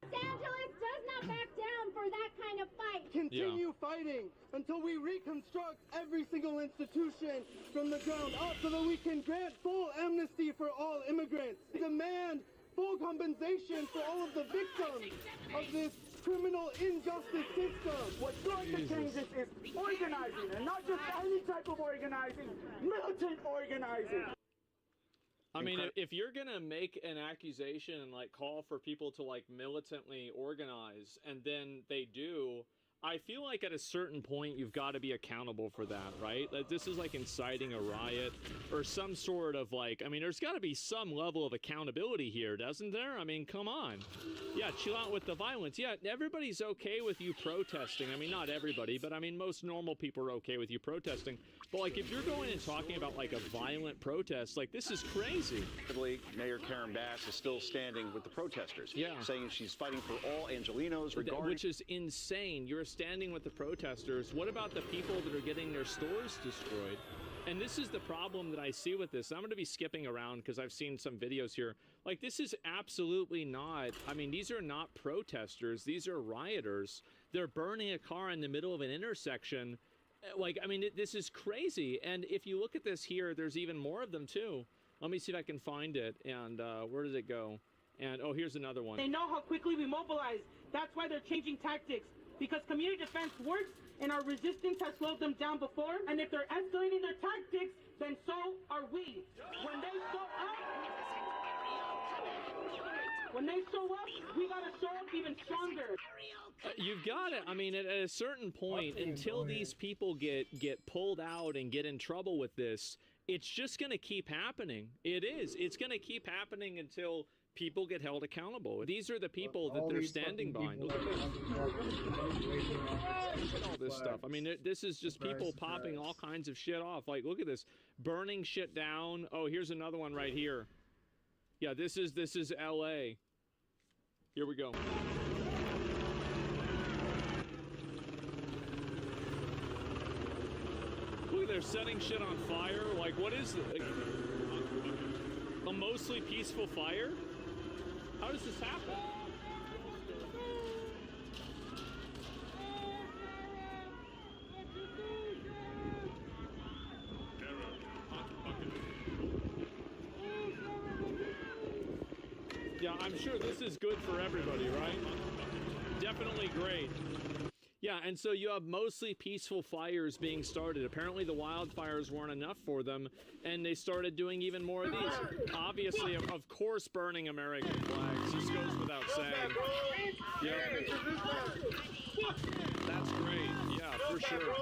Los Angeles does not back down for that kind of fight. Continue fighting until we reconstruct every single institution from the ground up so that we can grant full amnesty for all immigrants. Demand full compensation for all of the victims of this criminal injustice system. What's going to change this is organizing, and not just any type of organizing, militant organizing. I mean, if you're gonna make an accusation and like call for people to like militantly organize, and then they do, I feel like at a certain point you've got to be accountable for that, right? That this is like inciting a riot or some sort of like, I mean, there's got to be some level of accountability here, doesn't there? I mean, come on. Yeah, chill out with the violence. Yeah, everybody's okay with you protesting. I mean, not everybody, but I mean, most normal people are okay with you protesting. But like, if you're going and talking about like a violent protest, like this is crazy. Mayor Karen Bass is still standing with the protesters, saying she's fighting for all Angelenos, which is insane. You're standing with the protesters. What about the people that are getting their stores destroyed? And this is the problem that I see with this. I'm going to be skipping around because I've seen some videos here. Like, this is absolutely not, I mean, these are not protesters. These are rioters. They're burning a car in the middle of an intersection. Like, I mean, this is crazy. And if you look at this here, there's even more of them too. Let me see if I can find it. And where does it go? And, oh, here's another one. They know how quickly we mobilize. That's why they're changing tactics. Because community defense works and our resistance has slowed them down before. And if they're escalating their tactics, then so are we. When they show up, we gotta show up even stronger. You've got it. I mean, at a certain point, until these people get pulled out and get in trouble with this, it's just going to keep happening. It is. It's going to keep happening until people get held accountable. These are the people that they're standing behind. Look at all this stuff. I mean, this is just people popping all kinds of shit off. Like, look at this. Burning shit down. Oh, here's another one right here. Yeah, this is LA. Here we go. Look, they're setting shit on fire. Like, what is this? Like, a mostly peaceful fire? How does this happen? Yeah, I'm sure this is good for everybody, right? Definitely great. Yeah, and so you have mostly peaceful fires being started. Apparently the wildfires weren't enough for them, and they started doing even more of these. Obviously, of course, burning American flags. This goes without saying. Yep. That's great. Yeah, for sure.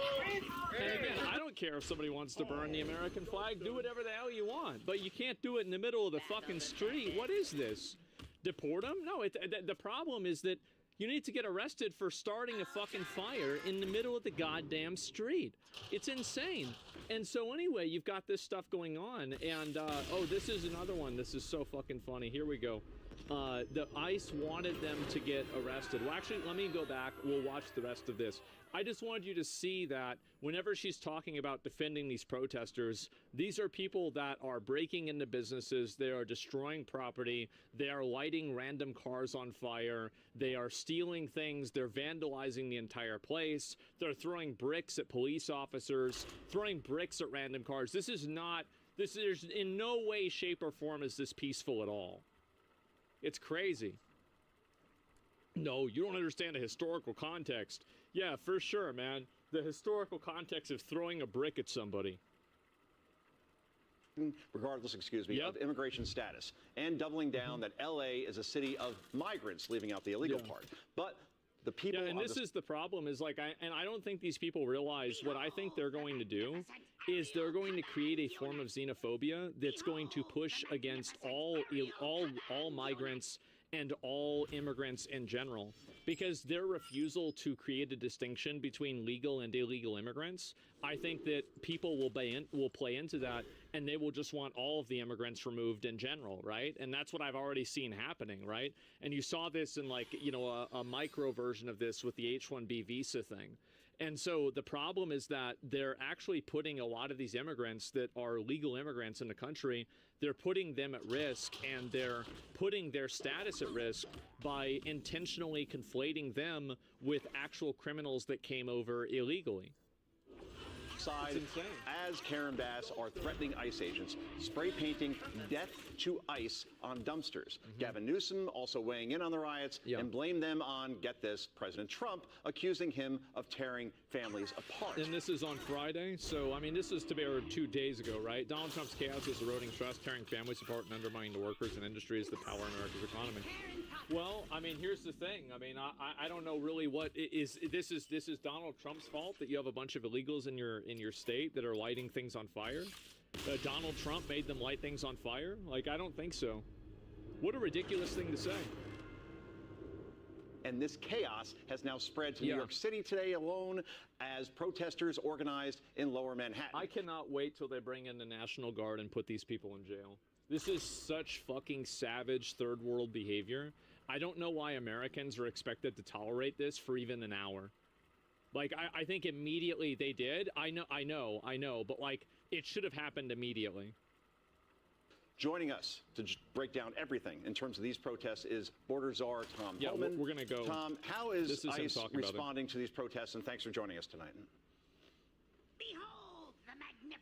And again, I don't care if somebody wants to burn the American flag. Do whatever the hell you want. But you can't do it in the middle of the fucking street. What is this? Deport them? No, the problem is that you need to get arrested for starting a fucking fire in the middle of the goddamn street. It's insane. And so anyway, you've got this stuff going on. And, oh, this is another one. This is so fucking funny. Here we go. The ICE wanted them to get arrested. Well, actually, let me go back. We'll watch the rest of this. I just wanted you to see that whenever she's talking about defending these protesters, these are people that are breaking into businesses. They are destroying property. They are lighting random cars on fire. They are stealing things. They're vandalizing the entire place. They're throwing bricks at police officers, throwing bricks at random cars. This is in no way, shape, or form is this peaceful at all. It's crazy. No, you don't understand the historical context. Yeah, for sure, man. The historical context of throwing a brick at somebody. Regardless, of immigration status, and doubling down that LA is a city of migrants, leaving out the illegal part. But The people. Yeah, and this is the problem is like, I don't think these people realize what I think they're going to do is they're going to create a form of xenophobia that's going to push against all migrants and all immigrants in general, because their refusal to create a distinction between legal and illegal immigrants, I think that people will play into that, and they will just want all of the immigrants removed in general, right? And that's what I've already seen happening, right? And you saw this in like, you know, a micro version of this with the H-1B visa thing. And so the problem is that they're actually putting a lot of these immigrants that are legal immigrants in the country, they're putting them at risk, and they're putting their status at risk by intentionally conflating them with actual criminals that came over illegally. Side as Karen Bass are threatening ICE agents, spray painting death to ICE on dumpsters. Gavin Newsom also weighing in on the riots and blamed them on, get this, President Trump, accusing him of tearing families apart. And this is on Friday, so I mean, this is to be 2 days ago, right? Donald Trump's chaos is eroding trust, tearing families apart, and undermining the workers and industries that power America's economy. Well, I mean, here's the thing. I mean, I don't know really what is. This is Donald Trump's fault that you have a bunch of illegals in your state that are lighting things on fire. Donald Trump made them light things on fire? Like, I don't think so. What a ridiculous thing to say. And this chaos has now spread to New York City today alone as protesters organized in Lower Manhattan. I cannot wait till they bring in the National Guard and put these people in jail. This is such fucking savage third world behavior. I don't know why Americans are expected to tolerate this for even an hour. Like, I think immediately they did. I know, but like, it should have happened immediately. Joining us to break down everything in terms of these protests is Border Czar Tom Hellman. We're going to go. Tom, how is ICE responding to these protests? And thanks for joining us tonight.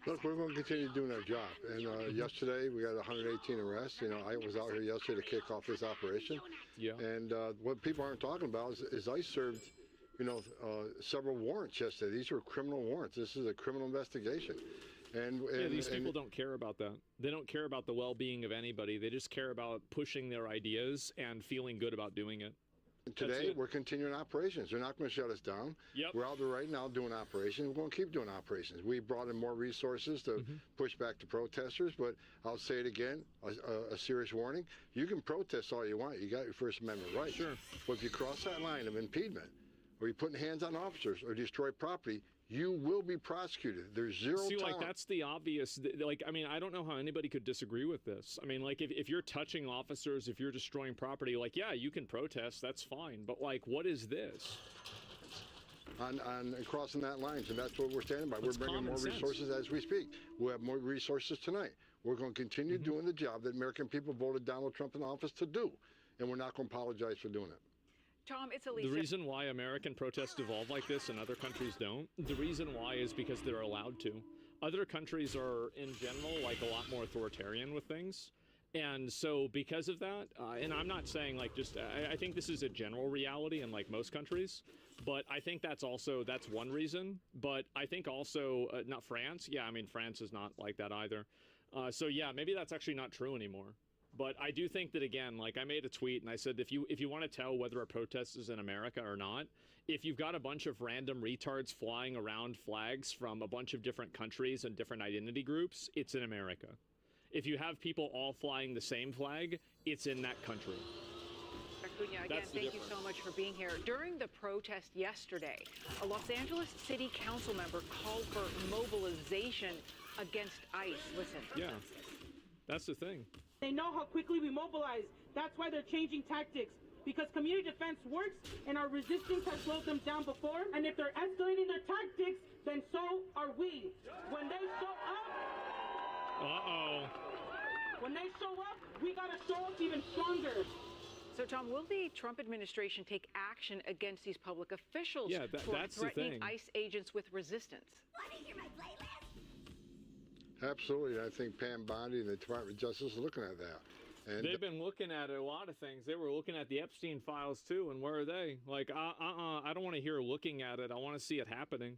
Look, we're going to continue doing our job. And yesterday, we got 118 arrests. You know, I was out here yesterday to kick off this operation. Yeah. And what people aren't talking about is ICE served, you know, several warrants yesterday. These were criminal warrants. This is a criminal investigation. And these people don't care about that. They don't care about the well-being of anybody. They just care about pushing their ideas and feeling good about doing it. And today, we're continuing operations. They're not going to shut us down. Yep. We're out there right now doing operations. We're going to keep doing operations. We brought in more resources to push back the protesters, but I'll say it again, a serious warning. You can protest all you want. You got your First Amendment right. Sure. But if you cross that line of impediment, or you're putting hands on officers, or destroy property, you will be prosecuted. There's zero tolerance. Like, that's the obvious, like, I mean, I don't know how anybody could disagree with this. I mean, like, if you're touching officers, if you're destroying property, like, yeah, you can protest, that's fine. But, like, what is this? On crossing that line, and that's what we're standing by. We're bringing more resources as we speak. We'll have more resources tonight. We're going to continue doing the job that American people voted Donald Trump in office to do, and we're not going to apologize for doing it. Tom, it's Alicia. The reason why American protests evolve like this and other countries don't, the reason why is because they're allowed to. Other countries are, in general, like, a lot more authoritarian with things. And so because of that, and I'm not saying, like, just, I think this is a general reality in, like, most countries. But I think that's one reason. But I think also, not France. Yeah, I mean, France is not like that either. So, yeah, maybe that's actually not true anymore. But I do think that, again, like, I made a tweet and I said, if you want to tell whether a protest is in America or not, if you've got a bunch of random retards flying around flags from a bunch of different countries and different identity groups, it's in America. If you have people all flying the same flag, it's in that country. Acuna, again, thank you so much for being here. During the protest yesterday, a Los Angeles City Council member called for mobilization against ICE. Listen. Yeah, that's the thing. They know how quickly we mobilize. That's why they're changing tactics. Because community defense works and our resistance has slowed them down before. And if they're escalating their tactics, then so are we. When they show up... When they show up, we gotta show up even stronger. So, Tom, will the Trump administration take action against these public officials for that's threatening ICE agents with resistance? Want to hear my playlist? Absolutely. I think Pam Bondi and the Department of Justice are looking at that. And they've been looking at a lot of things. They were looking at the Epstein files, too, and where are they? Like, I don't want to hear looking at it. I want to see it happening.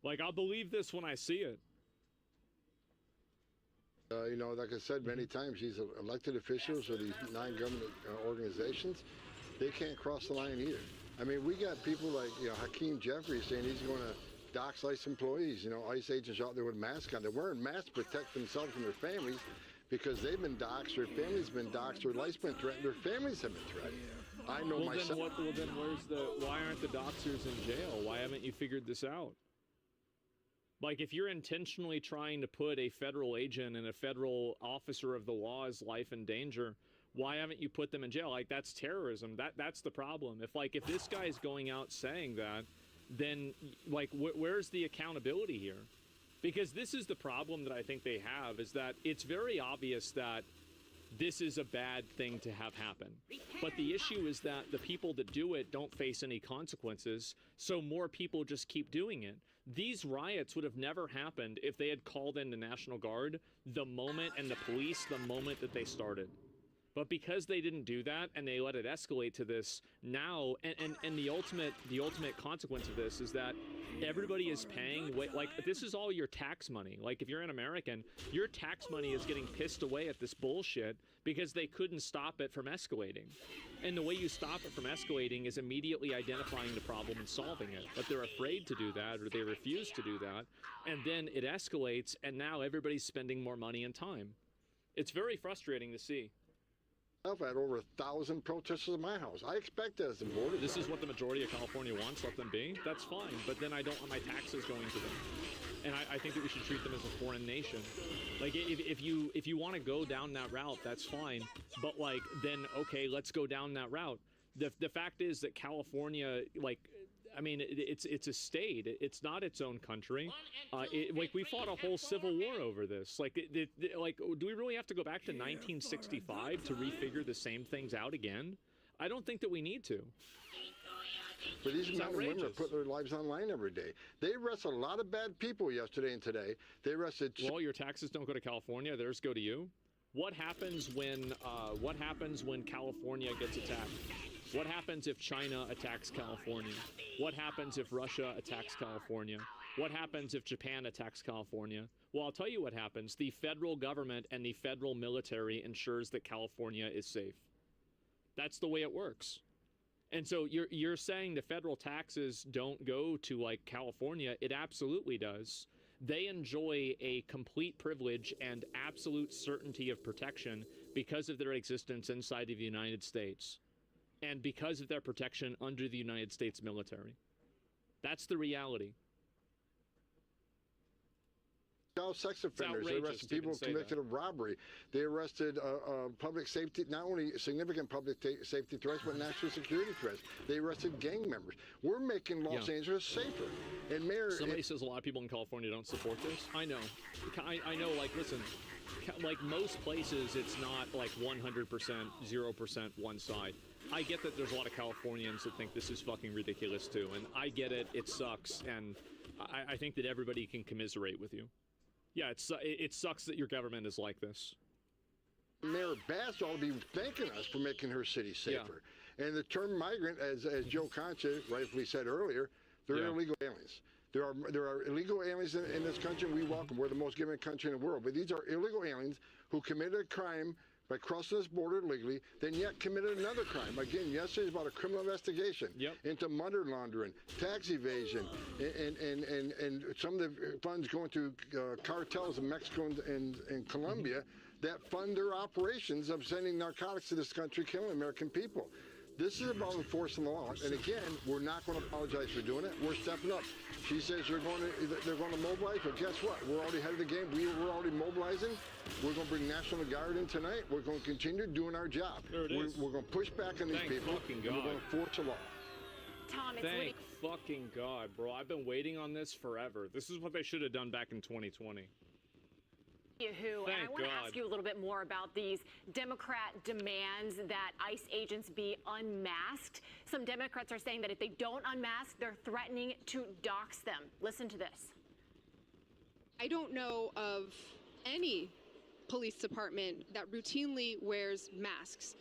Like, I'll believe this when I see it. You know, like I said many times, these elected officials or these non-government organizations, they can't cross the line either. I mean, we got people like, Hakeem Jeffries saying he's going to dox ICE employees. ICE agents out there with masks on. They're wearing masks to protect themselves and their families because they've been doxxed, their families been doxxed, their life's been threatened, their families have been threatened. I know myself. Then why aren't the doxers in jail? Why haven't you figured this out? Like, if you're intentionally trying to put a federal agent and a federal officer of the law's life in danger, why haven't you put them in jail? Like, that's terrorism. That's the problem. If this guy is going out saying that, then, like, where's the accountability here? Because this is the problem that I think they have, is that it's very obvious that this is a bad thing to have happen. But the issue is that the people that do it don't face any consequences, so more people just keep doing it. These riots would have never happened if they had called in the National Guard the moment, and the police the moment that they started. But because they didn't do that and they let it escalate to this now, and the ultimate consequence of this is that everybody is paying like, this is all your tax money. Like, if you're an American, your tax money is getting pissed away at this bullshit because they couldn't stop it from escalating. And the way you stop it from escalating is immediately identifying the problem and solving it. But they're afraid to do that, or they refuse to do that, and then it escalates, and now everybody's spending more money and time. It's very frustrating to see. I've had over 1,000 protesters in my house. I expect that as a border. This is what the majority of California wants. Let them be. That's fine. But then I don't want my taxes going to them. And I think that we should treat them as a foreign nation. Like, if you want to go down that route, that's fine. But, like, then okay, let's go down that route. The fact is that California, like, I mean, it's a state. It's not its own country. Like, we fought a whole civil war over this. Like, do we really have to go back to 1965 to refigure the same things out again? I don't think that we need to. But these men and women are putting their lives online every day. They arrested a lot of bad people yesterday and today. They arrested. Well, your taxes don't go to California; theirs go to you. What happens when California gets attacked? What happens if China attacks California? What happens if Russia attacks California? What happens if Japan attacks California? Well, I'll tell you what happens. The federal government and the federal military ensures that California is safe. That's the way it works. And so you're saying the federal taxes don't go to, like, California. It absolutely does. They enjoy a complete privilege and absolute certainty of protection because of their existence inside of the United States. And because of their protection under the United States military. That's the reality. Child sex offenders. They arrested people convicted of robbery. They arrested public safety, not only significant public safety threats, but national security threats. They arrested gang members. We're making Los Angeles safer. And Mayor, somebody says a lot of people in California don't support this. I know. I know. Like, listen. Like most places, it's not like 100%, 0% one side. I get that there's a lot of Californians that think this is fucking ridiculous too, and I get it. It sucks, and I think that everybody can commiserate with you. Yeah, it sucks that your government is like this. Mayor Bass ought to be thanking us for making her city safer. Yeah. And the term migrant, as Joe Concha rightfully said earlier, they're illegal aliens. There are illegal aliens in this country, and we welcome. We're the most giving country in the world. But these are illegal aliens who committed a crime by crossing this border illegally, then yet committed another crime. Again, yesterday's about a criminal investigation into money laundering, tax evasion, and some of the funds going to cartels in Mexico and Colombia that fund their operations of sending narcotics to this country, killing American people. This is about enforcing the law, and again, we're not going to apologize for doing it. We're stepping up. She says they're going to mobilize, but guess what? We're already ahead of the game. We're already mobilizing. We're going to bring National Guard in tonight. We're going to continue doing our job. There it is. We're going to push back on these people. Fucking God. And we're going to enforce the law. Tom, it's Thank fucking God, bro. I've been waiting on this forever. This is what they should have done back in 2020. And I want to ask you a little bit more about these Democrat demands that ICE agents be unmasked. Some Democrats are saying that if they don't unmask, they're threatening to dox them. Listen to this. I don't know of any police department that routinely wears masks.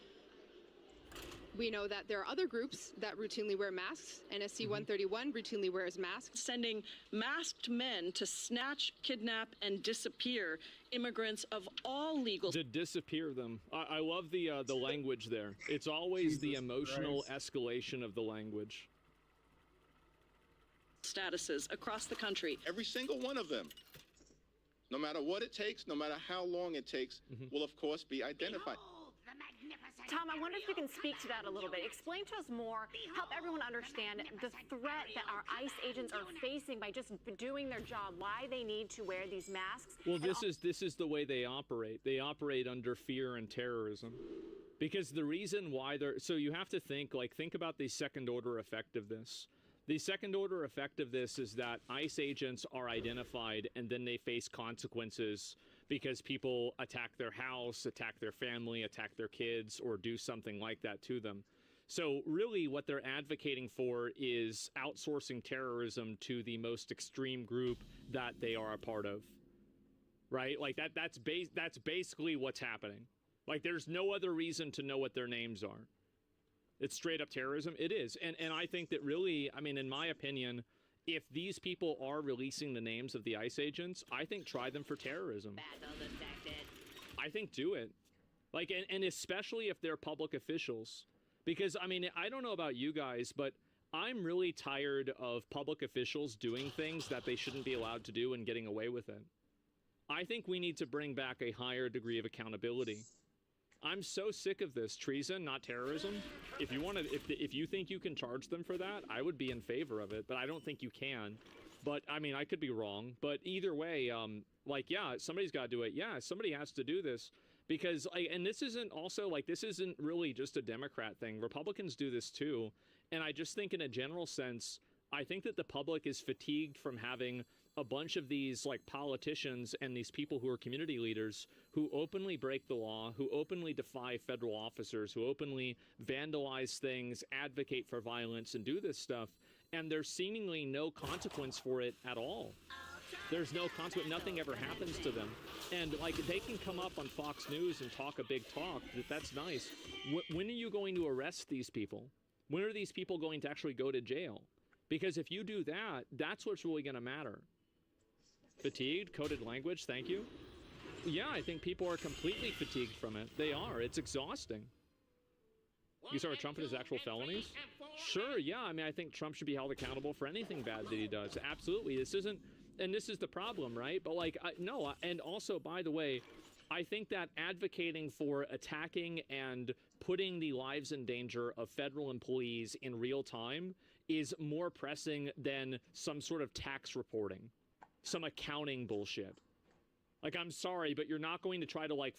We know that there are other groups that routinely wear masks. NSC 131 routinely wears masks. Sending masked men to snatch, kidnap, and disappear immigrants of all legal... To disappear them. I love the language there. It's always the emotional escalation of the language. Statuses across the country. Every single one of them, no matter what it takes, no matter how long it takes, will of course be identified. Tom, I wonder if you can speak to that a little bit. Explain to us more, help everyone understand the threat that our ICE agents are facing by just doing their job, why they need to wear these masks. Well, this is the way they operate. They operate under fear and terrorism. Because the reason why so you have to think about the second order effect of this. The second order effect of this is that ICE agents are identified and then they face consequences because people attack their house, attack their family, attack their kids, or do something like that to them. So really what they're advocating for is outsourcing terrorism to the most extreme group that they are a part of. Right? Like that's basically what's happening. Like there's no other reason to know what their names are. It's straight up terrorism. It is. And I think that really, I mean, in my opinion, if these people are releasing the names of the ICE agents, I think try them for terrorism. I think do it. Like, and especially if they're public officials. Because, I mean, I don't know about you guys, but I'm really tired of public officials doing things that they shouldn't be allowed to do and getting away with it. I think we need to bring back a higher degree of accountability. I'm so sick of this. Treason, not terrorism. If you want to, if you think you can charge them for that, I would be in favor of it, but I don't think you can. But I mean, I could be wrong. But either way, like, yeah, somebody's got to do it. Yeah, somebody has to do this because, and this isn't also like, this isn't really just a Democrat thing. Republicans do this too. And I just think in a general sense, I think that the public is fatigued from having a bunch of these like politicians and these people who are community leaders who openly break the law, who openly defy federal officers, who openly vandalize things, advocate for violence, and do this stuff. And there's seemingly no consequence for it at all. There's no consequence. Nothing ever happens to them. And like they can come up on Fox News and talk a big talk. That's nice. When are you going to arrest these people? When are these people going to actually go to jail? Because if you do that, that's what's really going to matter. Fatigued, coded language, thank you. Yeah, I think people are completely fatigued from it. They are. It's exhausting. You saw Trump and his actual felonies? Sure, yeah. I mean, I think Trump should be held accountable for anything bad that he does. Absolutely. This isn't, and this is the problem, right? But like, no, and also, by the way, I think that advocating for attacking and putting the lives in danger of federal employees in real time is more pressing than some sort of tax reporting, some accounting bullshit. Like, I'm sorry, but you're not going to try to like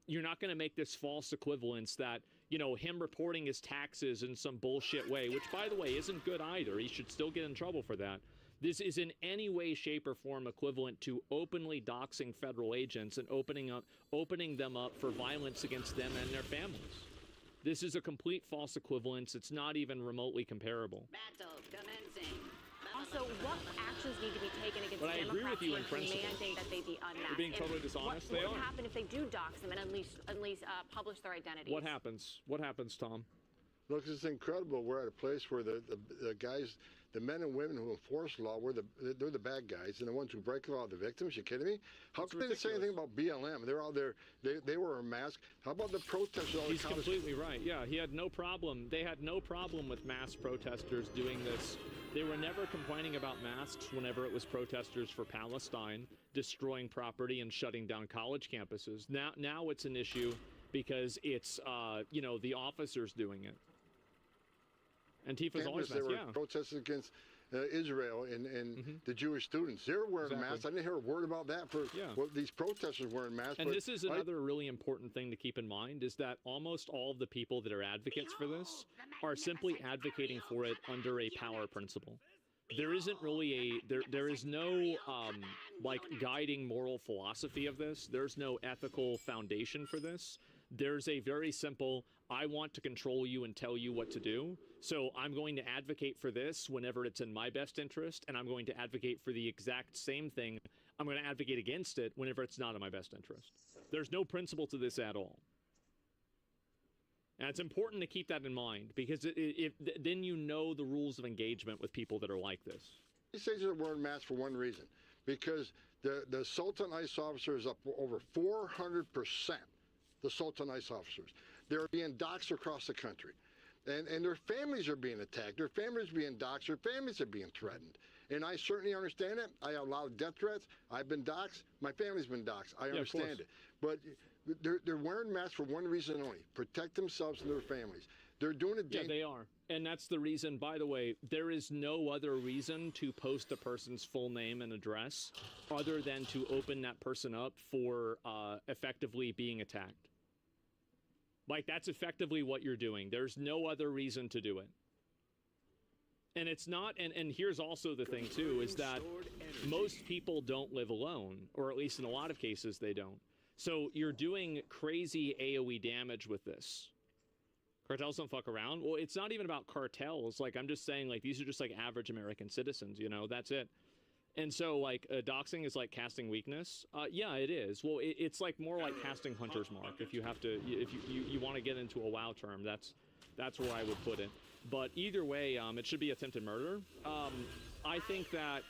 you're not going to make this false equivalence that, you know, him reporting his taxes in some bullshit way, which by the way isn't good either. He should still get in trouble for that. This is in any way, shape, or form equivalent to openly doxing federal agents and opening them up for violence against them and their families. This is a complete false equivalence. It's not even remotely comparable. Also, what actions need to be taken against But I agree Democrats with you in who principle. mandate that they be unmasked? You're being totally dishonest. What would happen if they do dox them and at least publish their identities? What happens? What happens, Tom? Look, it's incredible. We're at a place where the guys, the men and women who enforce law, they're the bad guys, and the ones who break the law are the victims. You kidding me? How can they say anything about BLM? They're out there. They wear a mask. How about the protesters? He's completely right. Yeah, he had no problem. They had no problem with mass protesters doing this. They were never complaining about masks whenever it was protesters for Palestine destroying property and shutting down college campuses. Now it's an issue because it's you know, the officers doing it. Antifa's always they were protesting against Israel and the Jewish students. They were wearing masks. I didn't hear a word about that for these protesters wearing masks. And this is another really important thing to keep in mind is that almost all of the people that are advocates for this are simply advocating for it under a power principle. There isn't really there is no like guiding moral philosophy of this. There's no ethical foundation for this. There's a very simple, I want to control you and tell you what to do. So I'm going to advocate for this whenever it's in my best interest, and I'm going to advocate for the exact same thing. I'm going to advocate against it whenever it's not in my best interest. There's no principle to this at all. And it's important to keep that in mind because then you know the rules of engagement with people that are like this. These agents are wearing masks for one reason, because the assault on ICE officers is up over 400%. The assault on ICE officers. They're being doxxed across the country. And their families are being attacked. Their families are being doxxed. Their families are being threatened. And I certainly understand it. I have a lot of death threats. I've been doxxed. My family's been doxxed. I understand it. But they're wearing masks for one reason only: protect themselves and their families. They're doing it. Yeah, they are. And that's the reason, by the way, there is no other reason to post a person's full name and address other than to open that person up for effectively being attacked. Like, that's effectively what you're doing. There's no other reason to do it. And it's not, and here's also the thing, too, is that most people don't live alone, or at least in a lot of cases they don't. So you're doing crazy AoE damage with this. Cartels don't fuck around. Well, it's not even about cartels. Like, I'm just saying, like, these are just, like, average American citizens, you know? That's it. And so, like, doxing is like casting weakness. Yeah, it is. Well, it's like more like casting Hunter's Mark. If you have to, if you want to get into a WoW term, that's where I would put it. But either way, it should be attempted murder. I think that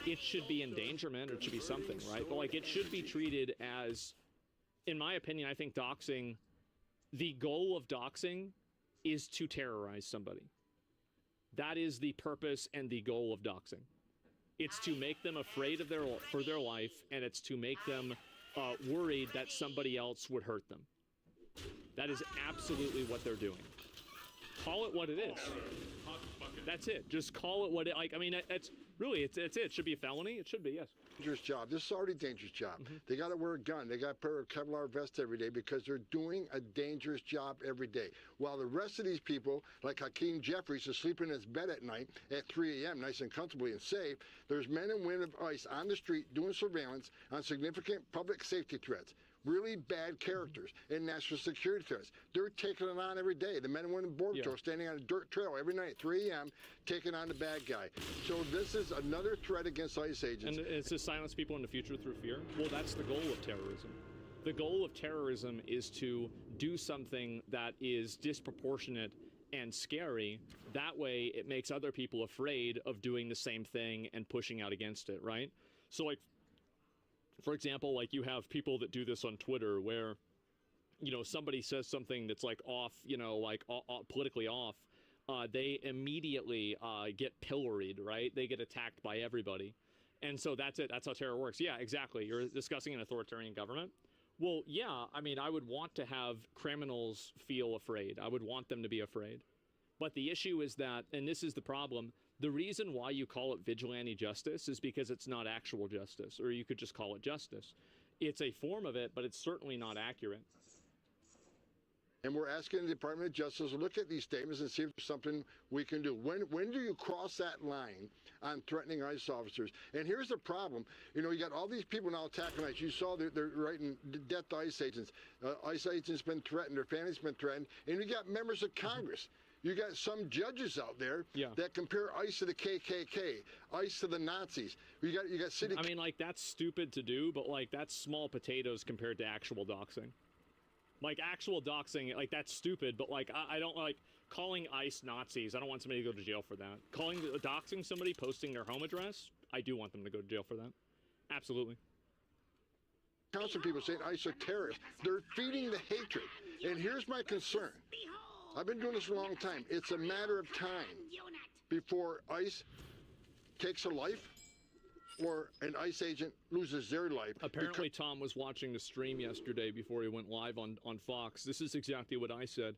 it should be endangerment, or it should be something, right? But, like, it should be treated as, in my opinion, I think doxing, the goal of doxing is to terrorize somebody. That is the purpose and the goal of doxing. It's to make them afraid of for their life, and it's to make them worried that somebody else would hurt them. That is absolutely what they're doing. Call it what it is. That's it. Just call it what it, like, I mean, it's really, it's it. It should be a felony. It should be, yes. Dangerous job. This is already a dangerous job. They got to wear a gun. They got to wear a Kevlar vest every day because they're doing a dangerous job every day. While the rest of these people, like Hakeem Jeffries, is sleeping in his bed at night at 3 a.m., nice and comfortably and safe, there's men and women of ICE on the street doing surveillance on significant public safety threats. Really bad characters and national security threats. They're taking it on every day. The men and women in Border Patrol standing on a dirt trail every night at 3 a.m. taking on the bad guy. So this is another threat against ICE agents. And it's to silence people in the future through fear. Well, that's the goal of terrorism. The goal of terrorism is to do something that is disproportionate and scary. That way, it makes other people afraid of doing the same thing and pushing out against it, right? So, like, for example, like, you have people that do this on Twitter where, you know, somebody says something that's like off, you know, like politically off, they immediately get pilloried, right? They get attacked by everybody. And so that's it. That's how terror works. Yeah, exactly. You're discussing an authoritarian government. Well, yeah, I mean, I would want to have criminals feel afraid. I would want them to be afraid. But the issue is that, and this is the problem, the reason why you call it vigilante justice is because it's not actual justice, or you could just call it justice. It's a form of it, but it's certainly not accurate. And we're asking the Department of Justice to look at these statements and see if there's something we can do. When do you cross that line on threatening ICE officers? And here's the problem. You know, you got all these people now attacking ICE. You saw they're writing death to ICE agents. ICE agents been threatened. Their families been threatened. And you got members of Congress. You got some judges out there that compare ICE to the KKK, ICE to the Nazis. You got city. I mean, like, that's stupid to do, but, like, that's small potatoes compared to actual doxing. Like, actual doxing, like, that's stupid, but, like, I don't like calling ICE Nazis. I don't want somebody to go to jail for that. Doxing somebody, posting their home address, I do want them to go to jail for that. Absolutely. Council people saying ICE are terrorists. They're feeding the hatred. And here's my concern. I've been doing this a long time. It's a matter of time before ICE takes a life or an ICE agent loses their life. Apparently, Tom was watching the stream yesterday before he went live on Fox. This is exactly what I said.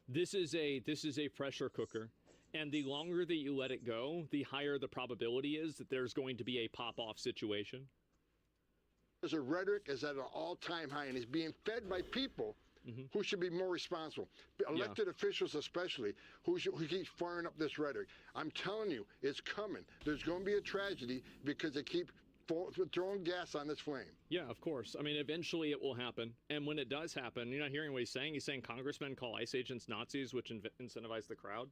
This is a pressure cooker. And the longer that you let it go, the higher the probability is that there's going to be a pop-off situation. The rhetoric is at an all-time high and is being fed by people who should be more responsible. Elected officials especially, who keep firing up this rhetoric. I'm telling you, it's coming. There's going to be a tragedy because they keep throwing gas on this flame. Yeah, of course. I mean, eventually it will happen. And when it does happen, you're not hearing what he's saying. He's saying congressmen call ICE agents Nazis, which incentivize the crowd.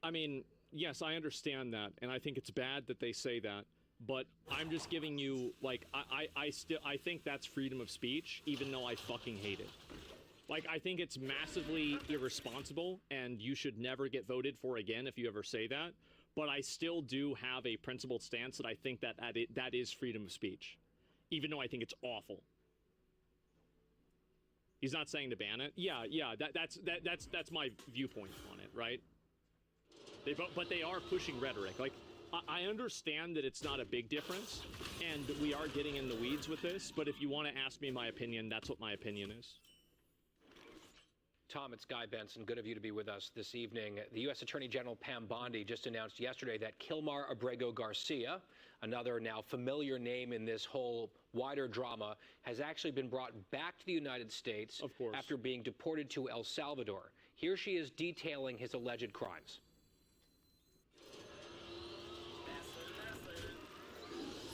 I mean, yes, I understand that. And I think it's bad that they say that. But I'm just giving you, like, I think that's freedom of speech, even though I fucking hate it. Like, I think it's massively irresponsible, and you should never get voted for again if you ever say that. But I still do have a principled stance that I think that is freedom of speech, even though I think it's awful. He's not saying to ban it. Yeah, that's my viewpoint on it, right? But they are pushing rhetoric. Like, I understand that it's not a big difference, and we are getting in the weeds with this. But if you want to ask me my opinion, that's what my opinion is. Tom, it's Guy Benson. Good of you to be with us this evening. The U.S. Attorney General Pam Bondi just announced yesterday that Kilmar Abrego Garcia, another now familiar name in this whole wider drama, has actually been brought back to the United States after being deported to El Salvador. Here she is detailing his alleged crimes.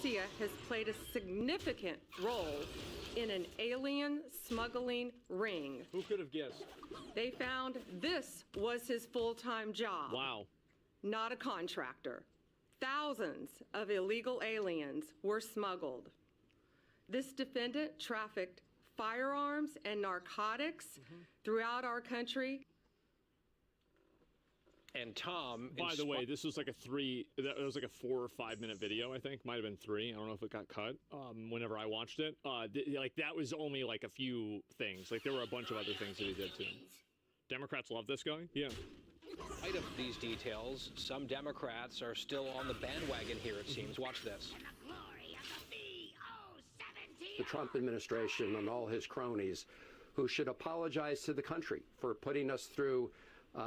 Garcia has played a significant role in an alien smuggling ring. Who could have guessed? They found this was his full-time job. Wow. Not a contractor. Thousands of illegal aliens were smuggled. This defendant trafficked firearms and narcotics throughout our country. And Tom, by the way, this was like it was like a 4 or 5 minute video, I think. Might have been 3. I don't know if it got cut whenever I watched it. Like, that was only like a few things. Like, there were a bunch of other things that he did too. Democrats love this guy? Yeah. In spite of these details, some Democrats are still on the bandwagon here, it seems. Watch this. The Trump administration and all his cronies who should apologize to the country for putting us through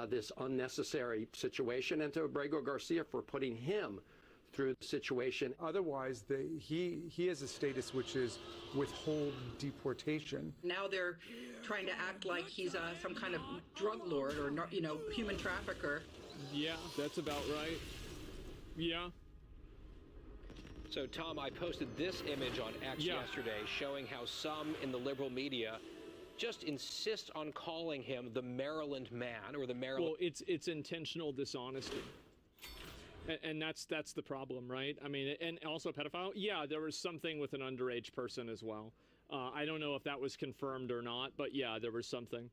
this unnecessary situation, and to Abrego Garcia for putting him through the situation. Otherwise, he has a status which is withhold deportation. Now they're trying to act like he's some kind of drug lord or, human trafficker. Yeah, that's about right. Yeah. So, Tom, I posted this image on X yesterday showing how some in the liberal media just insist on calling him the Maryland man or the Maryland. Well, it's intentional dishonesty, and that's the problem, right? I mean, and also pedophile. Yeah, there was something with an underage person as well. I don't know if that was confirmed or not, but yeah, there was something.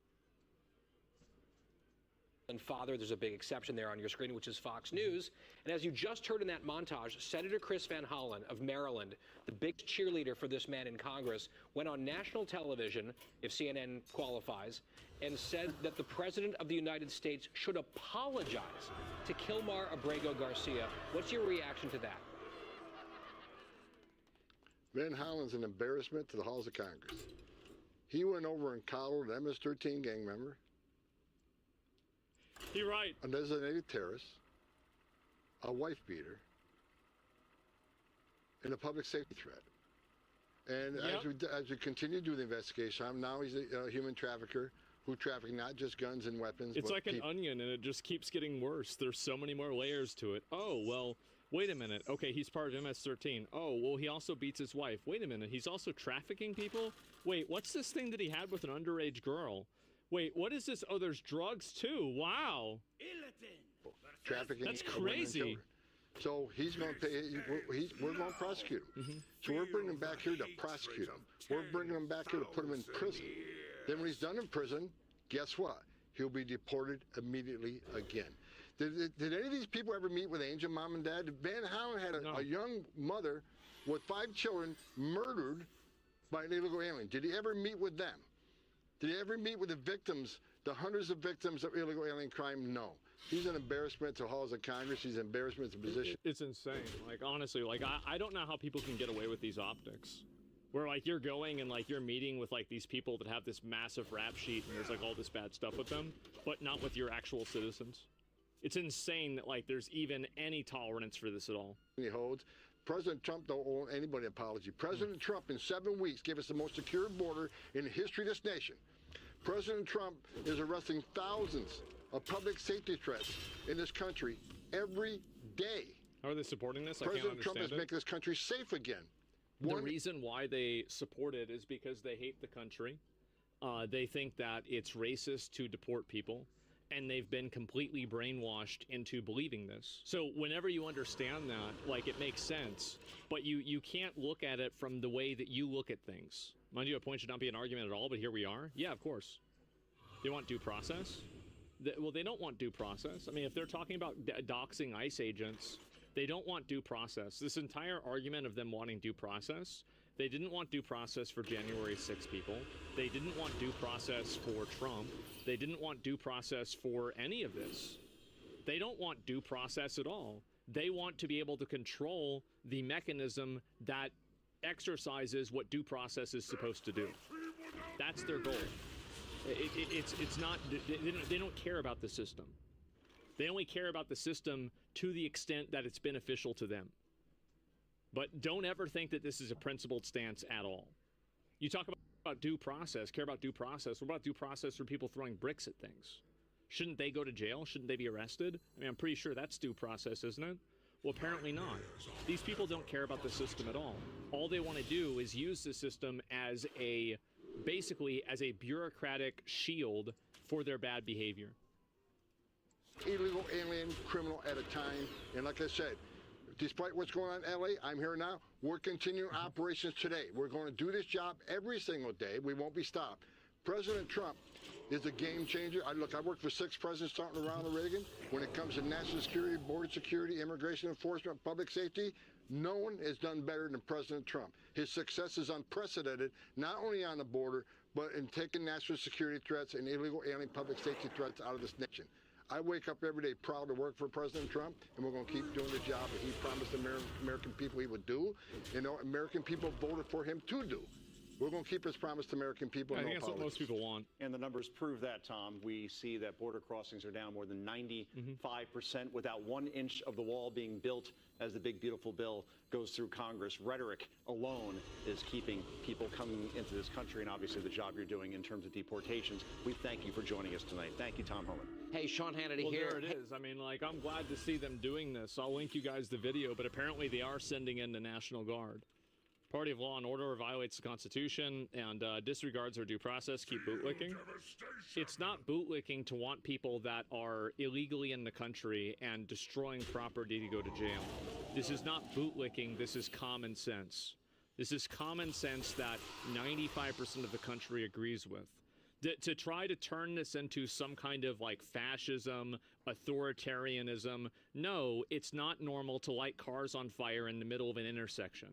And father, there's a big exception there on your screen, which is Fox News. And as you just heard in that montage, Senator Chris Van Hollen of Maryland, the big cheerleader for this man in Congress, went on national television, if CNN qualifies, and said that the President of the United States should apologize to Kilmar Abrego Garcia. What's your reaction to that? Van Hollen's an embarrassment to the halls of Congress. He went over and coddled an MS-13 gang member. You're right. A designated terrorist, a wife beater, and a public safety threat. And as we continue to do the investigation, now he's a human trafficker who trafficked not just guns and weapons. It's like an onion, and it just keeps getting worse. There's so many more layers to it. Oh, well, wait a minute. Okay, he's part of MS-13. Oh, well, he also beats his wife. Wait a minute. He's also trafficking people? Wait, what's this thing that he had with an underage girl? Wait, what is this? Oh, there's drugs too. Wow. Trafficking. That's crazy. So he's going to pay. We're going to prosecute him. So we're bringing him back here to prosecute him. We're bringing him back here to put him in prison. Then when he's done in prison, guess what? He'll be deported immediately again. Did any of these people ever meet with Angel mom and dad? Van Hollen had a young mother with 5 children murdered by an illegal alien. Did he ever meet with them? Did he ever meet with the victims, the hundreds of victims of illegal alien crime? No. He's an embarrassment to halls of Congress. He's an embarrassment to the position. It's insane. Like, honestly, like, I don't know how people can get away with these optics. Where, like, you're going and, like, you're meeting with, like, these people that have this massive rap sheet and there's, like, all this bad stuff with them, but not with your actual citizens. It's insane that, like, there's even any tolerance for this at all. He holds. President Trump don't owe anybody an apology. President Trump, in 7 weeks, gave us the most secure border in the history of this nation. President Trump is arresting thousands of public safety threats in this country every day. How are they supporting this? President Trump is making this country safe again. The reason why they support it is because they hate the country. They think that it's racist to deport people, and they've been completely brainwashed into believing this. So whenever you understand that, like, it makes sense, but you can't look at it from the way that you look at things. Mind you, a point should not be an argument at all, but here we are. Yeah, of course. They want due process? Well, they don't want due process. I mean, if they're talking about doxing ICE agents, they don't want due process. This entire argument of them wanting due process, they didn't want due process for January 6 people. They didn't want due process for Trump. They didn't want due process for any of this. They don't want due process at all. They want to be able to control the mechanism that exercises what due process is supposed to do. That's their goal. It's not, they don't care about the system. They only care about the system to the extent that it's beneficial to them. But don't ever think that this is a principled stance at all. You talk about due process, care about due process. What about due process for people throwing bricks at things? Shouldn't they go to jail? Shouldn't they be arrested? I mean, I'm pretty sure that's due process, isn't it? Well, apparently not. These people don't care about the system at all. All they want to do is use the system as basically as a bureaucratic shield for their bad behavior. Illegal alien criminal at a time. And like I said, despite what's going on in LA, I'm here now. We're continuing operations today. We're going to do this job every single day. We won't be stopped. President Trump is a game changer. I worked for 6 presidents starting around Reagan. When it comes to national security, border security, immigration enforcement, public safety, no one has done better than President Trump. His success is unprecedented, not only on the border, but in taking national security threats and illegal alien public safety threats out of this nation. I wake up every day proud to work for President Trump, and we're going to keep doing the job that he promised the American people he would do. You know, American people voted for him to do. We're going to keep his promise to American people. I think that's what most people want. And the numbers prove that, Tom. We see that border crossings are down more than 95% without 1 inch of the wall being built as the big, beautiful bill goes through Congress. Rhetoric alone is keeping people coming into this country, and obviously the job you're doing in terms of deportations. We thank you for joining us tonight. Thank you, Tom Homan. Hey, Sean Hannity well, here. There it is. I mean, like, I'm glad to see them doing this. I'll link you guys the video, but apparently they are sending in the National Guard. Party of Law and Order violates the Constitution and disregards our due process, keep bootlicking. It's not bootlicking to want people that are illegally in the country and destroying property to go to jail. This is not bootlicking, this is common sense. This is common sense that 95% of the country agrees with. To try to turn this into some kind of like fascism, authoritarianism, no, it's not normal to light cars on fire in the middle of an intersection.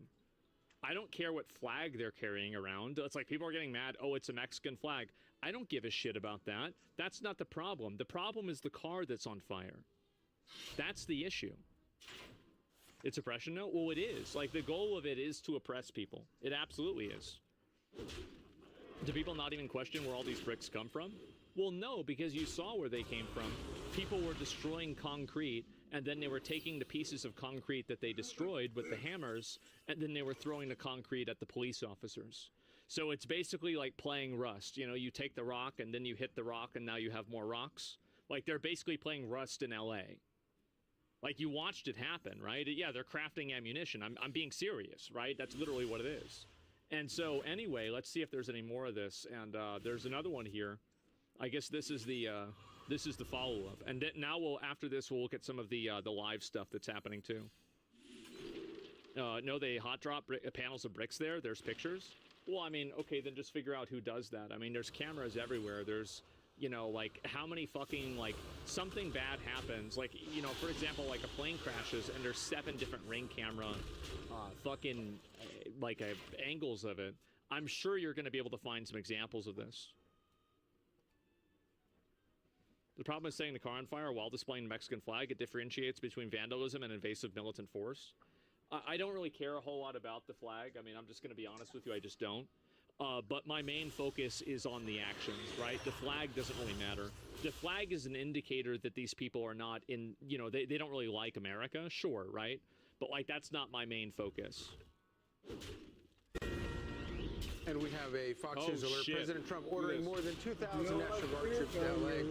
I don't care what flag they're carrying around. It's like people are getting mad, oh, it's a Mexican flag. I don't give a shit about that. That's not the problem. The problem is the car that's on fire. That's the issue. It's oppression? No, well, it is. Like, the goal of it is to oppress people. It absolutely is. Do people not even question where all these bricks come from? Well, no, because you saw where they came from. People were destroying concrete, and then they were taking the pieces of concrete that they destroyed with the hammers, and then they were throwing the concrete at the police officers. So it's basically like playing Rust. You know, you take the rock, and then you hit the rock, and now you have more rocks. Like, they're basically playing Rust in LA. Like, you watched it happen, right? Yeah, they're crafting ammunition. I'm being serious, right? That's literally what it is. And so, anyway, let's see if there's any more of this. And there's another one here. I guess this is the follow-up, and now after this we'll look at some of the live stuff that's happening too. No, they hot drop panels of bricks there. There's pictures. Well, I mean, okay, then just figure out who does that. I mean, there's cameras everywhere. There's, you know, like how many fucking like something bad happens. Like, you know, for example, like a plane crashes and there's 7 different Ring camera, angles of it. I'm sure you're going to be able to find some examples of this. The problem is setting the car on fire while displaying the Mexican flag. It differentiates between vandalism and invasive militant force. I don't really care a whole lot about the flag. I mean, I'm just going to be honest with you. I just don't. But my main focus is on the actions, right? The flag doesn't really matter. The flag is an indicator that these people are not in, you know, they don't really like America. Sure, right? But, like, that's not my main focus. And we have a Fox News alert. Shit. President Trump ordering more than 2,000 National Guard troops to L.A.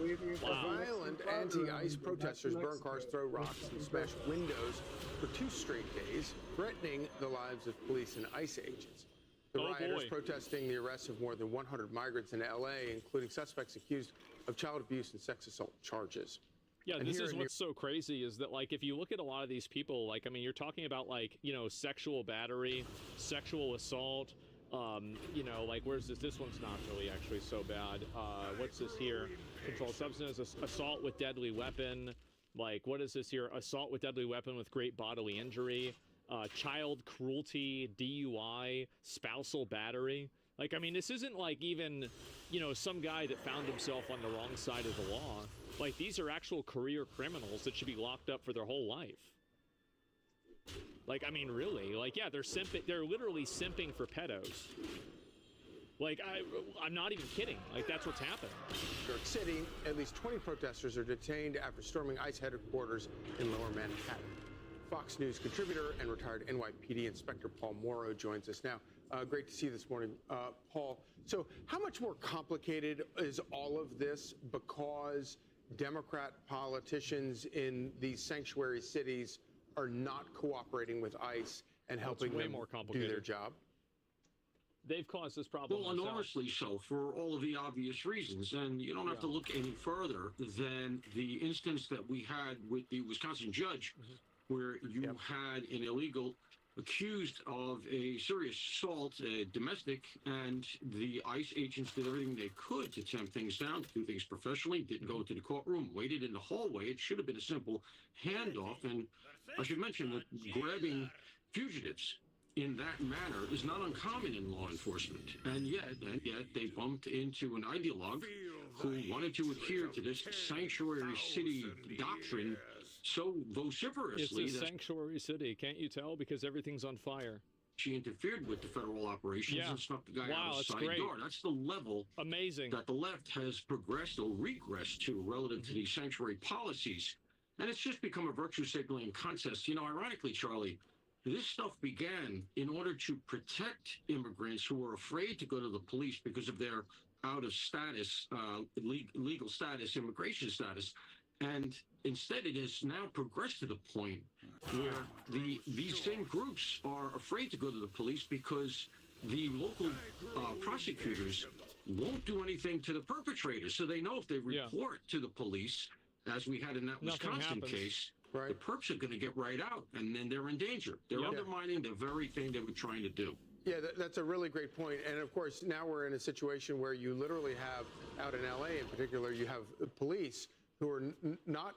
Wow. Violent anti-ICE protesters burn cars, throw rocks, and smash windows for 2 straight days, threatening the lives of police and ICE agents. The rioters protesting the arrest of more than 100 migrants in L.A., including suspects accused of child abuse and sex assault charges. Yeah, and this is what's so crazy is that, like, if you look at a lot of these people, like, I mean, you're talking about, like, you know, sexual battery, sexual assault, You know, like, where's this? This one's not really actually so bad. What's this here? Controlled substance, assault with deadly weapon. Like, what is this here? Assault with deadly weapon with great bodily injury. Child cruelty, DUI, spousal battery. Like, I mean, this isn't like even, you know, some guy that found himself on the wrong side of the law. Like, these are actual career criminals that should be locked up for their whole life. Like, I mean, really? Like, yeah, they're simping. They're literally simping for pedos. Like, I'm not even kidding. Like, that's what's happening. New York City, at least 20 protesters are detained after storming ICE headquarters in Lower Manhattan. Fox News contributor and retired NYPD Inspector Paul Morrow joins us now. Great to see you this morning, Paul. So how much more complicated is all of this because Democrat politicians in these sanctuary cities are not cooperating with ICE and helping them do their job? They've caused this problem. Well, enormously so, for all of the obvious reasons. And you don't have to look any further than the instance that we had with the Wisconsin judge, where you had an illegal accused of a serious assault, domestic, and the ICE agents did everything they could to tamp things down, to do things professionally, didn't go into the courtroom, waited in the hallway. It should have been a simple handoff. And I should mention that grabbing fugitives in that manner is not uncommon in law enforcement. And yet they bumped into an ideologue who wanted to adhere to this sanctuary city doctrine so vociferously. It's a sanctuary city, can't you tell? Because everything's on fire. She interfered with the federal operations and snuck the guy out of the side door. That's the level that the left has progressed or regressed to relative to these sanctuary policies. And it's just become a virtue signaling contest. You know, ironically, Charlie, this stuff began in order to protect immigrants who were afraid to go to the police because of their out of status, legal status, immigration status. And instead, it has now progressed to the point where these same groups are afraid to go to the police because the local prosecutors won't do anything to the perpetrators. So they know if they report to the police, as we had in that Wisconsin case, the perps are going to get right out, and then they're in danger. They're undermining the very thing they were trying to do. Yeah, that's a really great point. And of course, now we're in a situation where you literally have, out in LA in particular, you have police who are not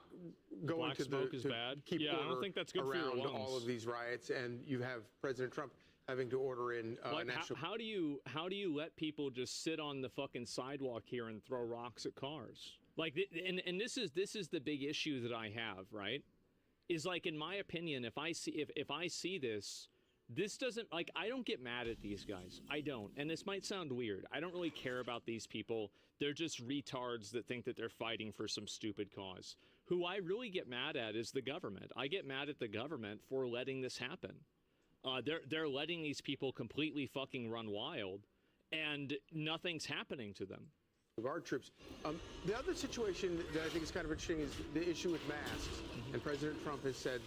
going Black to smoke is bad. keep I don't order think that's good for your around lungs. all of these riots, and you have President Trump having to order in Like, national. how do you let people just sit on the fucking sidewalk here and throw rocks at cars? Like, and this is the big issue that I have, right? Is like, in my opinion, if I see this doesn't, like, I don't get mad at these guys. I don't. And this might sound weird. I don't really care about these people. They're just retards that think that they're fighting for some stupid cause. Who I really get mad at is the government. I get mad at the government for letting this happen. They're letting these people completely fucking run wild, and nothing's happening to them. Of our troops. The other situation that I think is kind of interesting is the issue with masks. And President Trump has said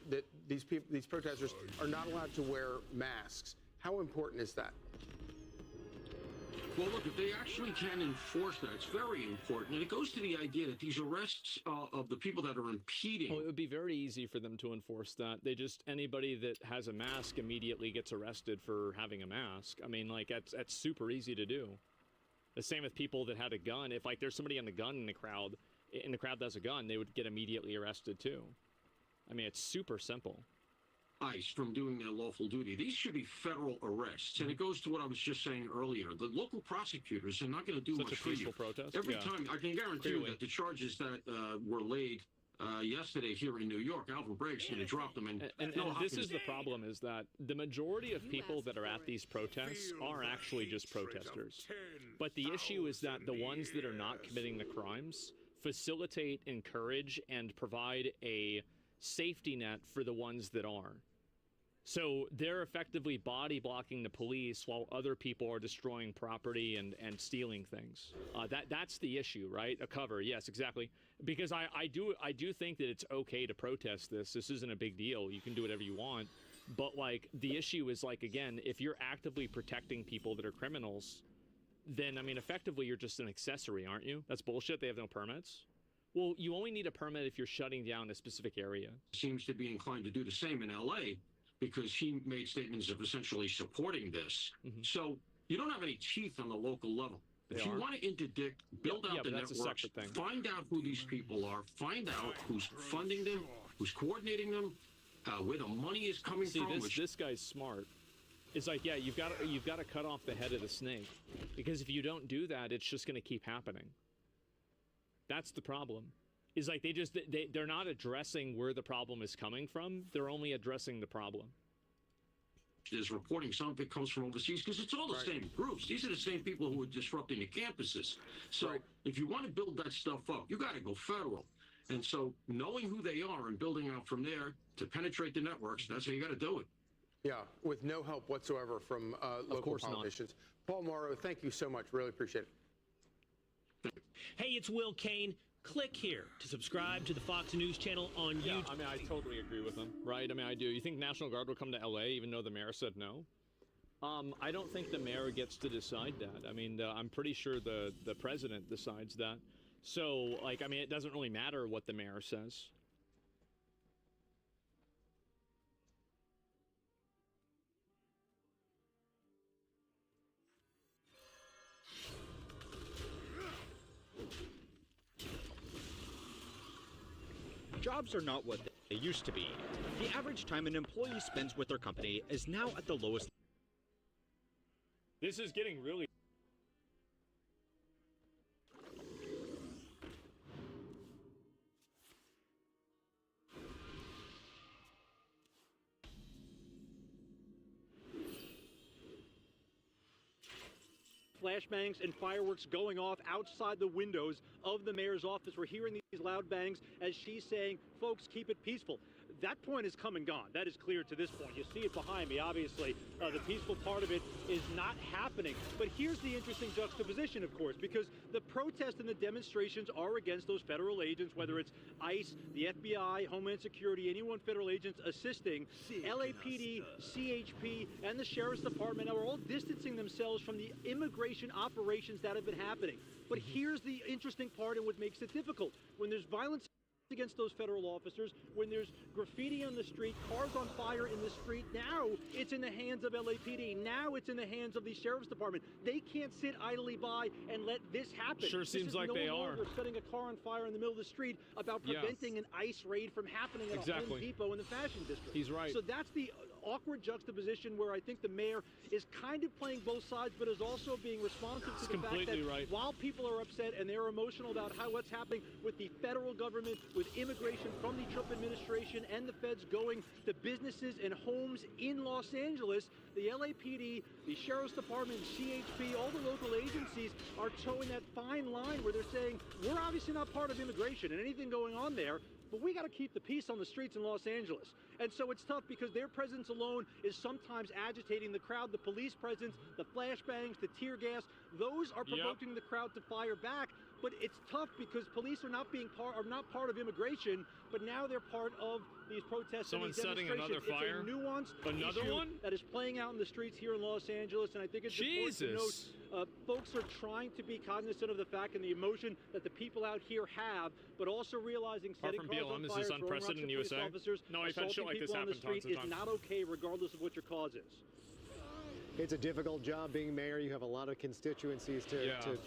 that these protesters are not allowed to wear masks. How important is that? Well, look, if they actually can enforce that, it's very important. And it goes to the idea that these arrests of the people that are impeding. Well, it would be very easy for them to enforce that. Anybody that has a mask immediately gets arrested for having a mask. I mean, like, that's super easy to do. The same with people that had a gun. If, like, there's somebody on the gun in the crowd that has a gun, they would get immediately arrested too. I mean, it's super simple. ICE from doing their lawful duty. These should be federal arrests. And it goes to what I was just saying earlier. The local prosecutors are not going to do much for you. Protest? Every time, I can guarantee you that the charges that were laid yesterday here in New York, Alvin Bragg's going to drop them. And this is the problem, is that the majority of people that are at these protests are actually just protesters. But the issue is that the ones that are not committing the crimes facilitate, encourage, and provide a safety net for the ones that are. So they're effectively body blocking the police while other people are destroying property and stealing things. That's the issue, right? A cover, yes, exactly. Because I do think that it's okay to protest this. This isn't a big deal. You can do whatever you want. But, like, the issue is, like, again, if you're actively protecting people that are criminals, then, I mean, effectively you're just an accessory, aren't you? That's bullshit. They have no permits. Well, you only need a permit if you're shutting down a specific area. Seems to be inclined to do the same in LA. because he made statements of essentially supporting this. So you don't have any teeth on the local level. If you want to interdict, build out the networks, find out who these people are, find out who's funding them, who's coordinating them, where the money is coming from. This guy's smart. It's like, yeah, you've got to cut off the head of the snake, because if you don't do that, it's just going to keep happening. That's the problem. Is like they're not addressing where the problem is coming from. They're only addressing the problem. Is reporting some of it comes from overseas because it's all the same groups. These are the same people who are disrupting the campuses. So if you want to build that stuff up, you got to go federal. And so knowing who they are and building out from there to penetrate the networks, that's how you got to do it. Yeah, with no help whatsoever from local politicians. Paul Morrow, thank you so much. Really appreciate it. Hey, it's Will Kane. Click here to subscribe to the Fox News channel on YouTube. I mean, I totally agree with him, right? I mean, I do. You think National Guard will come to L.A. even though the mayor said no? I don't think the mayor gets to decide that. I mean, I'm pretty sure the president decides that. So, like, I mean, it doesn't really matter what the mayor says. Jobs are not what they used to be. The average time an employee spends with their company is now at the lowest. This is getting really... Flashbangs and fireworks going off outside the windows of the mayor's office. We're hearing these loud bangs as she's saying, folks, keep it peaceful. That point is come and gone. That is clear to this point. You see it behind me, obviously. The peaceful part of it is not happening. But here's the interesting juxtaposition, of course, because the protests and the demonstrations are against those federal agents, whether it's ICE, the FBI, Homeland Security, anyone federal agents assisting. LAPD, CHP, and the Sheriff's Department are all distancing themselves from the immigration operations that have been happening. But here's the interesting part and what makes it difficult. When there's violence against those federal officers, when there's graffiti on the street, cars on fire in the street, now it's in the hands of LAPD. Now it's in the hands of the Sheriff's Department. They can't sit idly by and let this happen. Sure seems like they are. We're setting a car on fire in the middle of the street about preventing an ICE raid from happening at a Home Depot in the Fashion District. He's right. So that's the awkward juxtaposition where I think the mayor is kind of playing both sides, but is also being responsive to the fact that while people are upset and they're emotional about what's happening with the federal government, with immigration from the Trump administration and the feds going to businesses and homes in Los Angeles, the LAPD, the Sheriff's Department, CHP, all the local agencies are towing that fine line where they're saying, we're obviously not part of immigration and anything going on there, but we got to keep the peace on the streets in Los Angeles. And so it's tough because their presence alone is sometimes agitating the crowd. The police presence, the flashbangs, the tear gas, those are provoking the crowd to fire back. But it's tough because police are not part of immigration, but now they're part of these protests and these setting another fire. It's a nuanced Another one that is playing out in the streets here in Los Angeles, and I think it's important to note folks are trying to be cognizant of the fact and the emotion that the people out here have, but also realizing setting cars on fire, throwing rocks at police officers, assaulting people on the street is not okay, regardless of what your cause is. It's a difficult job being mayor. You have a lot of constituencies to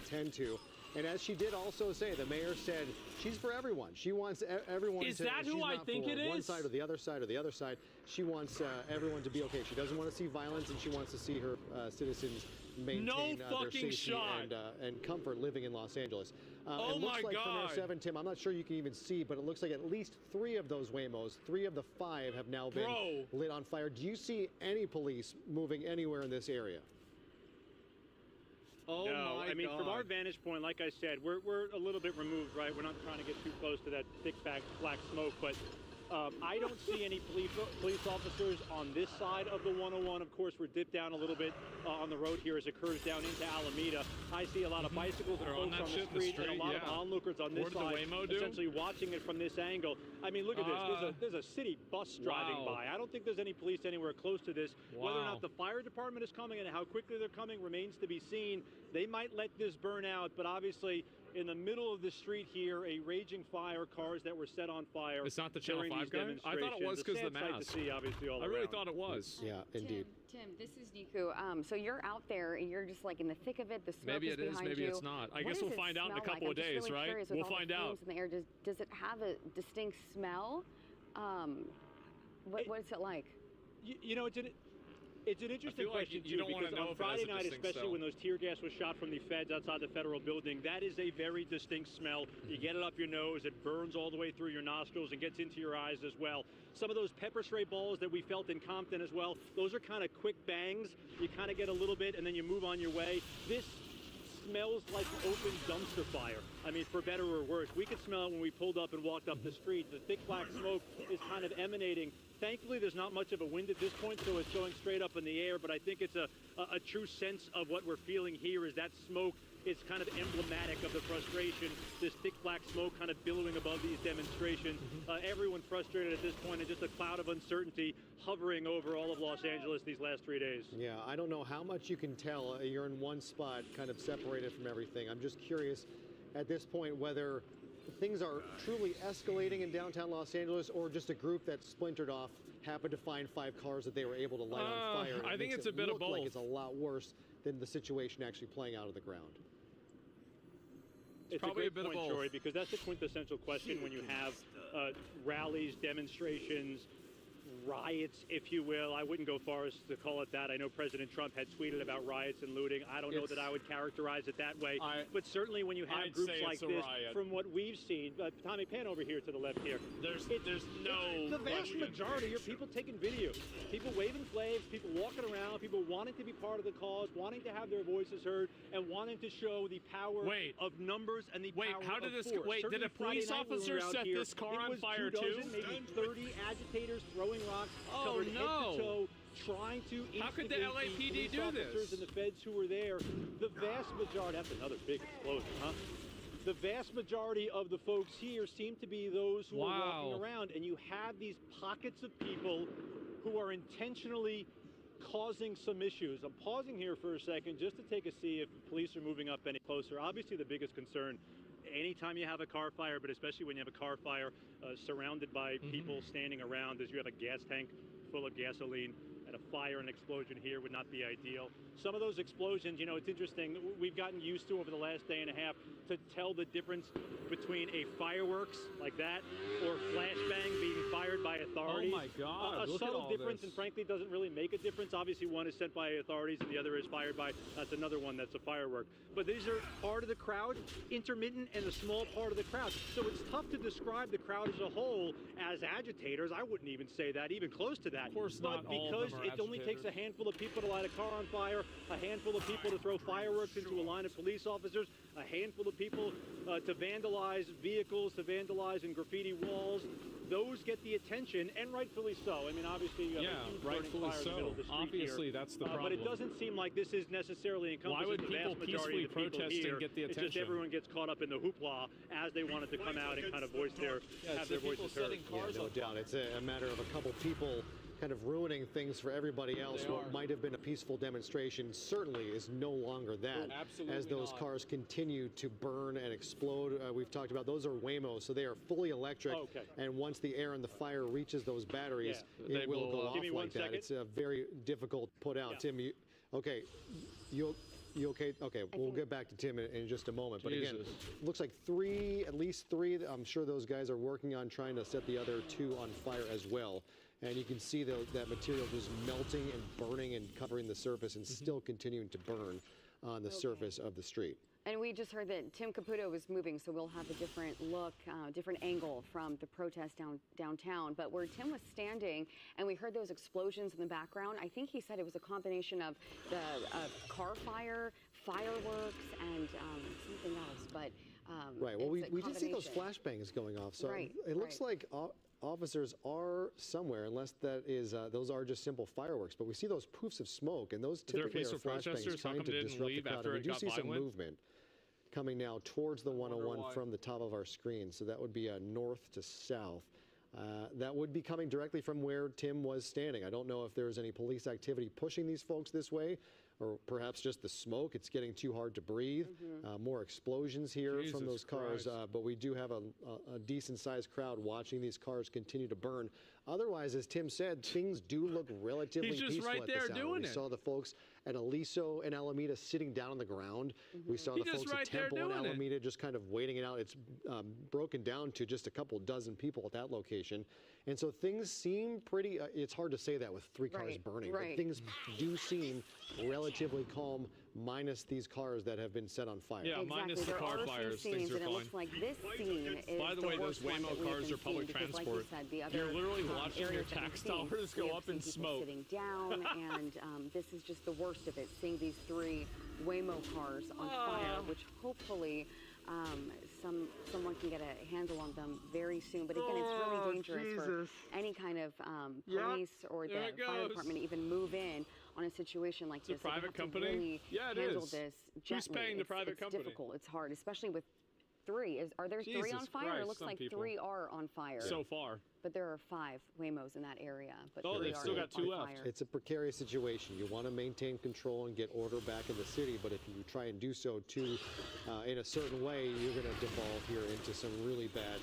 tend to. And as she did also say, the mayor said she's for everyone. She wants everyone to... Is that who I think it is? One side or the other side or the other side. She wants everyone to be okay. She doesn't want to see violence, and she wants to see her citizens maintain their safety and comfort living in Los Angeles. It looks like from Air 7, Tim, I'm not sure you can even see, but it looks like at least 3 of those Waymos, 3 of the 5 have now been lit on fire. Do you see any police moving anywhere in this area? No, I mean, from our vantage point, like I said, we're a little bit removed, right? We're not trying to get too close to that thick black smoke, but I don't see any police officers on this side of the 101. Of course, we're dipped down a little bit on the road here as it curves down into Alameda. I see a lot of bicycles and folks on the street and a lot of onlookers on this side, essentially watching it from this angle. I mean, look at this. There's a city bus driving by. I don't think there's any police anywhere close to this. Whether or not the fire department is coming and how quickly they're coming remains to be seen. They might let this burn out, but obviously in the middle of the street here, a raging fire, cars that were set on fire. It's not the Channel 5 guy? I thought it was because of the mask. I really thought it was. Yeah, indeed. Tim, this is Niku. So you're out there and you're just like in the thick of it. The smoke Maybe is it is, behind maybe you. it's not. I What guess does we'll it find out in a smell couple like? of I'm just days, really right? curious with We'll all the find out. fumes in the air. Does it have a distinct smell? What is it like? You know, it's an interesting like question, you too, don't wanna because know on if it has Friday a night, distinct especially smell. when those tear gas was shot from the feds outside the federal building, that is a very distinct smell. You get it up your nose, it burns all the way through your nostrils and gets into your eyes as well. Some of those pepper spray balls that we felt in Compton as well, those are kind of quick bangs. You kind of get a little bit and then you move on your way. This smells like open dumpster fire. I mean, for better or worse. We could smell it when we pulled up and walked up the street. The thick black smoke is kind of emanating. Thankfully, there's not much of a wind at this point, so it's going straight up in the air, but I think it's a true sense of what we're feeling here is that smoke is kind of emblematic of the frustration, this thick black smoke kind of billowing above these demonstrations. Everyone frustrated at this point, and just a cloud of uncertainty hovering over all of Los Angeles these last 3 days. Yeah, I don't know how much you can tell. You're in one spot, kind of separated from everything. I'm just curious at this point whether things are truly escalating in downtown Los Angeles or just a group that splintered off happened to find 5 cars that they were able to light on fire. I think it's a bit of both. Like it's a lot worse than the situation actually playing out of the ground. It's probably a great a bit point, of both. Jory, because that's the quintessential question when you have rallies, demonstrations, riots, if you will. I wouldn't go far as to call it that. I know President Trump had tweeted about riots and looting. I don't know that I would characterize it that way. But certainly when you have I'd groups say like it's a this, riot. from what we've seen, Tommy, pan over here to the left here. There's no The vast question. majority are people taking videos, people waving flags, people walking around, people wanting to be part of the cause, wanting to have their voices heard, and wanting to show the power of numbers and the power how did of this? force. Wait, did Certainly a police Friday night when we officer were out set here, this car it on was fire 2 dozen, too? maybe 30 agitators throwing rocks, Oh, covered head no. to toe, trying to How could the instigate LAPD police do officers this? and the feds who were there. The vast majority, that's another big explosion, huh? The vast majority of the folks here seem to be those who are walking around, and you have these pockets of people who are intentionally causing some issues. I'm pausing here for a second just to take a see if police are moving up any closer. Obviously, the biggest concern anytime you have a car fire, but especially when you have a car fire surrounded by people standing around, as you have a gas tank full of gasoline, and a fire and explosion here would not be ideal. Some of those explosions, you know, it's interesting. We've gotten used to over the last day and a half to tell the difference between a fireworks like that or flashbang being fired by authorities. Oh my God! A look at subtle all difference, this. and frankly, doesn't really make a difference. Obviously, one is sent by authorities, and the other is fired by. That's another one that's a firework. But these are part of the crowd, intermittent, and a small part of the crowd. So it's tough to describe the crowd as a whole as agitators. I wouldn't even say that, even close to that. Of course but not all of because them are it only takes a handful of people to light a car on fire, a handful of people to throw fireworks into a line of police officers, a handful of people to vandalize vehicles, to vandalize and graffiti walls. Those get the attention, and rightfully so. I mean, obviously, you have a huge burning rightfully fire in the middle of the so. street Obviously, here. that's the But problem. it doesn't seem like this is necessarily encompassing Why would the people vast majority of the peacefully people protest here. and get the It's just attention? everyone gets caught up in the hoopla as they wanted to come out and kind of voice their, have their voices heard. Yeah, no doubt. It's a matter of a couple people kind of ruining things for everybody else. What might have been a peaceful demonstration certainly is no longer that. Absolutely as those not. cars continue to burn and explode. We've talked about those are Waymos, so they are fully electric. Okay. And once the air and the fire reaches those batteries, They it will blow go up. off Give me 1 like that. second. It's a very difficult put out. Tim, you okay? You okay? Okay, we'll get back to Tim in just a moment. But again, Jesus. looks like at least three. I'm sure those guys are working on trying to set the other 2 on fire as well. And you can see that material just melting and burning and covering the surface and still continuing to burn on the surface of the street. And we just heard that Tim Caputo was moving, so we'll have a different look, different angle from the protest downtown. But where Tim was standing and we heard those explosions in the background, I think he said it was a combination of the car fire, fireworks, and something else. But Right. Well, it's a we did see those combination. flashbangs going off. So Right, it looks like officers are somewhere, unless that is those are just simple fireworks. But we see those poofs of smoke, and those There typically are peaceful protesters? flashbangs How trying come to they didn't disrupt the leave crowd. after And it we do got see some violent? movement coming now towards the 101 why. from the top of our screen. So that would be north to south. That would be coming directly from where Tim was standing. I don't know if there's any police activity pushing these folks this way, or perhaps just the smoke. It's getting too hard to breathe. More explosions here from those cars, but we do have a decent-sized crowd watching these cars continue to burn. Otherwise, as Tim said, things do look relatively peaceful right at there this hour. doing We it. saw the folks at Aliso and Alameda sitting down on the ground. We saw the folks at Temple and Alameda just kind of waiting it out. It's broken down to just a couple dozen people at that location. And so things seem pretty, it's hard to say that with 3 cars burning, but things do seem relatively calm, minus these cars that have been set on fire. Yeah, minus the car fires, things are fine. It looks like this scene is By the way, those Waymo cars are public transport. You're literally watching your tax dollars go up in smoke. Sitting down, and this is just the worst of it, seeing these 3 Waymo cars on fire, which hopefully someone can get a handle on them very soon. But again, it's really dangerous for any kind of police or the fire department to even move in on a situation like this. It's a private company? Really Yeah, it handle is. this Who's gently. paying the private it's company? Difficult. It's hard, especially with 3. Are there 3 on Jesus fire? Christ, It looks some like people. 3 are on fire. So far. But there are 5 Waymos in that area. But Oh, 3 they've are still got 2 on left. fire. It's a precarious situation. You want to maintain control and get order back in the city, but if you try and do so too in a certain way, you're going to devolve here into some really bad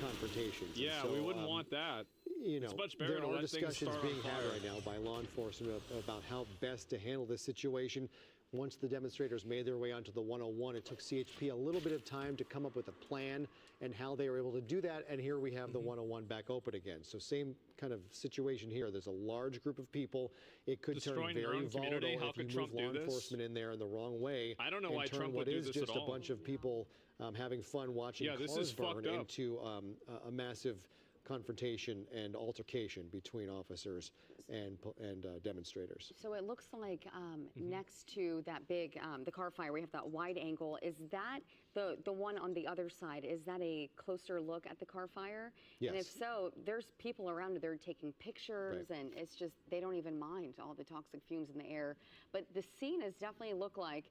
confrontations. Yeah, so, we wouldn't want that. You know, It's much better there to are let things discussions start being on had fire. right now by law enforcement about how best to handle this situation. Once the demonstrators made their way onto the 101, it took CHP a little bit of time to come up with a plan and how they were able to do that. And here we have the 101 back open again. So same kind of situation here. There's a large group of people. It could Destroying turn your very own community? volatile How if you could move Trump law do this? enforcement in there in the wrong way. I don't know and why turn Trump what would do is this just at a all. bunch of people having fun watching Yeah, this cars is burn fucked up. into a massive confrontation and altercation between officers and demonstrators. So it looks like next to that big, the car fire, we have that wide angle. Is that the one on the other side? Is that a closer look at the car fire? Yes. And if so, there's people around there taking pictures, and it's just, they don't even mind all the toxic fumes in the air. But the scene has definitely looked like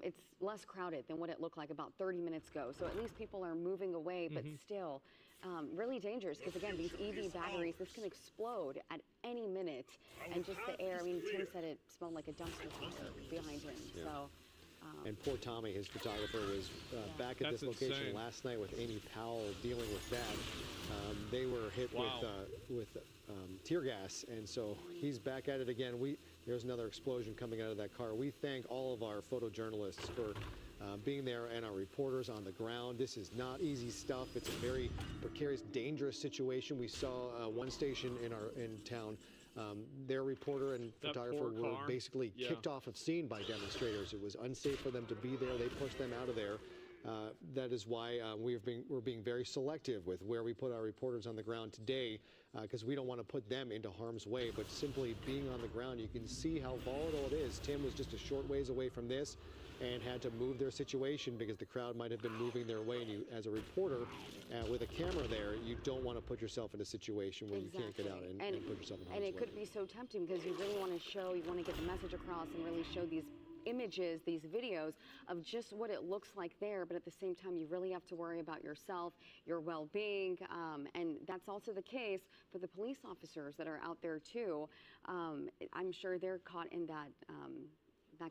it's less crowded than what it looked like about 30 minutes ago. So at least people are moving away, but still really dangerous, because again, these EV batteries, this can explode at any minute, and just the air. I mean, Tim said it smelled like a dumpster fire behind him. Yeah. So. And poor Tommy, his photographer, was back at That's this location insane. last night with Amy Powell dealing with that. They were hit with tear gas, and so he's back at it again. There's another explosion coming out of that car. We thank all of our photojournalists for being there, and our reporters on the ground. This is not easy stuff. It's a very precarious, dangerous situation. We saw one station in town. Their reporter and That photographer poor were car. basically Yeah. kicked off of scene by demonstrators. It was unsafe for them to be there. They pushed them out of there. That is why we're being very selective with where we put our reporters on the ground today, because we don't want to put them into harm's way. But simply being on the ground, you can see how volatile it is. Tim was just a short ways away from this and had to move their situation because the crowd might have been moving their way. And you, as a reporter with a camera there, you don't want to put yourself in a situation where you can't get out and put yourself in harm's And it way. could be so tempting, because you really want to show, you want to get the message across and really show these images, these videos of just what it looks like there, but at the same time, you really have to worry about yourself, your well-being, and that's also the case for the police officers that are out there too. I'm sure they're caught in that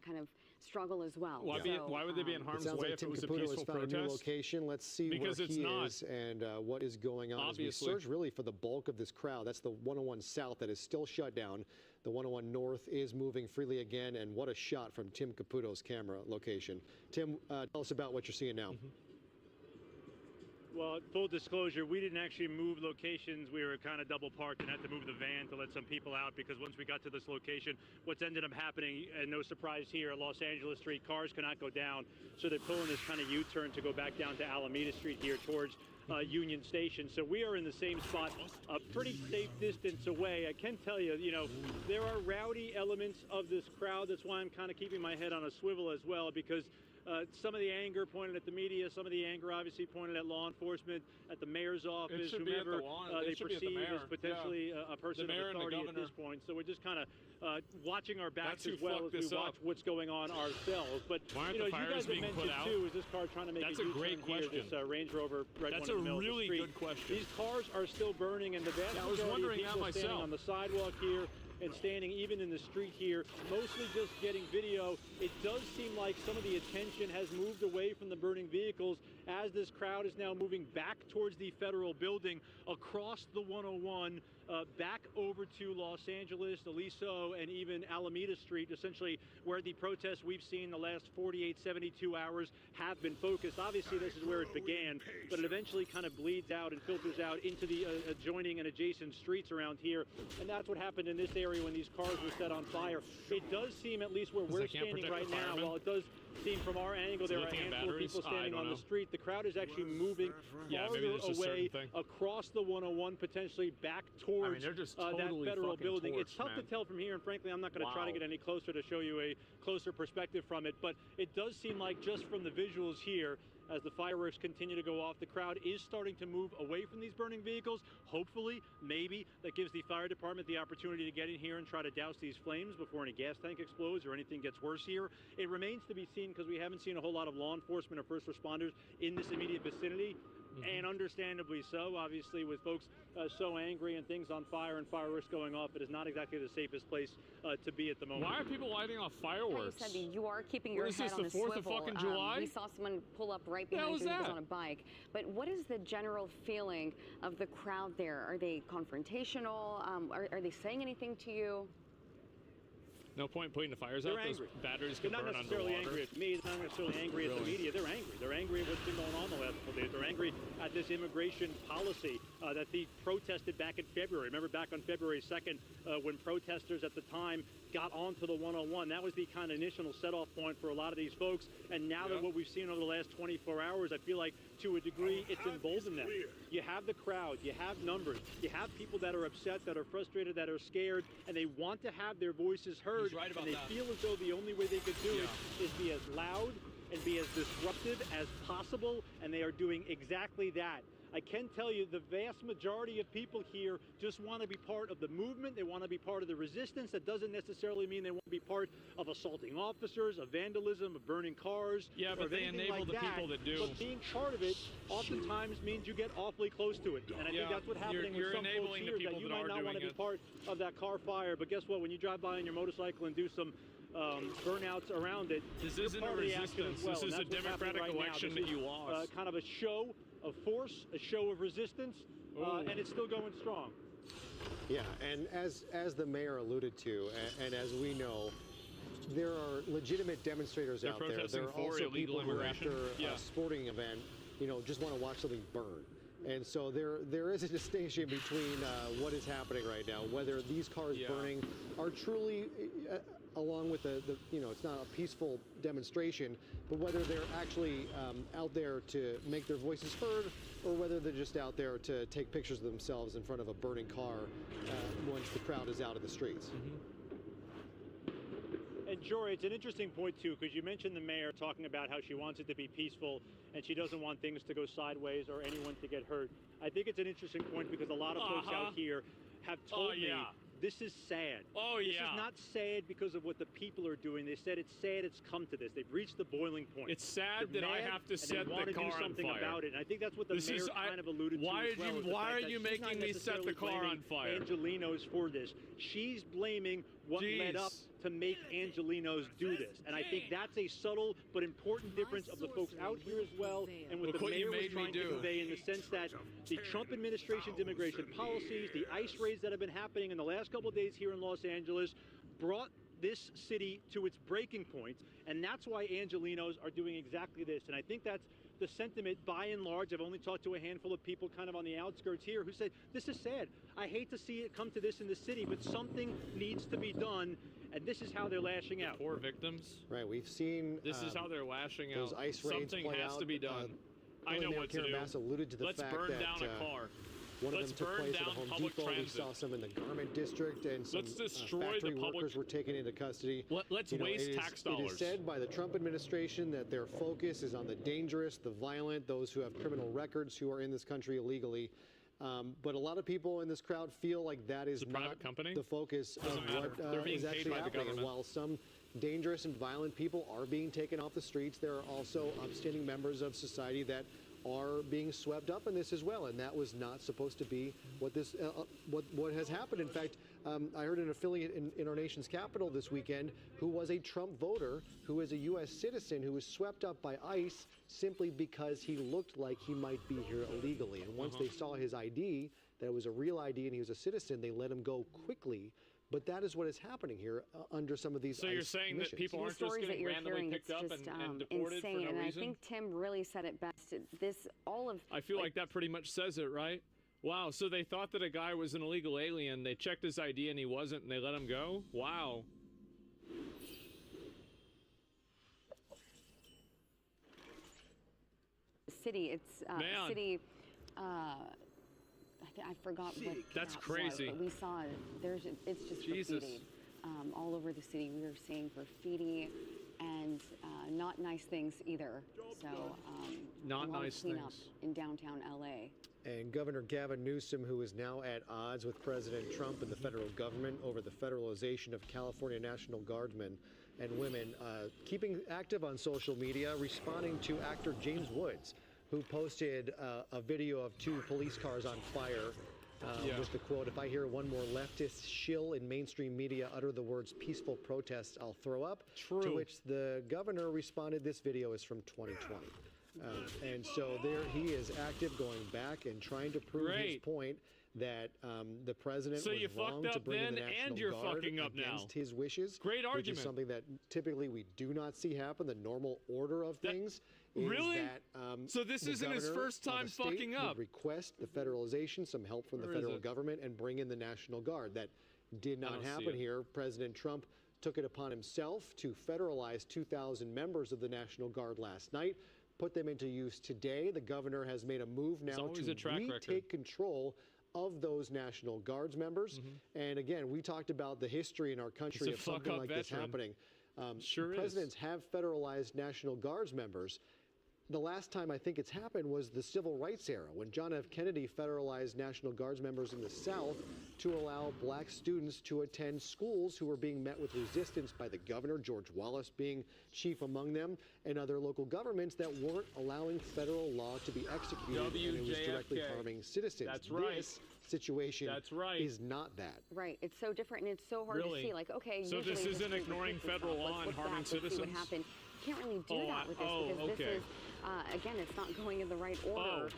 kind of struggle as well. Why would they be in harm's way if it was a Caputo peaceful has found protest? a new location. Let's see Because where it's he not. is and what is going on. Obviously. As we search really for the bulk of this crowd. That's the 101 South that is still shut down. The 101 North is moving freely again, and what a shot from Tim Caputo's camera location. Tim, tell us about what you're seeing now. Well, full disclosure, we didn't actually move locations. We were kind of double parked and had to move the van to let some people out, because once we got to this location, what's ended up happening, and no surprise here, Los Angeles Street, cars cannot go down. So they're pulling this kind of U-turn to go back down to Alameda Street here towards Union Station. So we are in the same spot, a pretty safe distance away. I can tell you, there are rowdy elements of this crowd. That's why I'm kind of keeping my head on a swivel as well, because some of the anger pointed at the media, some of the anger obviously pointed at law enforcement, at the mayor's office, should be at the whomever lawn. they It should be at the perceive mayor. as potentially a person The mayor of and the authority at governor. this point. So we're just kind of watching our backs That's as who well fucked as we this watch up. what's going on ourselves. But Why aren't you the guys fires have being put mentioned out? too, is this car trying to make That's a a U-turn great here, question. this Range Rover red That's one in a the middle really of the street. good question. These cars are still burning, and the vast Yeah, I was majority wondering of people that standing myself. on the sidewalk here and standing even in the street here, mostly just getting video. It does seem like some of the attention has moved away from the burning vehicles as this crowd is now moving back towards the federal building, across the 101, back over to Los Angeles, Aliso, and even Alameda Street, essentially where the protests we've seen the last 48, 72 hours have been focused. Obviously, this is where it began, but it eventually kind of bleeds out and filters out into the adjoining and adjacent streets around here, and that's what happened in this area when these cars were set on fire. It does seem, at least where we're standing right now, while it does seem from our angle there are a handful of people standing on the street, the crowd is actually moving farther away across the 101, potentially back towards that federal building. It's tough to tell from here, and frankly, I'm not going to try to get any closer to show you a closer perspective from it, but it does seem like just from the visuals here, as the fireworks continue to go off, the crowd is starting to move away from these burning vehicles. Hopefully, maybe that gives the fire department the opportunity to get in here and try to douse these flames before any gas tank explodes or anything gets worse here. It remains to be seen because we haven't seen a whole lot of law enforcement or first responders in this immediate vicinity. And understandably so, obviously, with folks so angry and things on fire and fireworks going off, it is not exactly the safest place to be at the moment. Why are people lighting off fireworks? You said you are keeping your head on the swivel. What is this, the 4th of fucking July? We saw someone pull up right behind you who was on a bike. But what is the general feeling of the crowd there? Are they confrontational? Are they saying anything to you? No point putting the fires out. Angry. Those batteries They're can burn not necessarily underwater. angry at me. They're not necessarily angry at the media. They're angry. They're angry at what's been going on the last couple days. They're angry at this immigration policy that they protested back in February. Remember back on February 2nd when protesters at the time got onto the 101. That was the kind of initial set-off point for a lot of these folks. And now that what we've seen over the last 24 hours, I feel like to a degree it's emboldened them. You have the crowd, you have numbers, you have people that are upset, that are frustrated, that are scared, and they want to have their voices heard. And they feel as though the only way they could do it is be as loud and be as disruptive as possible, and they are doing exactly that. I can tell you the vast majority of people here just want to be part of the movement. They want to be part of the resistance. That doesn't necessarily mean they want to be part of assaulting officers, of vandalism, of burning cars. Yeah, but they enable the people that do. But being part of it oftentimes means you get awfully close to it. And I think that's what's happening with some folks here, that you might not want to be part of that car fire. But guess what? When you drive by on your motorcycle and do some burnouts around it, this isn't a resistance. This is a democratic election that you lost. Kind of a show of force, a show of resistance, and it's still going strong. Yeah, and as the mayor alluded to, and as we know, there are legitimate demonstrators out there. There are also people who are after a sporting event, just want to watch something burn. And so there is a distinction between what is happening right now, whether these cars burning are truly along with the it's not a peaceful demonstration, but whether they're actually out there to make their voices heard, or whether they're just out there to take pictures of themselves in front of a burning car once the crowd is out in the streets. And Jory, it's an interesting point too, because you mentioned the mayor talking about how she wants it to be peaceful and she doesn't want things to go sideways or anyone to get hurt. I think it's an interesting point because a lot of folks out here have told me this is sad. This is not sad because of what the people are doing. They said it's sad it's come to this. They've reached the boiling point. It's sad that I have to set the car on fire. About it. And I think that's what the mayor kind of alluded to as well. Why are you making me set the car on fire? Angelenos for this. She's blaming what led up to make Angelenos do this. And I think that's a subtle but important difference of the folks out here as well, and what the mayor was trying to convey, in the sense that the Trump administration's immigration policies, the ICE raids that have been happening in the last couple of days here in Los Angeles, brought this city to its breaking point, and that's why Angelenos are doing exactly this. And I think that's the sentiment by and large. I've only talked to a handful of people kind of on the outskirts here who said, this is sad. I hate to see it come to this in the city, but something needs to be done. And this is how they're lashing out. Poor victims. Right, we've seen this is how they're lashing out. Those ICE raids Something has to be done. I know what to do. Alluded to the Let's fact burn that, down a car. One of them took place at a Home Depot. We saw some in the garment district, and some factory workers were taken into custody. Let's waste tax dollars. It is said by the Trump administration that their focus is on the dangerous, the violent, those who have criminal records, who are in this country illegally. But a lot of people in this crowd feel like that is not the focus of what is actually happening. And while some dangerous and violent people are being taken off the streets, there are also upstanding members of society that are being swept up in this as well, and that was not supposed to be what this what has happened. In fact, I heard an affiliate in our nation's capital this weekend who was a Trump voter, who is a U.S. citizen, who was swept up by ICE simply because he looked like he might be here illegally. And once they saw his ID, that it was a real ID and he was a citizen, they let him go quickly. But that is what is happening here under some of these. So you're saying missions. that people aren't just getting randomly picked up and deported insane. for no and reason? I think Tim really said it best. I feel like that pretty much says it, right? Wow. So they thought that a guy was an illegal alien. They checked his ID and he wasn't, and they let him go. Wow. City. It's Man. city. I forgot what That's that crazy. Was, but we saw it's just Jesus. graffiti all over the city. We were seeing graffiti and not nice things either. So Not a lot nice of cleanup things. in downtown LA. And Governor Gavin Newsom, who is now at odds with President Trump and the federal government over the federalization of California National Guardsmen and women, keeping active on social media, responding to actor James Woods, who posted a video of 2 police cars on fire with the quote, "If I hear one more leftist shill in mainstream media utter the words peaceful protest, I'll throw up." True. To which the governor responded, "This video is from 2020. And so there he is active, going back and trying to prove his point that the president So was you wrong fucked to up bring in the then, National and you're Guard fucking up now. against his wishes. Great Which argument. is something that typically we do not see happen. The normal order of things is Really? that So this the isn't his governor first of a time state fucking would up. request the federalization, some help from the Where is federal it? government, and bring in the National Guard. That did I not don't see happen it. here. President Trump took it upon himself to federalize 2,000 members of the National Guard last night, put them into use today. The governor has made a move now always to a track record. retake control of those National Guards members. And again, we talked about the history in our country He's a of something fuck-up like this veteran. happening. Sure is. Presidents have federalized National Guards members. The last time I think it's happened was the civil rights era, when John F. Kennedy federalized National Guards members in the South to allow black students to attend schools who were being met with resistance by the governor, George Wallace being chief among them, and other local governments that weren't allowing federal law to be executed, and it was directly WJFK. harming citizens. That's right. This situation That's right. is not that. Right. It's so different, and it's so hard Really? to see. Like, okay, So usually this isn't group ignoring hits this federal off. law and Let's look harming back, let's see what citizens? happened. Can't really do that with this because okay. this is, again, it's not going in the right order.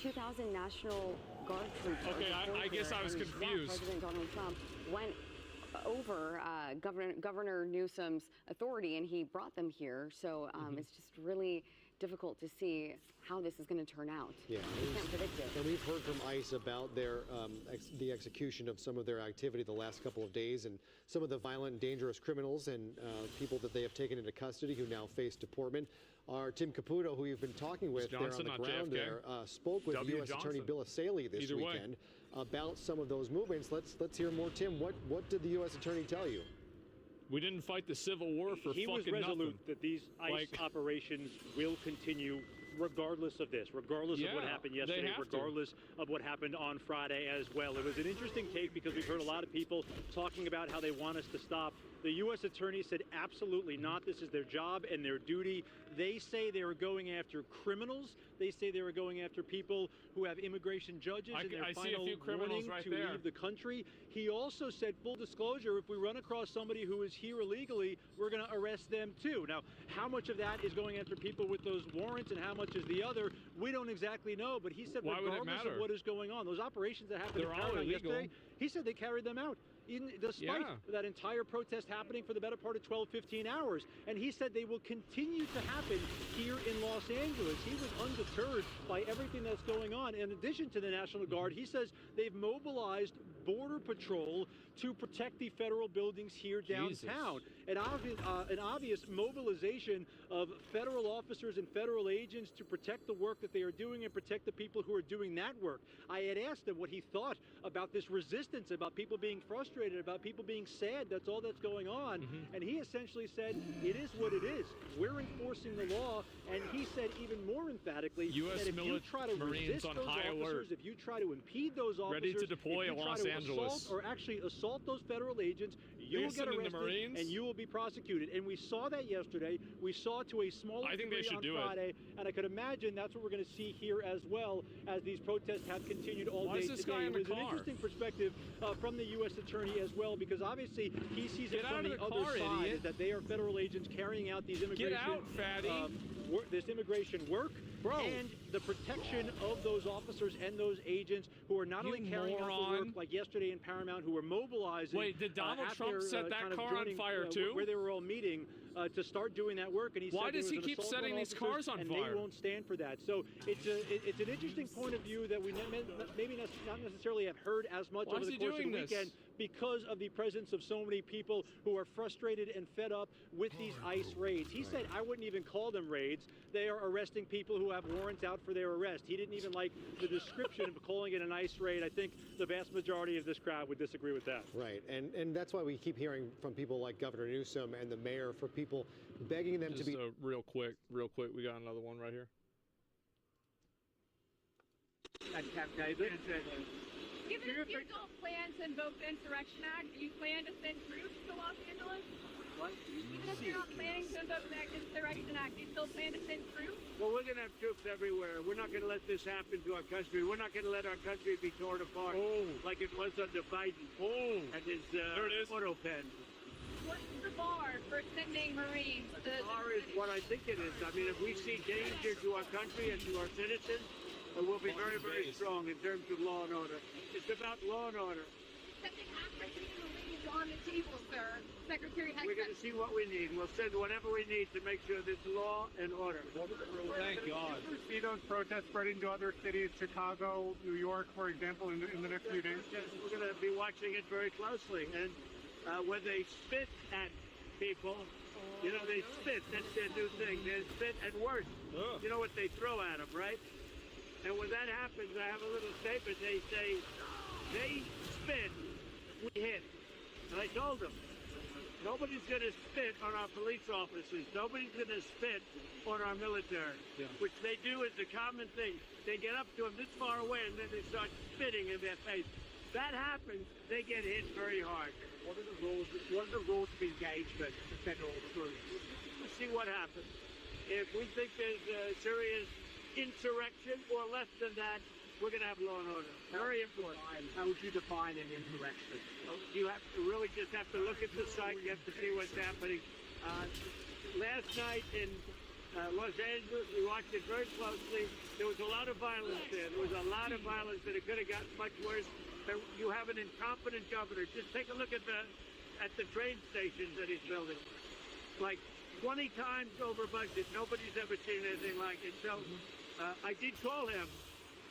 2,000 National Guard troops. are Okay, I deployed guess here, I was and, confused. Yeah, President Donald Trump went over Governor Newsom's authority, and he brought them here. So it's just really difficult to see how this is going to turn out. Yeah, we can't predict it. And we've heard from ICE about their the execution of some of their activity the last couple of days, and some of the violent and dangerous criminals and people that they have taken into custody who now face deportment. Our Tim Caputo, who you've been talking with Johnson, there on the not ground JFK. there, spoke with W. U.S. Attorney Johnson. Bill Asaley this Either way. weekend about some of those movements. Let's hear more. Tim, what did the U.S. Attorney tell you? We didn't fight the Civil War for He was fucking resolute nothing. that these ICE Like- operations will continue regardless of this, regardless of what Yeah, happened they yesterday, have to. regardless of what happened on Friday as well. It was an interesting take because we've heard a lot of people talking about how they want us to stop. The U.S. Attorney said absolutely not. This is their job and their duty. They say they were going after criminals. They say they were going after people who have immigration judges in their I see a final few criminals warning right to there. leave the country. He also said, full disclosure, if we run across somebody who is here illegally, we're going to arrest them too. Now, how much of that is going after people with those warrants and how much is the other, we don't exactly know. But he said, Why would it regardless matter? of what is going on, those operations that happened They're in all Paramount illegal. yesterday, he said they carried them out. Despite that entire protest happening for the better part of 12, 15 hours. And he said they will continue to happen here in Los Angeles. He was undeterred by everything that's going on. In addition to the National Guard, he says they've mobilized Border Patrol to protect the federal buildings here downtown. An obvious mobilization of federal officers and federal agents to protect the work that they are doing and protect the people who are doing that work. I had asked him what he thought about this resistance, about people being frustrated, about people being sad. That's all that's going on. And he essentially said, it is what it is. We're enforcing the law. And he said even more emphatically U.S. that if you try to Marines resist on those high officers, alert. if you try to impede those officers, Ready to deploy if you in try Los to Angeles. assault or actually assault those federal agents, you will get sending the arrested Marines? and you will be prosecuted. And we saw that yesterday. We saw it to a smaller degree on Friday. And I could imagine that's what we're going to see here as well as these protests have continued all day today. It was an interesting perspective from the U.S. Attorney as well, because obviously he sees it from the other side, is that they are federal agents carrying out these immigration, this immigration work. And the protection of those officers and those agents who are not only carrying out the work like yesterday in Paramount, who were mobilizing. Wait, did Donald Trump set that car on fire too? Where they were all meeting to start doing that work, and he why said does he keep setting these cars on and fire? They won't stand for that. So it's an interesting point of view that we maybe not necessarily have heard as much over the course of the weekend, because of the presence of so many people who are frustrated and fed up with these ICE raids. He said, I wouldn't even call them raids. They are arresting people who have warrants out for their arrest. He didn't even like the description of calling it an ICE raid. I think the vast majority of this crowd would disagree with that. Right, and that's why we keep hearing from people like Governor Newsom and the mayor, for people begging them to be... real quick, we got another one right here. Cap David. Given if you don't plan to invoke the Insurrection Act, do you plan to send troops to Los Angeles? What? Even if you're not planning to invoke the Insurrection Act, do you still plan to send troops? Well, we're going to have troops everywhere. We're not going to let this happen to our country. We're not going to let our country be torn apart like it was under Biden and his auto pen. What's the bar for sending Marines? The bar is what I think it is. I mean, if we see danger to our country and to our citizens, we'll be very, very strong in terms of law and order. It's about law and order. Sending African Marines on the table, sir. Secretary has We're going to see what we need. We'll send whatever we need to make sure there's law and order. Thank God. Do you see those protests spreading to other cities, Chicago, New York, for example, in the next few days? Yes, we're going to be watching it very closely. And when they spit at people, you know, they spit. That's their new thing. They spit and worse. You know what they throw at them, right? And when that happens, I have a little statement. They say, they spit, we hit. And I told them, nobody's going to spit on our police officers. Nobody's going to spit on our military, which they do as a common thing. They get up to them this far away, and then they start spitting in their face. That happens, they get hit very hard. What are the rules of engagement for federal troops? We'll see what happens. If we think there's a serious insurrection or less than that, we're going to have law and order. Very important. How would you define an insurrection? You have to really just have to look at the site. You have to see what's happening. Last night in Los Angeles, we watched it very closely. There was a lot of violence there. There was a lot of violence, and it could have gotten much worse. You have an incompetent governor. Just take a look at the train stations that he's building. Like 20 times over budget. Nobody's ever seen anything like it. So I did call him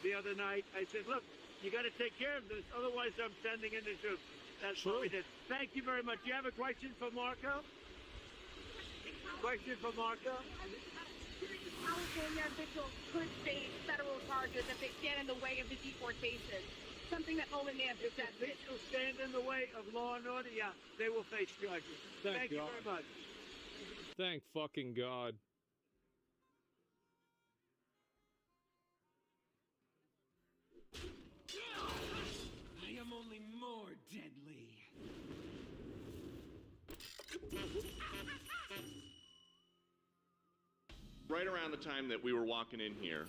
the other night. I said, look, you got to take care of this. Otherwise, I'm sending in the troops. That's what we did. Thank you very much. Do you have a question for Marco? Question for Marco? California officials could face federal charges if they stand in the way of the deportation. Something that Olin may have said. If officials stand in the way of law and order, yeah, they will face charges. Thank you very much. Thank fucking God. I am only more deadly. Right around the time that we were walking in here,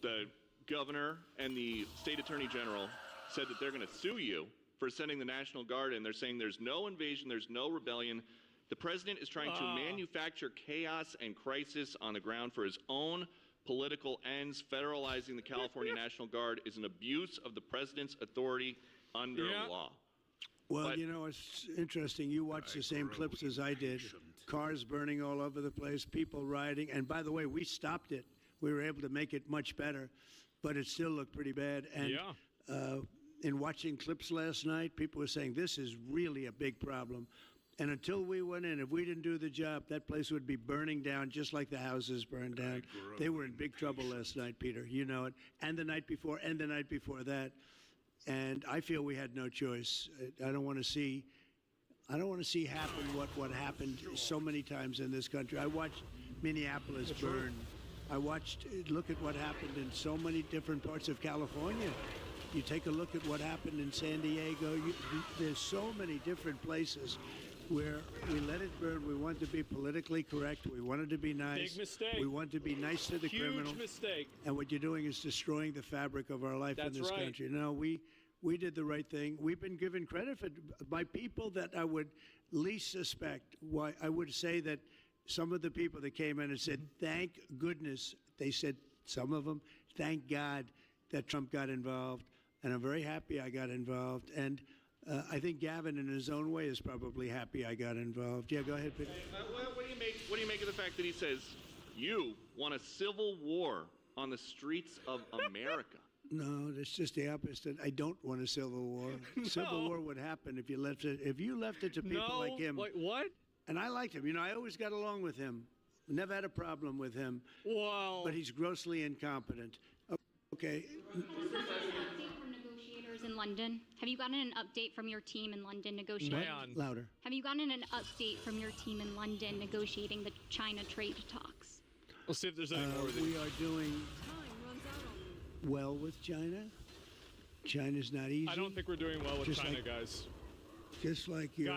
the governor and the state attorney general said that they're going to sue you for sending the National Guard in. They're saying there's no invasion, there's no rebellion. The president is trying to manufacture chaos and crisis on the ground for his own political ends. Federalizing the California National Guard is an abuse of the president's authority under law. Well, you know, it's interesting. You watch the same clips as I did. Cars burning all over the place, people rioting. And by the way, we stopped it. We were able to make it much better, but it still looked pretty bad. And in watching clips last night, people were saying this is really a big problem. And until we went in, if we didn't do the job, that place would be burning down just like the houses burned down. They were in big trouble last night, Peter. You know it. And the night before, and the night before that. And I feel we had no choice. I don't want to see happen what happened so many times in this country. I watched Minneapolis burn. I watched, look at what happened in so many different parts of California. You take a look at what happened in San Diego. There's so many different places we let it burn. We want to be politically correct. We wanted to be nice. Big mistake. We want to be nice to the criminal. Huge mistake. And what you're doing is destroying the fabric of our life in That's this right. country. No, we did the right thing. We've been given credit by people that I would least suspect. Why I would say that some of the people that came in and said, thank goodness, they said, some of them, thank God that Trump got involved. And I'm very happy I got involved. And I think Gavin, in his own way, is probably happy I got involved. Yeah, go ahead, Peter. What do you make of the fact that he says you want a civil war on the streets of America? No, that's just the opposite. I don't want a civil war. Civil war would happen if you left it. If you left it to people like him. Like what? And I liked him. You know, I always got along with him. Never had a problem with him. Wow. But he's grossly incompetent. Okay. In London. Have you gotten an update from your team in London negotiating? Louder. Have you gotten an update from your team in London negotiating the China trade talks? We'll see if there's any more. We are doing well with China. China's not easy. I don't think we're doing well with Just China, like- guys. Just like your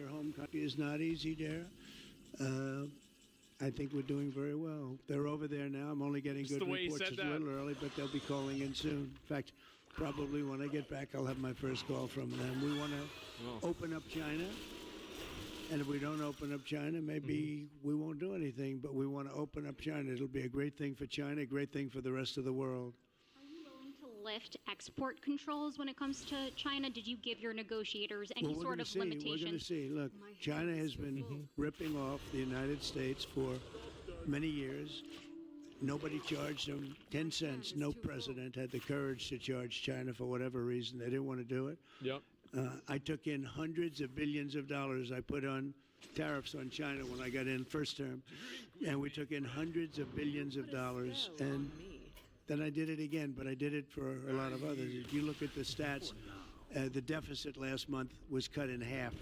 home country is not easy, dear. I think we're doing very well. They're over there now. I'm only getting Just good the way he reports. said It's a little early, but they'll be calling in soon. In fact, probably when I get back, I'll have my first call from them. We want to open up China. And if we don't open up China, maybe we won't do anything, but we want to open up China. It'll be a great thing for China, a great thing for the rest of the world. Are you willing to lift export controls when it comes to China? Did you give your negotiators any Well, we're sort gonna of see. limitations? We're going to see. Look, China has been ripping off the United States for many years. Nobody charged them 10 cents. No president had the courage to charge China for whatever reason. They didn't want to do it. Yep. I took in hundreds of billions of dollars. I put on tariffs on China when I got in first term. And we took in hundreds of billions of dollars. And then I did it again, but I did it for a lot of others. If you look at the stats, the deficit last month was cut in half.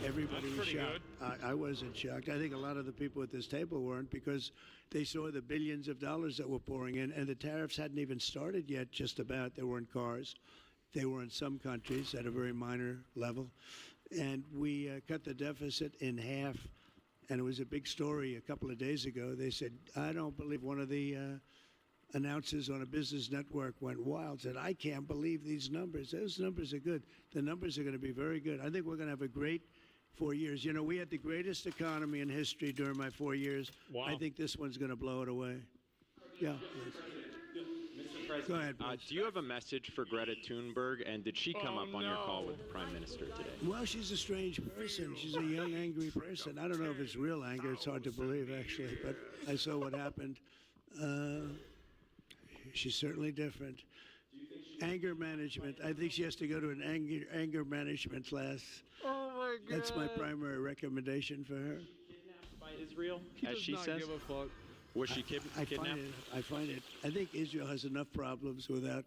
Everybody was pretty shocked. I wasn't shocked. I think a lot of the people at this table weren't, because they saw the billions of dollars that were pouring in, and the tariffs hadn't even started yet, just about. They were in cars. They were in some countries at a very minor level. And we cut the deficit in half, and it was a big story a couple of days ago. They said, I don't believe, one of the announcers on a business network went wild, said, I can't believe these numbers. Those numbers are good. The numbers are going to be very good. I think we're going to have a great 4 years. You know, we had the greatest economy in history during my 4 years. Wow. I think this one's going to blow it away. Yeah. Mr. President, Go ahead, do you have a message for Greta Thunberg, and did she come up on your call with the Prime Minister today? Well, she's a strange person. She's a young, angry person. I don't know if it's real anger. It's hard to believe, actually, but I saw what happened. She's certainly different. Anger management. I think she has to go to an anger management class. Oh my God. That's my primary recommendation for her. Kidnapped by Israel, He as does she not says? give a fuck. Was she I kidnapped? find it. I think Israel has enough problems without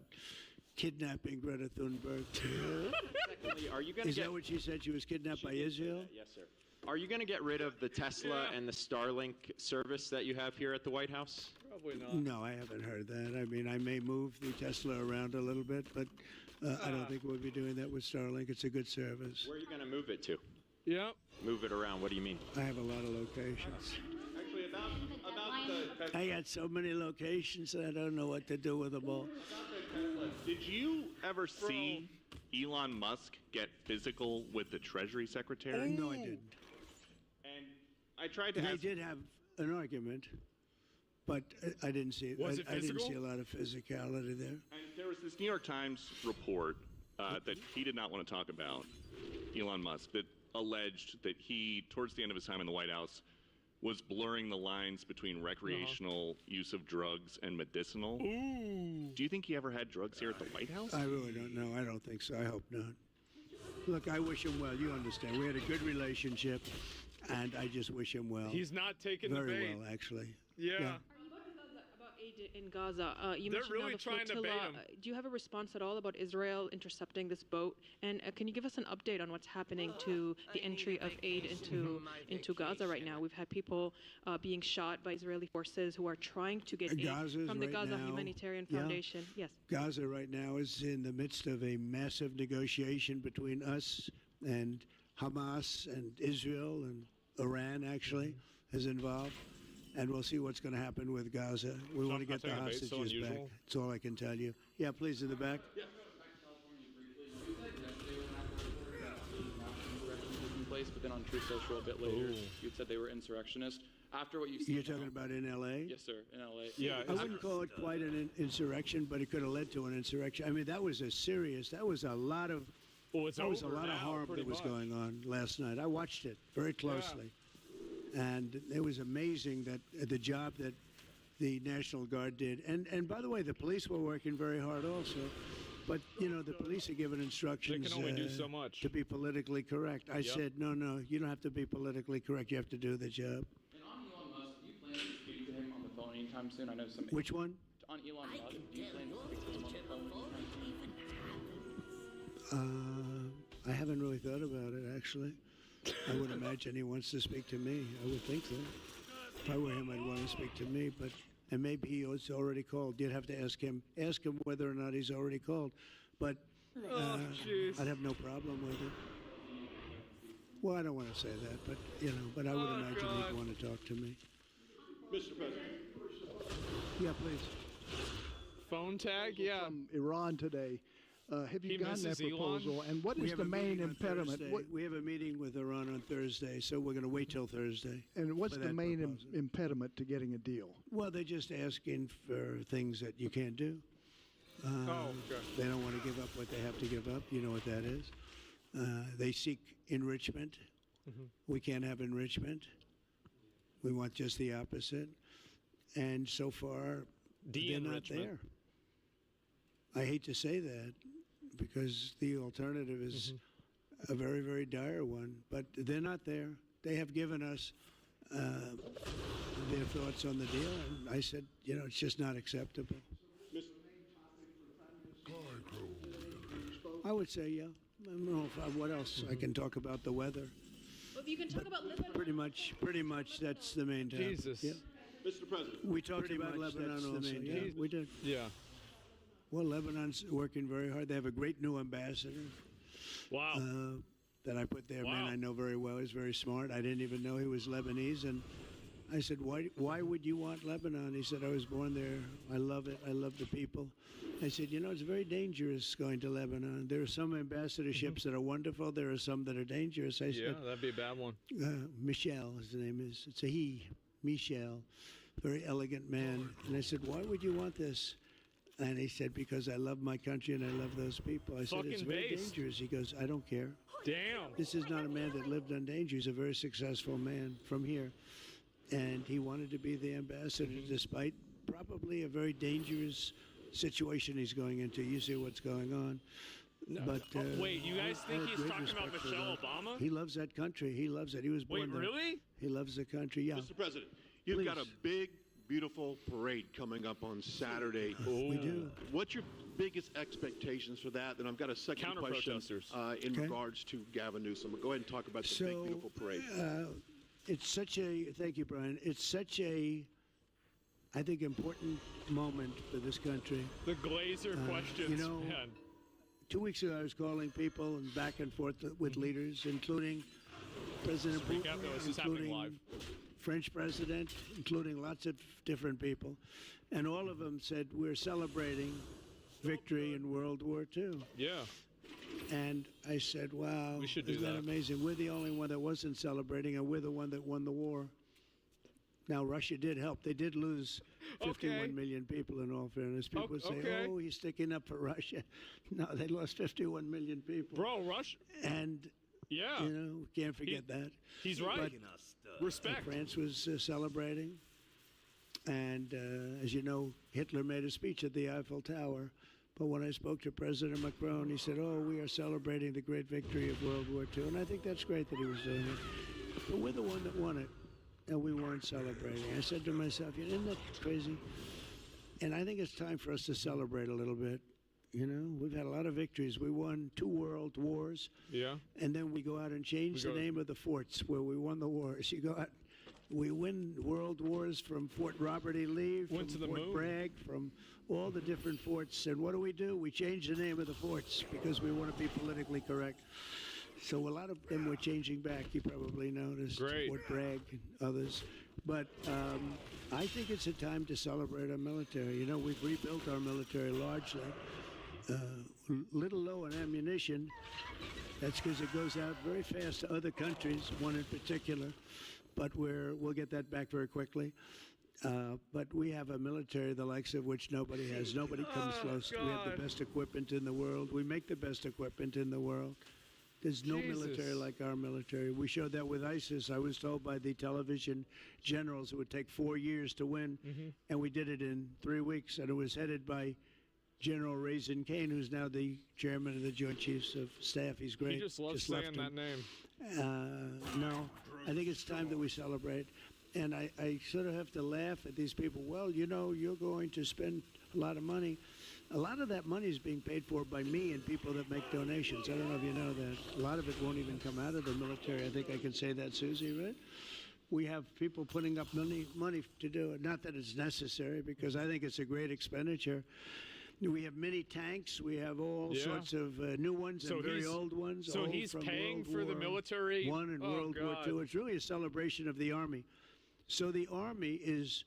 kidnapping Greta Thunberg. Secondly, are you going to Is get... that what she said? She was kidnapped by Israel? Yes, sir. Are you going to get rid of the Tesla and the Starlink service that you have here at the White House? Probably not. No, I haven't heard that. I mean, I may move the Tesla around a little bit, but I don't think we'll be doing that with Starlink. It's a good service. Where are you going to move it to? Yeah. Move it around. What do you mean? I have a lot of locations. Actually, about the I got so many locations that I don't know what to do with them all. Did you ever see Elon Musk get physical with the Treasury Secretary? No, I didn't. And I tried to They ask. did have an argument, but I didn't see it. Was it I didn't physical? see a lot of physicality there. And there was this New York Times report that he did not want to talk about, Elon Musk, that alleged that he, towards the end of his time in the White House, was blurring the lines between recreational use of drugs and medicinal. Ooh. Do you think he ever had drugs here at the White House? I really don't know. I don't think so. I hope not. Look, I wish him well. You understand. We had a good relationship, and I just wish him well. He's not taking Very the bait. well, actually. Yeah. About aid in Gaza, you They're mentioned now really the trying to bait flotilla. 'em. Do you have a response at all about Israel intercepting this boat? And can you give us an update on what's happening to the entry of aid into Gaza right now? We've had people being shot by Israeli forces who are trying to get aid Gaza's from the right Gaza now- Humanitarian Yeah. Foundation. Yes. Gaza right now is in the midst of a massive negotiation between us and Hamas and Israel and Iran actually is involved. And we'll see what's going to happen with Gaza. We want to get the hostages back. That's all I can tell you. Yeah, please, in the back. Yeah. Place, but then on True Social a bit later, you said they were insurrectionists. After what you've seen, you're talking about in L.A.? Yes, sir, in L.A. Yeah, I wouldn't call it quite an insurrection, but it could have led to an insurrection. I mean, that was a lot of harm that was going on last night. I watched it very closely, and it was amazing that the job that the National Guard did. And by the way, the police were working very hard also. But, you know, the police are given instructions they can only do so much. To be politically correct. I said, no, you don't have to be politically correct. You have to do the job. And on Elon Musk, do you plan to speak to him on the phone anytime soon? I know some. Which one? On Elon Musk, do you plan to speak to him on the phone anytime soon? I haven't really thought about it, actually. I would imagine he wants to speak to me. I would think so. If I were him, I'd want to speak to me, but... And maybe he was already called. You'd have to ask him whether or not he's already called. But I'd have no problem with it. Well, I don't want to say that, but but I would imagine he'd want to talk to me. Mr. President. Yeah, please. Phone tag? Yeah. From Iran today. Have you gotten that proposal? Elon? And what is the main impediment? We have a meeting with Iran on Thursday, so we're going to wait till Thursday. And what's the main impediment to getting a deal? Well, they're just asking for things that you can't do. Okay. They don't want to give up what they have to give up. You know what that is. They seek enrichment. We can't have enrichment. We want just the opposite. And so far, they're not there. I hate to say that because the alternative is a very, very dire one. But they're not there. They have given us their thoughts on the deal. And I said, it's just not acceptable. I would say, yeah. I don't know what else I can talk about the weather. Well, if you can talk about Lebanon. Pretty much that's the main topic. Jesus. Yeah. Mr. President. We talked about Lebanon also. Yeah, we did. Yeah. Well, Lebanon's working very hard. They have a great new ambassador. Wow. That I put there. Man I know very well. He's very smart. I didn't even know he was Lebanese. And I said, why would you want Lebanon? He said, I was born there. I love it. I love the people. I said, it's very dangerous going to Lebanon. There are some ambassadorships that are wonderful. There are some that are dangerous. I said, that'd be a bad one. Michel, his name is. It's a he. Michel. Very elegant man. And I said, why would you want this? And he said, because I love my country and I love those people. I said, it's very dangerous. He goes, I don't care. Damn. This is not a man that lived on danger. He's a very successful man from here. And he wanted to be the ambassador despite probably a very dangerous situation he's going into. You see what's going on. No. But wait, you guys think he's talking about Michelle Obama? He loves that country. He loves it. He was born there. Wait, really? He loves the country, yeah. Mr. President, you've got a big, beautiful parade coming up on Saturday. We do. What's your biggest expectations for that? And I've got a second question in regards to Gavin Newsom. Go ahead and talk about the big, beautiful parade. It's such a, thank you, Brian. It's such a, I think, important moment for this country. The Glazer questions, man. 2 weeks ago, I was calling people and back and forth with leaders, including President Putin, including French president, including lots of different people. And all of them said, we're celebrating victory in World War II. Yeah. And I said, wow, we should do isn't that amazing? We're the only one that wasn't celebrating, and we're the one that won the war. Now, Russia did help. They did lose 51 million people, in all fairness. People say, oh, he's sticking up for Russia. No, they lost 51 million people. Bro, Russia. And, can't forget that. He's right. But, respect. France was celebrating. And, as you know, Hitler made a speech at the Eiffel Tower. But when I spoke to President Macron, he said, oh, we are celebrating the great victory of World War II. And I think that's great that he was doing it. But we're the one that won it. And we weren't celebrating. I said to myself, isn't that crazy? And I think it's time for us to celebrate a little bit. We've had a lot of victories. We won 2 world wars. Yeah. And then we go out and change the name of the forts where we won the wars. You go out, we win world wars from Fort Robert E. Lee, from Fort Bragg, from all the different forts. And what do? We change the name of the forts because we want to be politically correct. So a lot of them were changing back. You probably noticed. Great. Fort Bragg and others. But I think it's a time to celebrate our military. You know, we've rebuilt our military largely. Little low on ammunition. That's because it goes out very fast to other countries, one in particular. But we'll get that back very quickly. But we have a military the likes of which nobody has. Nobody comes close. We have the best equipment in the world. We make the best equipment in the world. There's no military like our military. We showed that with ISIS. I was told by the television generals it would take 4 years to win, and we did it in 3 weeks. And it was headed by General Raisin Kane, who's now the chairman of the Joint Chiefs of Staff. He's great. He just loves saying that name. No, I think it's time that we celebrate. And I sort of have to laugh at these people. Well, you know, you're going to spend a lot of money. A lot of that money is being paid for by me and people that make donations. I don't know if you know that. A lot of it won't even come out of the military. I think I can say that, Susie, right? We have people putting up money to do it. Not that it's necessary, because I think it's a great expenditure. We have mini tanks. We have all sorts of new ones and very old ones. So he's paying for the military? One and World War II. It's really a celebration of the Army. So the Army is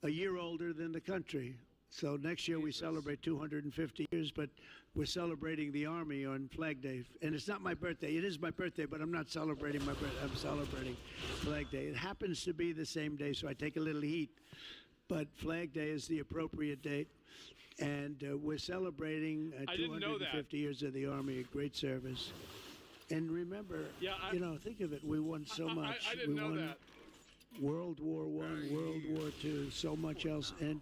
a year older than the country. So next year we celebrate 250 years, but we're celebrating the Army on Flag Day. And it's not my birthday. It is my birthday, but I'm not celebrating my birthday. I'm celebrating Flag Day. It happens to be the same day, so I take a little heat. But Flag Day is the appropriate date. And we're celebrating 250 years of the Army, a great service. And remember, you know, think of it. We won so much. I didn't know that. World War I, World War II, so much else. And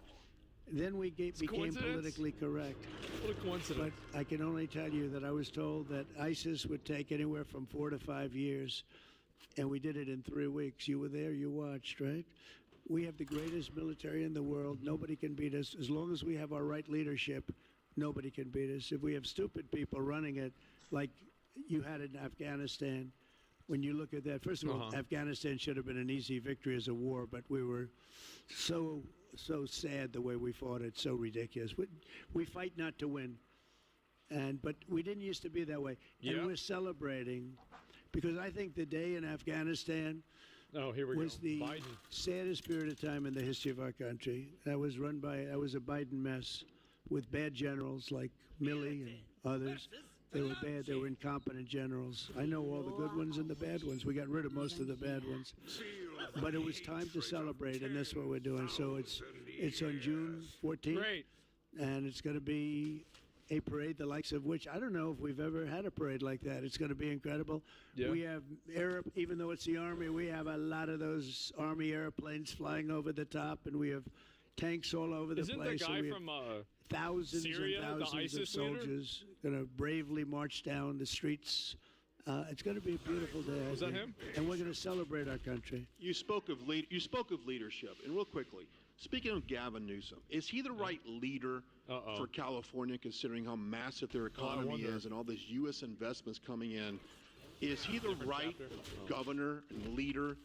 then we became politically correct. What a coincidence. But I can only tell you that I was told that ISIS would take anywhere from 4 to 5 years, and we did it in 3 weeks. You were there, you watched, right? We have the greatest military in the world. Nobody can beat us. As long as we have our right leadership, nobody can beat us. If we have stupid people running it, like you had in Afghanistan, when you look at that, first of all, Afghanistan should have been an easy victory as a war, but we were so sad the way we fought it, so ridiculous. We fight not to win, but we didn't used to be that way. And we're celebrating, because I think the day in Afghanistan was the saddest period of time in the history of our country. That was a Biden mess with bad generals like Milley and others. They were bad. They were incompetent generals. I know all the good ones and the bad ones. We got rid of most of the bad ones. But it was time to celebrate, and that's what we're doing. So it's on June 14th. Great. And it's going to be a parade the likes of which I don't know if we've ever had a parade like that. It's going to be incredible. Yeah. We have even though it's the Army, we have a lot of those Army airplanes flying over the top, and we have tanks all over the place. Isn't the guy from thousands Syria, and thousands of soldiers going to bravely march down the streets. It's going to be a beautiful day. Was that him? And we're going to celebrate our country. You spoke of leadership, and real quickly, speaking of Gavin Newsom, is he the right leader for California, considering how massive their economy is and all these U.S. investments coming in? Is he the right governor and leader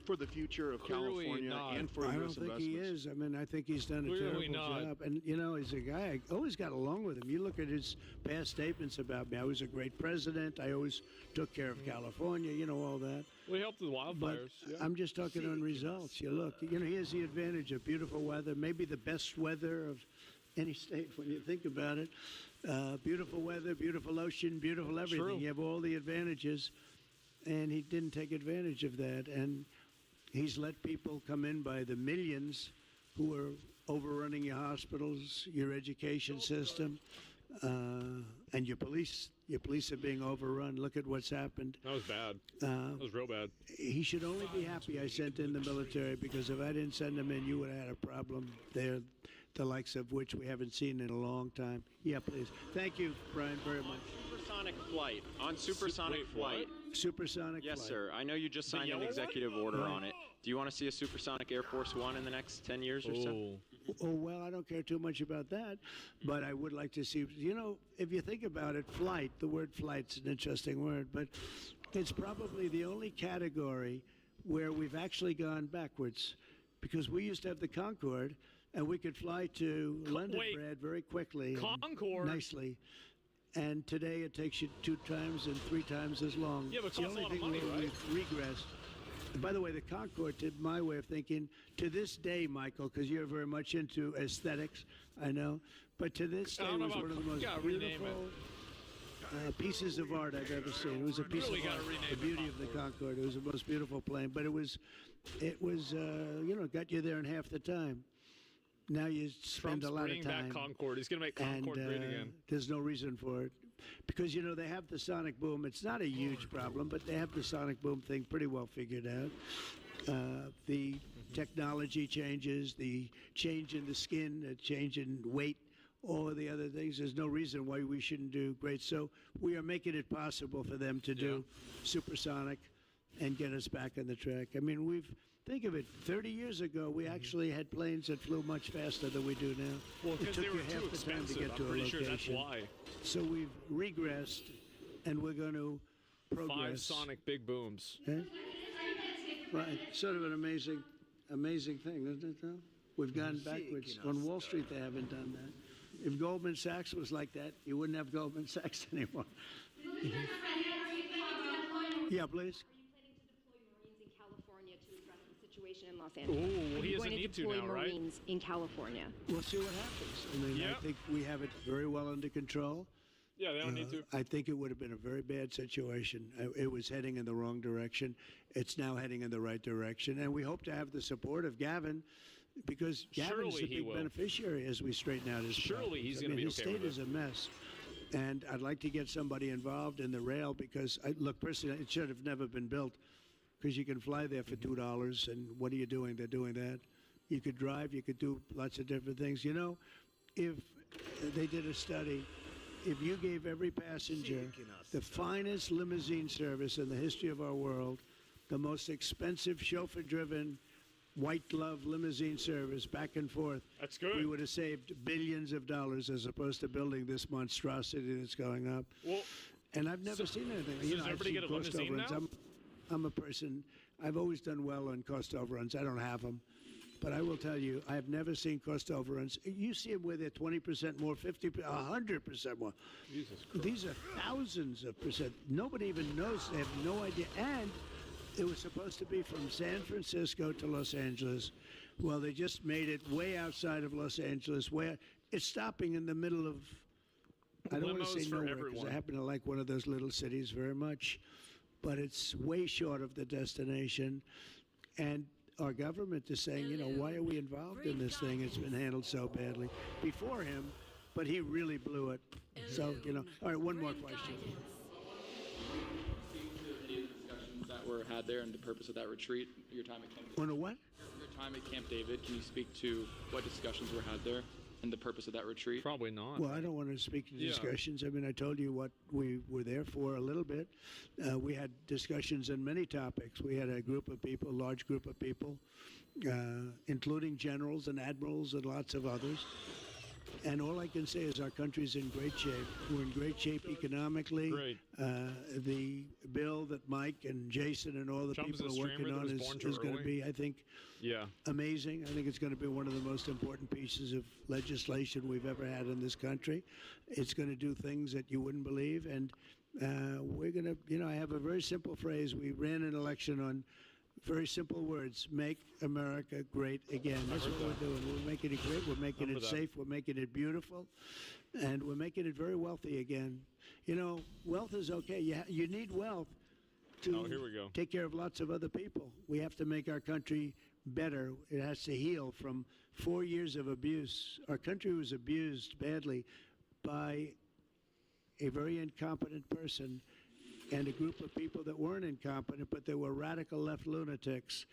for the future of California and for U.S. investments? I don't think he is. I mean, I think he's done a terrible job. And, you know, he's a guy, I always got along with him. You look at his past statements about me. I was a great president. I always took care of California, you know, all that. We helped with wildfires. But I'm just talking on results. You look, you know, he has the advantage of beautiful weather, maybe the best weather of any state when you think about it. Beautiful weather, beautiful ocean, beautiful everything. True. You have all the advantages, and he didn't take advantage of that. And he's let people come in by the millions who are overrunning your hospitals, your education system, and your police. Your police are being overrun. Look at what's happened. That was bad. That was real bad. He should only be happy I sent in the military, because if I didn't send them in, you would have had a problem there, the likes of which we haven't seen in a long time. Yeah, please. Thank you, Brian, very much. Supersonic flight. On supersonic flight. Supersonic yes, flight. Sir. I know you just signed an executive order on it. Do you want to see a supersonic Air Force One in the next 10 years or so? Oh, well, I don't care too much about that, but I would like to see, you know, if you think about it, flight, the word flight's an interesting word, but it's probably the only category where we've actually gone backwards, because we used to have the Concorde, and we could fly to London, Brad, very quickly. Concorde? Nicely. And today it takes you 2 times and 3 times as long. Yeah, but it It's the costs a only lot of thing money, where right? we've regressed. And by the way, the Concorde, to my way of thinking, to this day, Michael, because you're very much into aesthetics, I know, but to this day I don't know was about one of the most gotta rename beautiful pieces of art I've ever seen. It was a piece Really of gotta art. rename The it beauty of the Concorde. It was the most beautiful plane, but it was, got you there in half the time. Now you spend Trump's a lot of bringing time. back Concorde. He's going to make Concorde and, great again. There's no reason for it. Because, they have the sonic boom. It's not a huge problem, but they have the sonic boom thing pretty well figured out. The technology changes, the change in the skin, the change in weight, all of the other things. There's no reason why we shouldn't do great. So we are making it possible for them to do supersonic and get us back on the track. I mean, think of it, 30 years ago, we actually had planes that flew much faster than we do now. Well, it because took they you were half too the time to expensive. get to I'm a pretty location. sure that's why. So we've regressed, and we're going to progress. 5 sonic big booms. Okay? Right, sort of an amazing thing, isn't it, though? We've gone backwards. On Wall Street, they haven't done that. If Goldman Sachs was like that, you wouldn't have Goldman Sachs anymore. Yeah, please. In California to address the situation in Los Angeles. Ooh, he doesn't going to need to deploy now, right? Marines in California. We'll see what happens. I mean, I think we have it very well under control. Yeah, they don't need to. I think it would have been a very bad situation. It was heading in the wrong direction. It's now heading in the right direction. And we hope to have the support of Gavin, because Gavin's Surely the he big will. beneficiary as we straighten out his Surely problems. he's I gonna mean, be his okay state with is a mess. And I'd like to get somebody involved in the rail because, look, personally, it should have never been built because you can fly there for $2. And what are you doing? They're doing that. You could drive. You could do lots of different things. If they did a study, if you gave every passenger the finest limousine service in the history of our world, the most expensive chauffeur-driven white glove limousine service back and forth, that's good. We would have saved billions of dollars as opposed to building this monstrosity that's going up. Well, and I've never seen anything. Does everybody get a limousine now? I'm a person. I've always done well on cost overruns. I don't have them. But I will tell you, I have never seen cost overruns. You see them where they're 20% more, 50%, 100% more. Jesus Christ. These are thousands of percent. Nobody even knows. They have no idea. And it was supposed to be from San Francisco to Los Angeles. Well, they just made it way outside of Los Angeles, where it's stopping in the middle of, I don't want to Limos say for nowhere, because everyone. I happen to like one of those little cities very much. But it's way short of the destination. And our government is saying, why are we involved in this thing? It's been handled so badly before him, but he really blew it. So, all right, one more question. Any of the discussions that were had there and the purpose of that retreat, your time at Camp David? On a what? Your time at Camp David, can you speak to what discussions were had there and the purpose of that retreat? Probably not. Well, I don't want to speak to Yeah. discussions. I mean, I told you what we were there for a little bit. We had discussions on many topics. We had a group of people, large group of people, including generals and admirals and lots of others. And all I can say is our country's in great shape. We're in great shape economically. Great. The bill that Mike and Jason and all the Trump's people a are working streamer that on was born too is going to early. be, I think, Yeah. amazing. I think it's going to be one of the most important pieces of legislation we've ever had in this country. It's going to do things that you wouldn't believe. And we're going to, I have a very simple phrase. We ran an election on very simple words: make America great again. That's what we're doing. We're making it great. We're making it safe. We're making it beautiful. And we're making it very wealthy again. Wealth is okay. You need wealth to here we go. take care of lots of other people. We have to make our country better. It has to heal from 4 years of abuse. Our country was abused badly by a very incompetent person and a group of people that weren't incompetent, but they were radical left lunatics.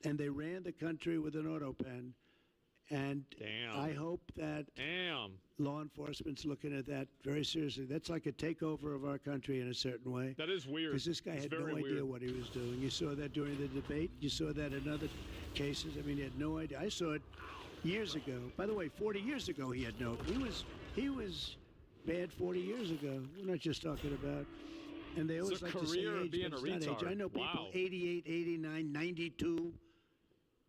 And they ran the country with an auto pen. And I hope that law enforcement's looking at that very seriously. That's like a takeover of our country in a certain way. That is weird. Because this guy It's had no very idea weird. what he was doing. You saw that during the debate. You saw that in other cases. I mean, he had no idea. I saw it years ago. By the way, 40 years ago, he had no. He was bad 40 years ago. We're not just talking about. And they always It's a like to say career of age, being but a it's not age. retard. I know people Wow. 88, 89, 92.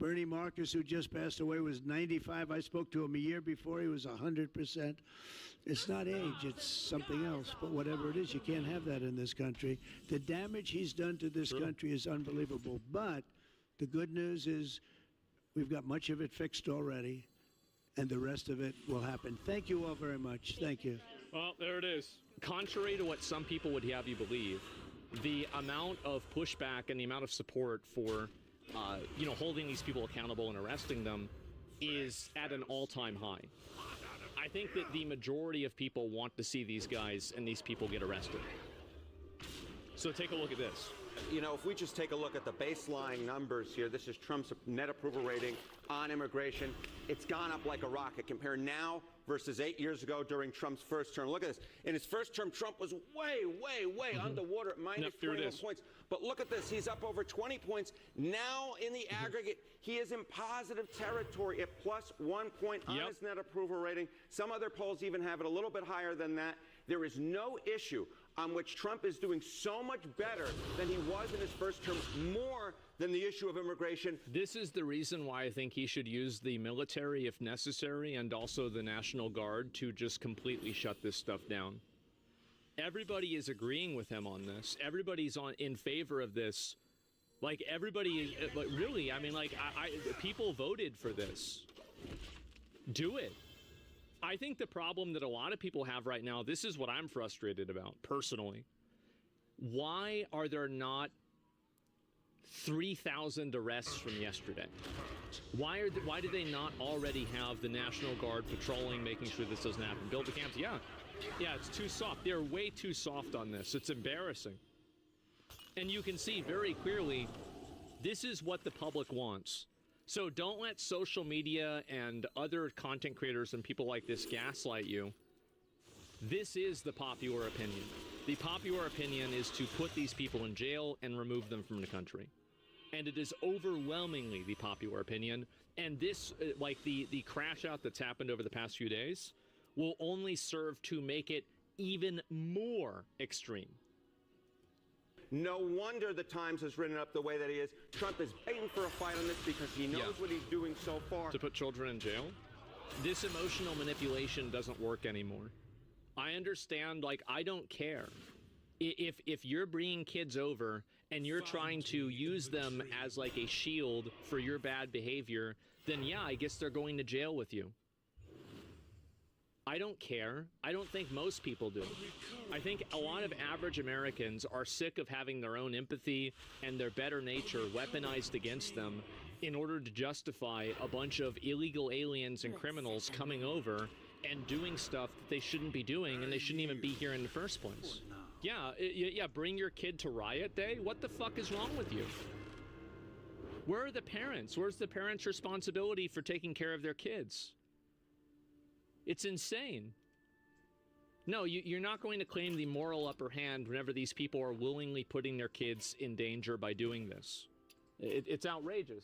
Bernie Marcus, who just passed away, was 95. I spoke to him a year before. He was 100%. It's not age, it's something else. But whatever it is, you can't have that in this country. The damage he's done to this country is unbelievable. But the good news is we've got much of it fixed already, and the rest of it will happen. Thank you all very much. Thank you. Well, there it is. Contrary to what some people would have you believe, the amount of pushback and the amount of support for, holding these people accountable and arresting them is at an all-time high. I think that the majority of people want to see these guys and these people get arrested. So take a look at this. You know, if we just take a look at the baseline numbers here, this is Trump's net approval rating on immigration. It's gone up like a rocket. Compare now versus 8 years ago during Trump's first term. Look at this. In his first term, Trump was way underwater at minus 21 points. But look at this. He's up over 20 points. Now, in the aggregate, he is in positive territory at plus 1 point on his net approval rating. Some other polls even have it a little bit higher than that. There is no issue on which Trump is doing so much better than he was in his first term, more than the issue of immigration. This is the reason why I think he should use the military if necessary, and also the National Guard, to just completely shut this stuff down. Everybody is agreeing with him on this. Everybody's in favor of this. Like, everybody is, like, really, I mean, like, people voted for this. Do it. I think the problem that a lot of people have right now, this is what I'm frustrated about, personally. Why are there not 3,000 arrests from yesterday? Why do they not already have the National Guard patrolling, making sure this doesn't happen? Build the camps, yeah, it's too soft. They're way too soft on this. It's embarrassing. And you can see very clearly, this is what the public wants. So don't let social media and other content creators and people like this gaslight you. This is the popular opinion. The popular opinion is to put these people in jail and remove them from the country. And it is overwhelmingly the popular opinion. And this, like the crash out that's happened over the past few days, will only serve to make it even more extreme. No wonder the Times has written up the way that he is. Trump is begging for a fight on this because he knows what he's doing so far. To put children in jail? This emotional manipulation doesn't work anymore. I understand, like, I don't care. If you're bringing kids over and you're trying to use them as like a shield for your bad behavior, then yeah, I guess they're going to jail with you. I don't care. I don't think most people do. I think a lot of average Americans are sick of having their own empathy and their better nature weaponized against them in order to justify a bunch of illegal aliens and criminals coming over and doing stuff that they shouldn't be doing, and they shouldn't even be here in the first place. Yeah, bring your kid to riot day? What the fuck is wrong with you? Where are the parents? Where's the parents' responsibility for taking care of their kids? It's insane. No, you're not going to claim the moral upper hand whenever these people are willingly putting their kids in danger by doing this. It's outrageous.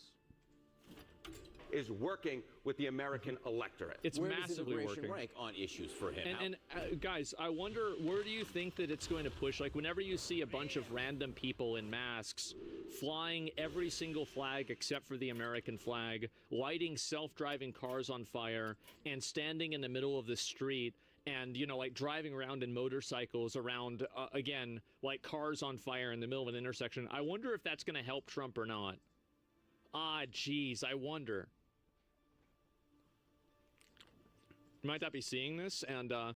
Is working with the American electorate. It's massively working. Rank on issues for him. And guys, I wonder, where do you think that it's going to push? Like, whenever you see a bunch of random people in masks flying every single flag except for the American flag, lighting self-driving cars on fire, and standing in the middle of the street, and, you know, like driving around in motorcycles around, again, like cars on fire in the middle of an intersection, I wonder if that's going to help Trump or not. Ah, geez, I wonder. You might not be seeing this, and